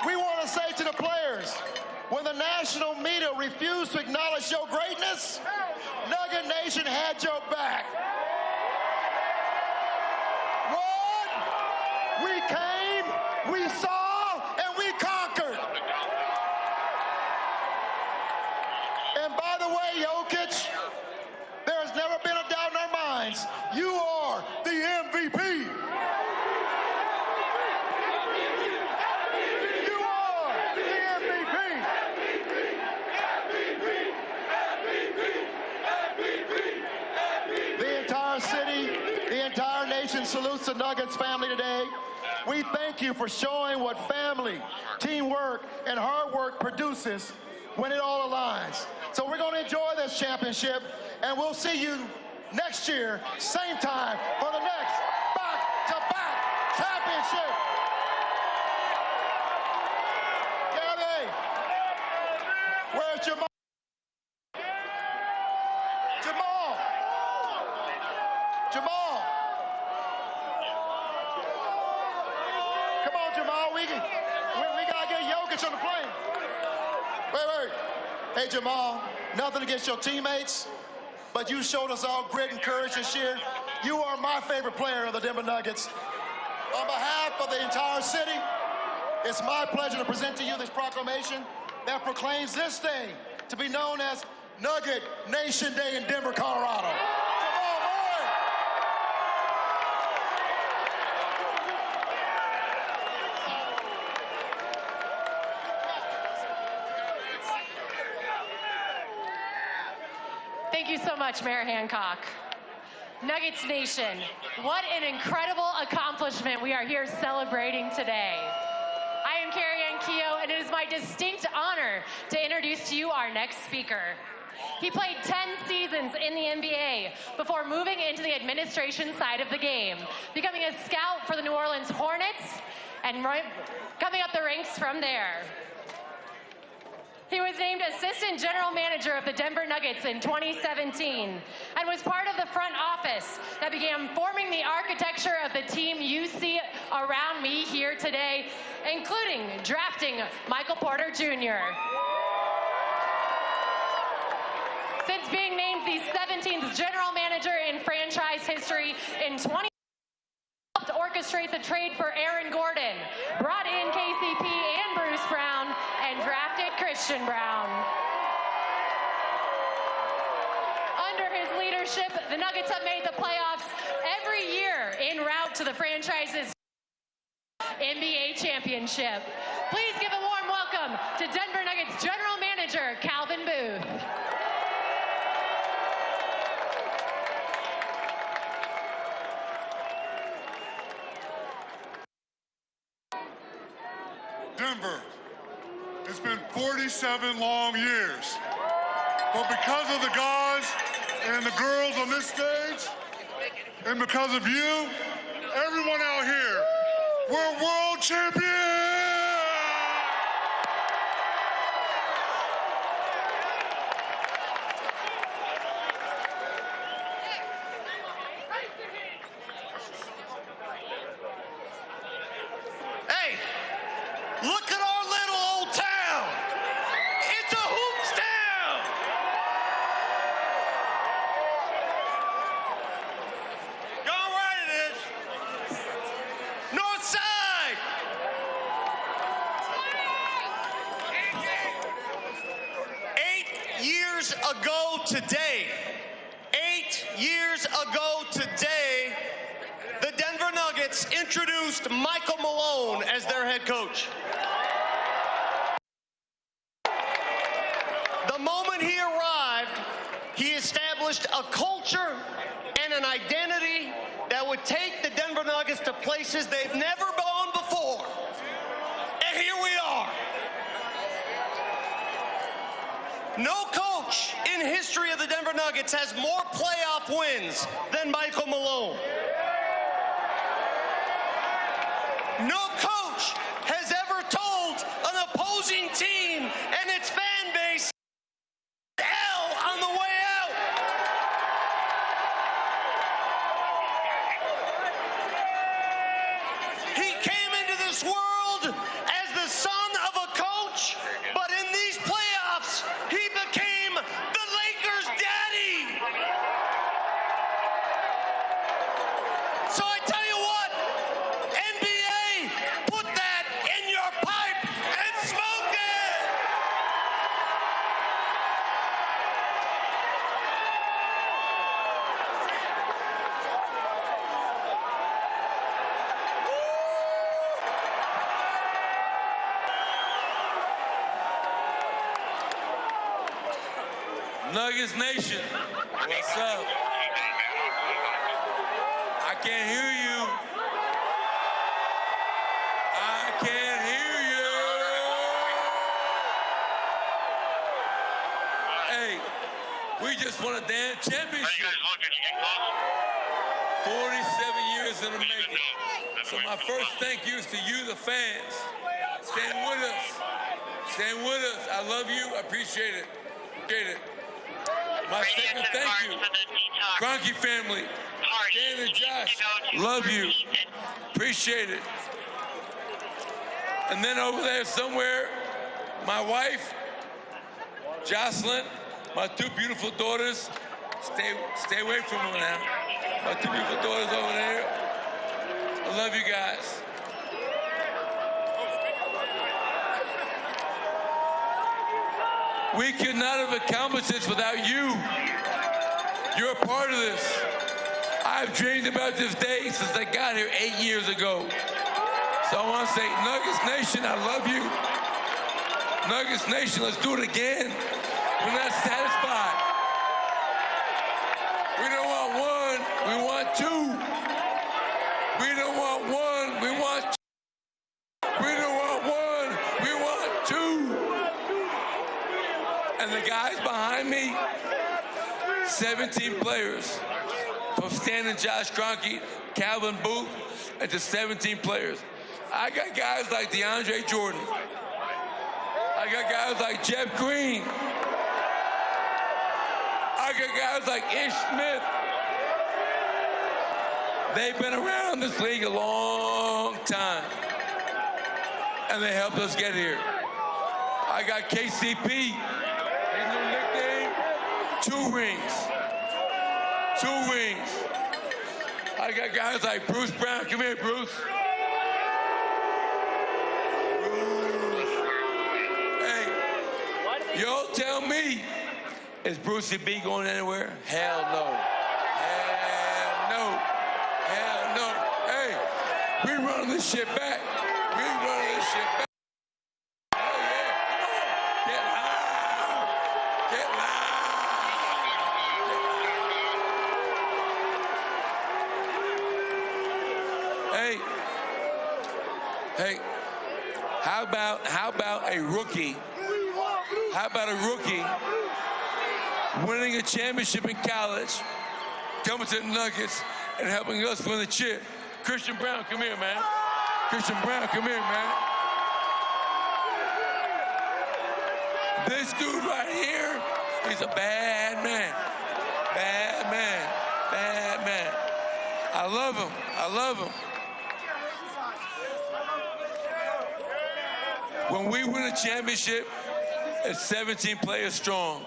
We want to say to the players, when the national media refused to acknowledge your greatness, Nugget Nation had your back. What? We came, we saw, and we conquered. And by the way, Jokic, there has never been a doubt in our minds. You are the MVP. Salutes the Nuggets family today. We thank you for showing what family, teamwork, and hard work produces when it all aligns. So we're going to enjoy this championship, and we'll see you next year, same time, for the next back-to-back championship. Gabby, where's Jamal? Jamal. Come on, Jamal. We got to get Jokic on the plane. Wait. Hey, Jamal, nothing against your teammates, but you showed us all grit and courage this year. You are my favorite player of the Denver Nuggets. On behalf of the entire city, it's my pleasure to present to you this proclamation that proclaims this day to be known as Nugget Nation Day in Denver, Colorado. Thank you so much, Mayor Hancock. Nuggets Nation, what an incredible accomplishment we are here celebrating today. I am Carrie Ann Keough, and it is my distinct honor to introduce to you our next speaker. He played 10 seasons in the NBA before moving into the administration side of the game, becoming a scout for the New Orleans Hornets and coming up the ranks from there. He was named Assistant General Manager of the Denver Nuggets in 2017 and was part of the front office that began forming the architecture of the team you see around me here today, including drafting Michael Porter Jr. Since being named the 17th General Manager in franchise history in 20, helped orchestrate the trade for Aaron Gordon, brought in KCP and Bruce Brown, and drafted Christian Brown. Under his leadership, the Nuggets have made the playoffs every year en route to the franchise's NBA championship. Please give a warm welcome to Denver Nuggets General Manager Calvin Booth. Denver. It's been 47 long years. But because of the guys and the girls on this stage, and because of you, everyone out here, we're world champions! Hey, look at our little old town. It's a hoops town. Darn right it is. North side. 8 years ago today, 8 years ago today, the Denver Nuggets introduced Michael Malone as their head coach. The moment he arrived, he established a culture and an identity that would take the Denver Nuggets to places they've never gone before. And here we are. No coach in history of the Denver Nuggets has more playoff wins than Michael Malone. No coach has ever told an opposing team and its fan base L on the way out. He came into this world as the son of a coach, but in these playoffs, he became the Lakers' daddy. So I tell you what, NBA, put that in your pipe and smoke it! Nuggets Nation, what's up? I can't hear you. I can't hear you. Hey, we just won a damn championship. 47 years in the making. So my first thank you is to you, the fans. Stand with us. Stand with us. I love you. I appreciate it. Appreciate it. My second thank you, Kroenke family, Dan and Josh, love you, appreciate it. And then over there somewhere, my wife, Jocelyn, my two beautiful daughters, stay away from them now. My two beautiful daughters over there, I love you guys. We could not have accomplished this without you. You're a part of this. I've dreamed about this day since I got here 8 years ago. So I want to say, Nuggets Nation, I love you. Nuggets Nation, let's do it again. We're not satisfied. We don't want one, we want two. We don't want one, we want two. We don't want one, we want two. And the guys behind me, 17 players. From Stan and Josh Kroenke, Calvin Booth, and to 17 players. I got guys like DeAndre Jordan. I got guys like Jeff Green. I got guys like Ish Smith. They've been around this league a long time. And they helped us get here. I got KCP. His new nickname, 2 rings. 2 rings. I got guys like Bruce Brown. Come here, Bruce. Bruce. Hey, y'all tell me, is Brucey B going anywhere? Hell no. Hell no. Hell no. Hey, we running this shit back. We running this shit back. How about a rookie? How about a rookie winning a championship in college, coming to the Nuggets, and helping us win the chip? Christian Braun, come here, man. Christian Braun, come here, man. This dude right here, he's a bad man. Bad man. Bad man. I love him. I love him. When we win a championship, it's 17 players strong.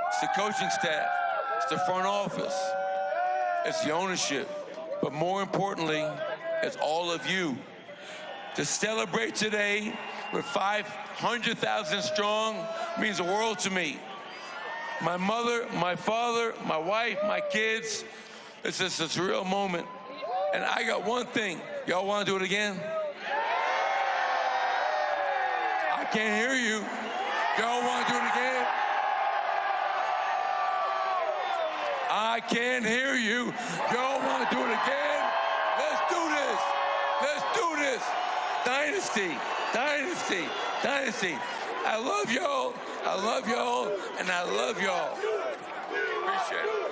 It's the coaching staff. It's the front office. It's the ownership. But more importantly, it's all of you. To celebrate today with 500,000 strong means the world to me. My mother, my father, my wife, my kids, it's just a surreal moment. And I got one thing. Y'all want to do it again? I can't hear you. Y'all want to do it again? I can't hear you. Y'all want to do it again? Let's do this. Let's do this. Dynasty, dynasty, dynasty. I love y'all. I love y'all, and I love y'all. Appreciate it.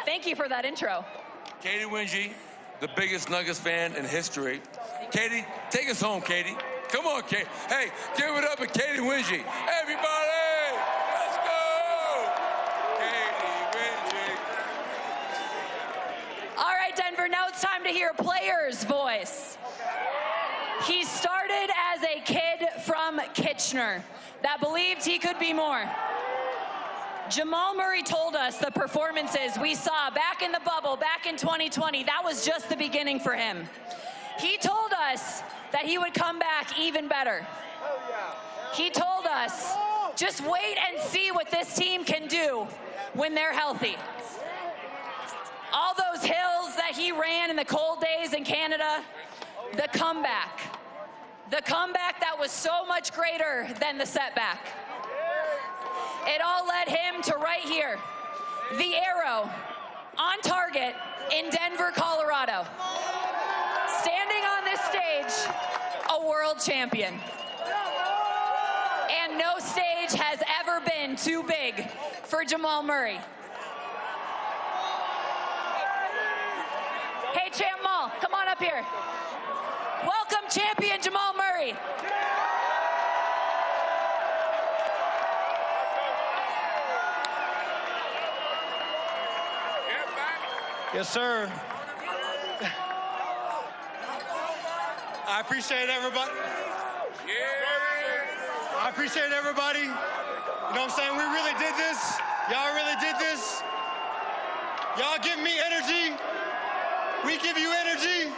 Thank you for that intro. Katie Winge, the biggest Nuggets fan in history. Katie, take us home, Katie. Come on, Katie. Hey, give it up to Katie Winge. Everybody, let's go! Katie Winge. All right, Denver, now it's time to hear a player's voice. He started as a kid from Kitchener that believed he could be more. Jamal Murray told us the performances we saw back in the bubble, back in 2020, that was just the beginning for him. He told us that he would come back even better. He told us, just wait and see what this team can do when they're healthy. All those hills that he ran in the cold days in Canada, the comeback that was so much greater than the setback. It all led him to right here, the arrow on target in Denver, Colorado. Standing on this stage, a world champion. And no stage has ever been too big for Jamal Murray. Hey, Champ Mall, come on up here. Welcome, champion Jamal Murray. Yes, sir. I appreciate everybody. I appreciate everybody. You know what I'm saying? We really did this. Y'all really did this. Y'all give me energy. We give you energy.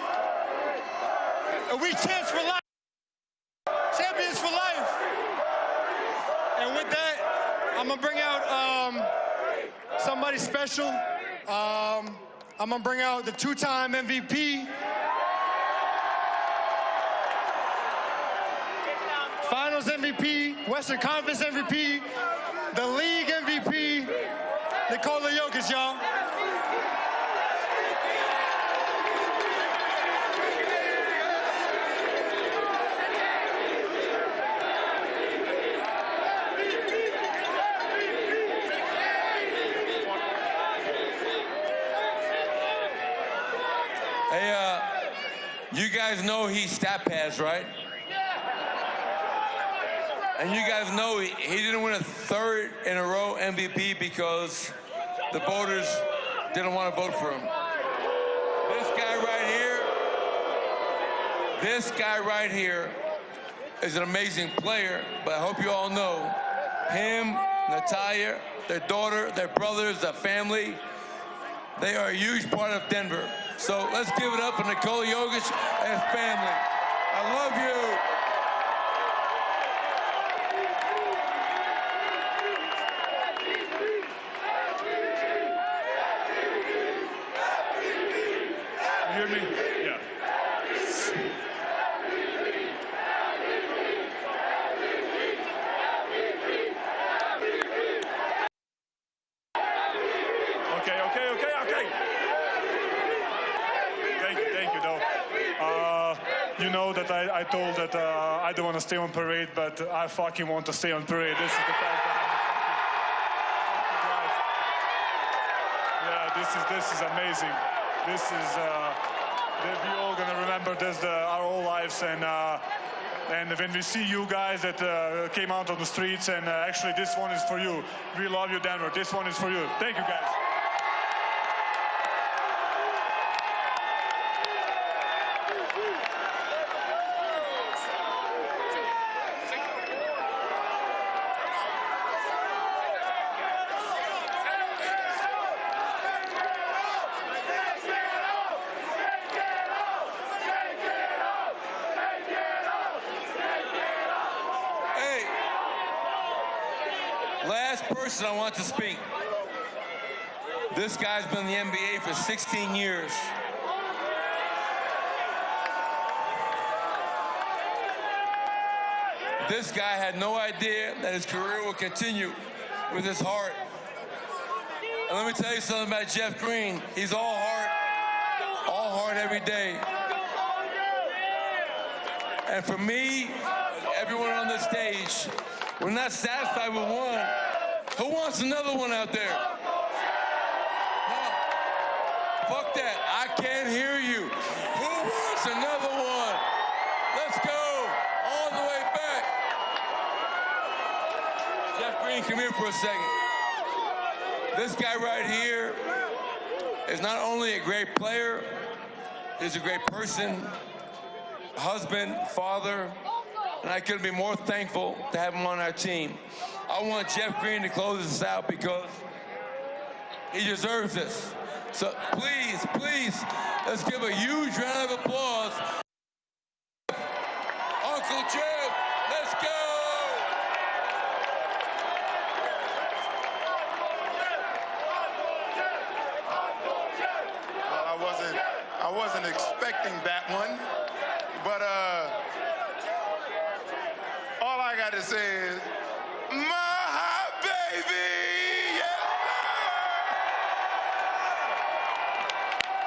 And we champs for life. Champions for life. And with that, I'm going to bring out somebody special. I'm going to bring out the two-time MVP. Finals MVP, Western Conference MVP, the league MVP, Nikola Jokic, y'all. Hey, you guys know he stat pads, right? And you guys know he didn't win a third in a row MVP because the voters didn't want to vote for him. This guy right here is an amazing player, but I hope you all know him, Natalia, their daughter, their brothers, their family, they are a huge part of Denver. So let's give it up for Nikola Jokic and his family. I love you. You hear me? Yeah. know that I told that I don't want to stay on parade, but I fucking want to stay on parade. This is the fact that this is amazing. This is we're all gonna remember this our whole lives, and when we see you guys that came out on the streets, and actually this one is for you. We love you, Denver. This one is for you. Thank you, guys. Last person I want to speak. This guy's been in the NBA for 16 years. This guy had no idea that his career would continue with his heart. And let me tell you something about Jeff Green. He's all heart every day. And for me, everyone on this stage, we're not satisfied with one. Who wants another one out there? No. Fuck that. I can't hear you. Who wants another one? Let's go all the way back. Jeff Green, come here for a second. This guy right here is not only a great player, he's a great person, husband, father, and I couldn't be more thankful to have him on our team. I want Jeff Green to close this out because he deserves this. So please, let's give a huge round of applause. Uncle Jeff, let's go! Well, I wasn't expecting that one, but all I got to say is, my baby, yes,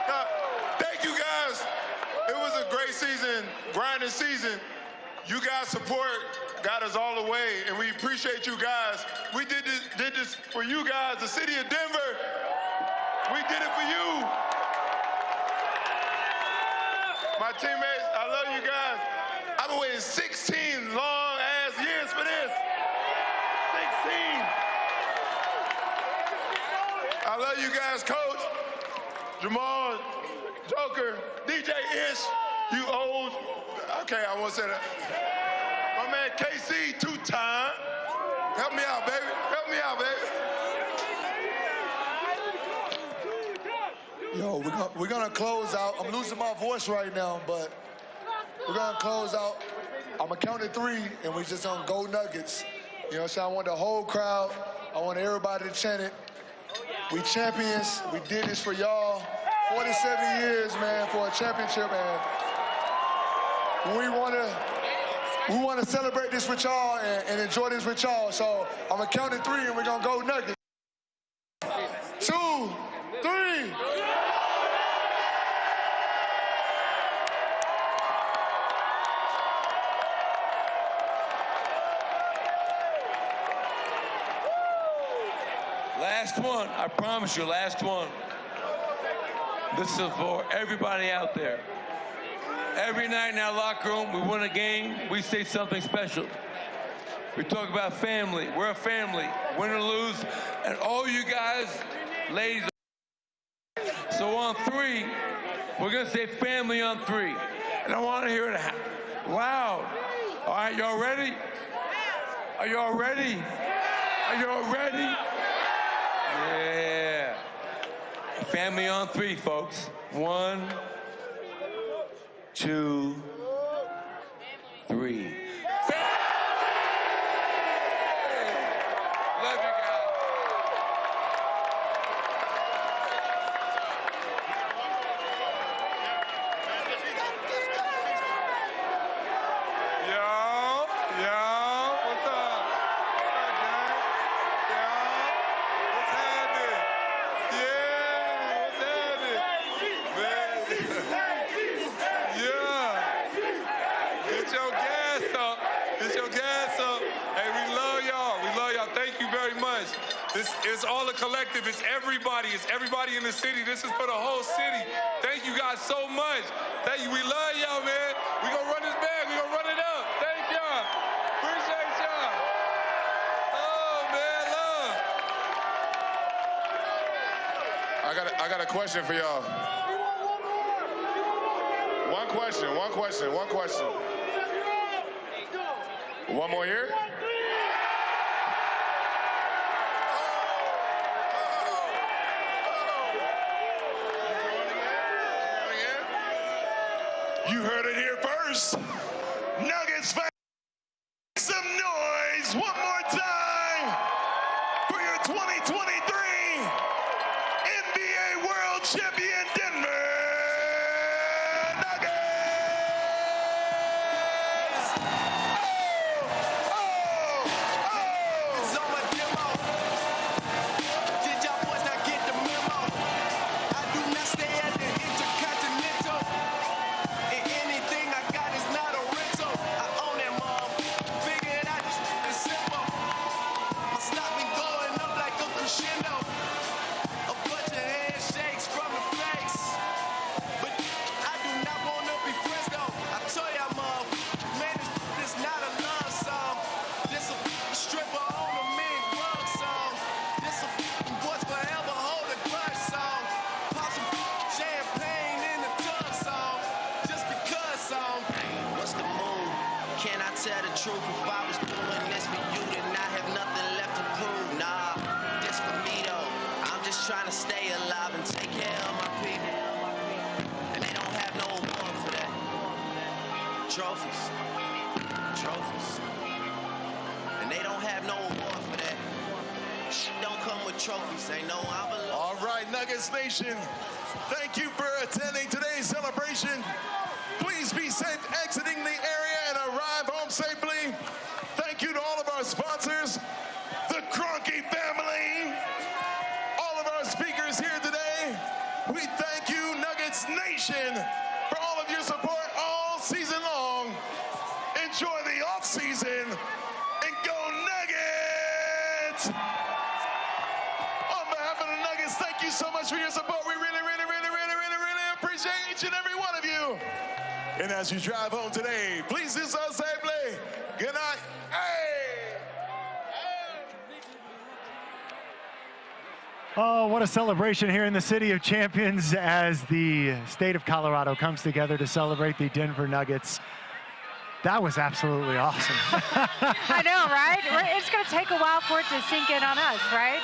sir. Thank you guys. It was a great season, grinding season. You guys' support got us all the way, and we appreciate you guys. We did this for you guys, the city of Denver. We did it for you. My teammates, I love you guys. I've been waiting 16 long-ass years for this. 16. I love you guys, Coach, Jamal, Joker, DJ Ish, you old. Okay, I won't say that. My man KC, two-time. Help me out, baby. Help me out, baby. Yo, we're gonna close out. I'm losing my voice right now, but we're gonna close out. I'm gonna count to 3, and we just gonna go Nuggets. You know what I'm saying? I want the whole crowd. I want everybody to chant it. We champions. We did this for y'all. 47 years, man, for a championship, man. We wanna celebrate this with y'all and enjoy this with y'all. So I'm gonna count to 3, and we're gonna go Nuggets. 2, 3. Last one, I promise you, last one. This is for everybody out there. Every night in our locker room, we win a game, we say something special. We talk about family. We're a family, win or lose. And all you guys, ladies, so on 3, we're gonna say family on 3. And I wanna hear it loud. All right, y'all ready? Are y'all ready? Are y'all ready? Yeah. Family on 3, folks. 1, 2, 3. Love you guys. It's all a collective. It's everybody. It's everybody in the city. This is for the whole city. Thank you guys so much. Thank you. We love y'all, man. We gonna run this back. We gonna run it up. Thank y'all. Appreciate y'all. Oh, man, love. I got a question for y'all. One question. One more here? You heard it here first. Nuggets fans, make some noise one more time for your 2023 NBA World Champion Denver Nuggets. It's on my demo. Did y'all boys not get the memo? I do not stay at the Intercontinental. And anything I got is not a rental. I own that mom. Figure it out, it's simple. My stock been going up like a crescendo. A bunch of handshakes from the flakes. But I do not want to be friends though. I told y'all, mom, man, this not a love song. This a stripper on a mid rug song. This a boys forever hold a grudge song. Pop some champagne in the tub song. Just because song. What's the move? Can I tell the truth? If I was doing this for you, then I have nothing left to prove. Nah, this for me though. I'm just trying to stay alive and take care of my people. And they don't have no award for that. Trophies. And they don't have no award for that. Don't come with trophies. Ain't no envelope. All right, Nuggets Nation, thank you for attending today's celebration. Please be safe exiting the area and arrive home safely. Thank you to all of our sponsors, the Kroenke family, all of our speakers here today. We thank you, Nuggets Nation, for all of your support all season long. Enjoy the offseason and go Nuggets! On behalf of the Nuggets, thank you so much for your support. We really appreciate each and every one of you. And as you drive home today, please do so safely. Good night. Hey! Oh, what a celebration here in the City of Champions as the state of Colorado comes together to celebrate the Denver Nuggets. That was absolutely awesome. I know, right? It's going to take a while for it to sink in on us, right?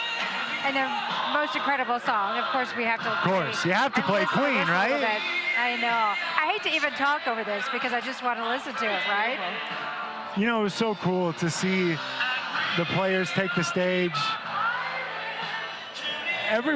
And the most incredible song, of course, we have to. Of course, you have to play Queen, right? I know. I hate to even talk over this because I just want to listen to it, right? You know, it was so cool to see the players take the stage. Everyone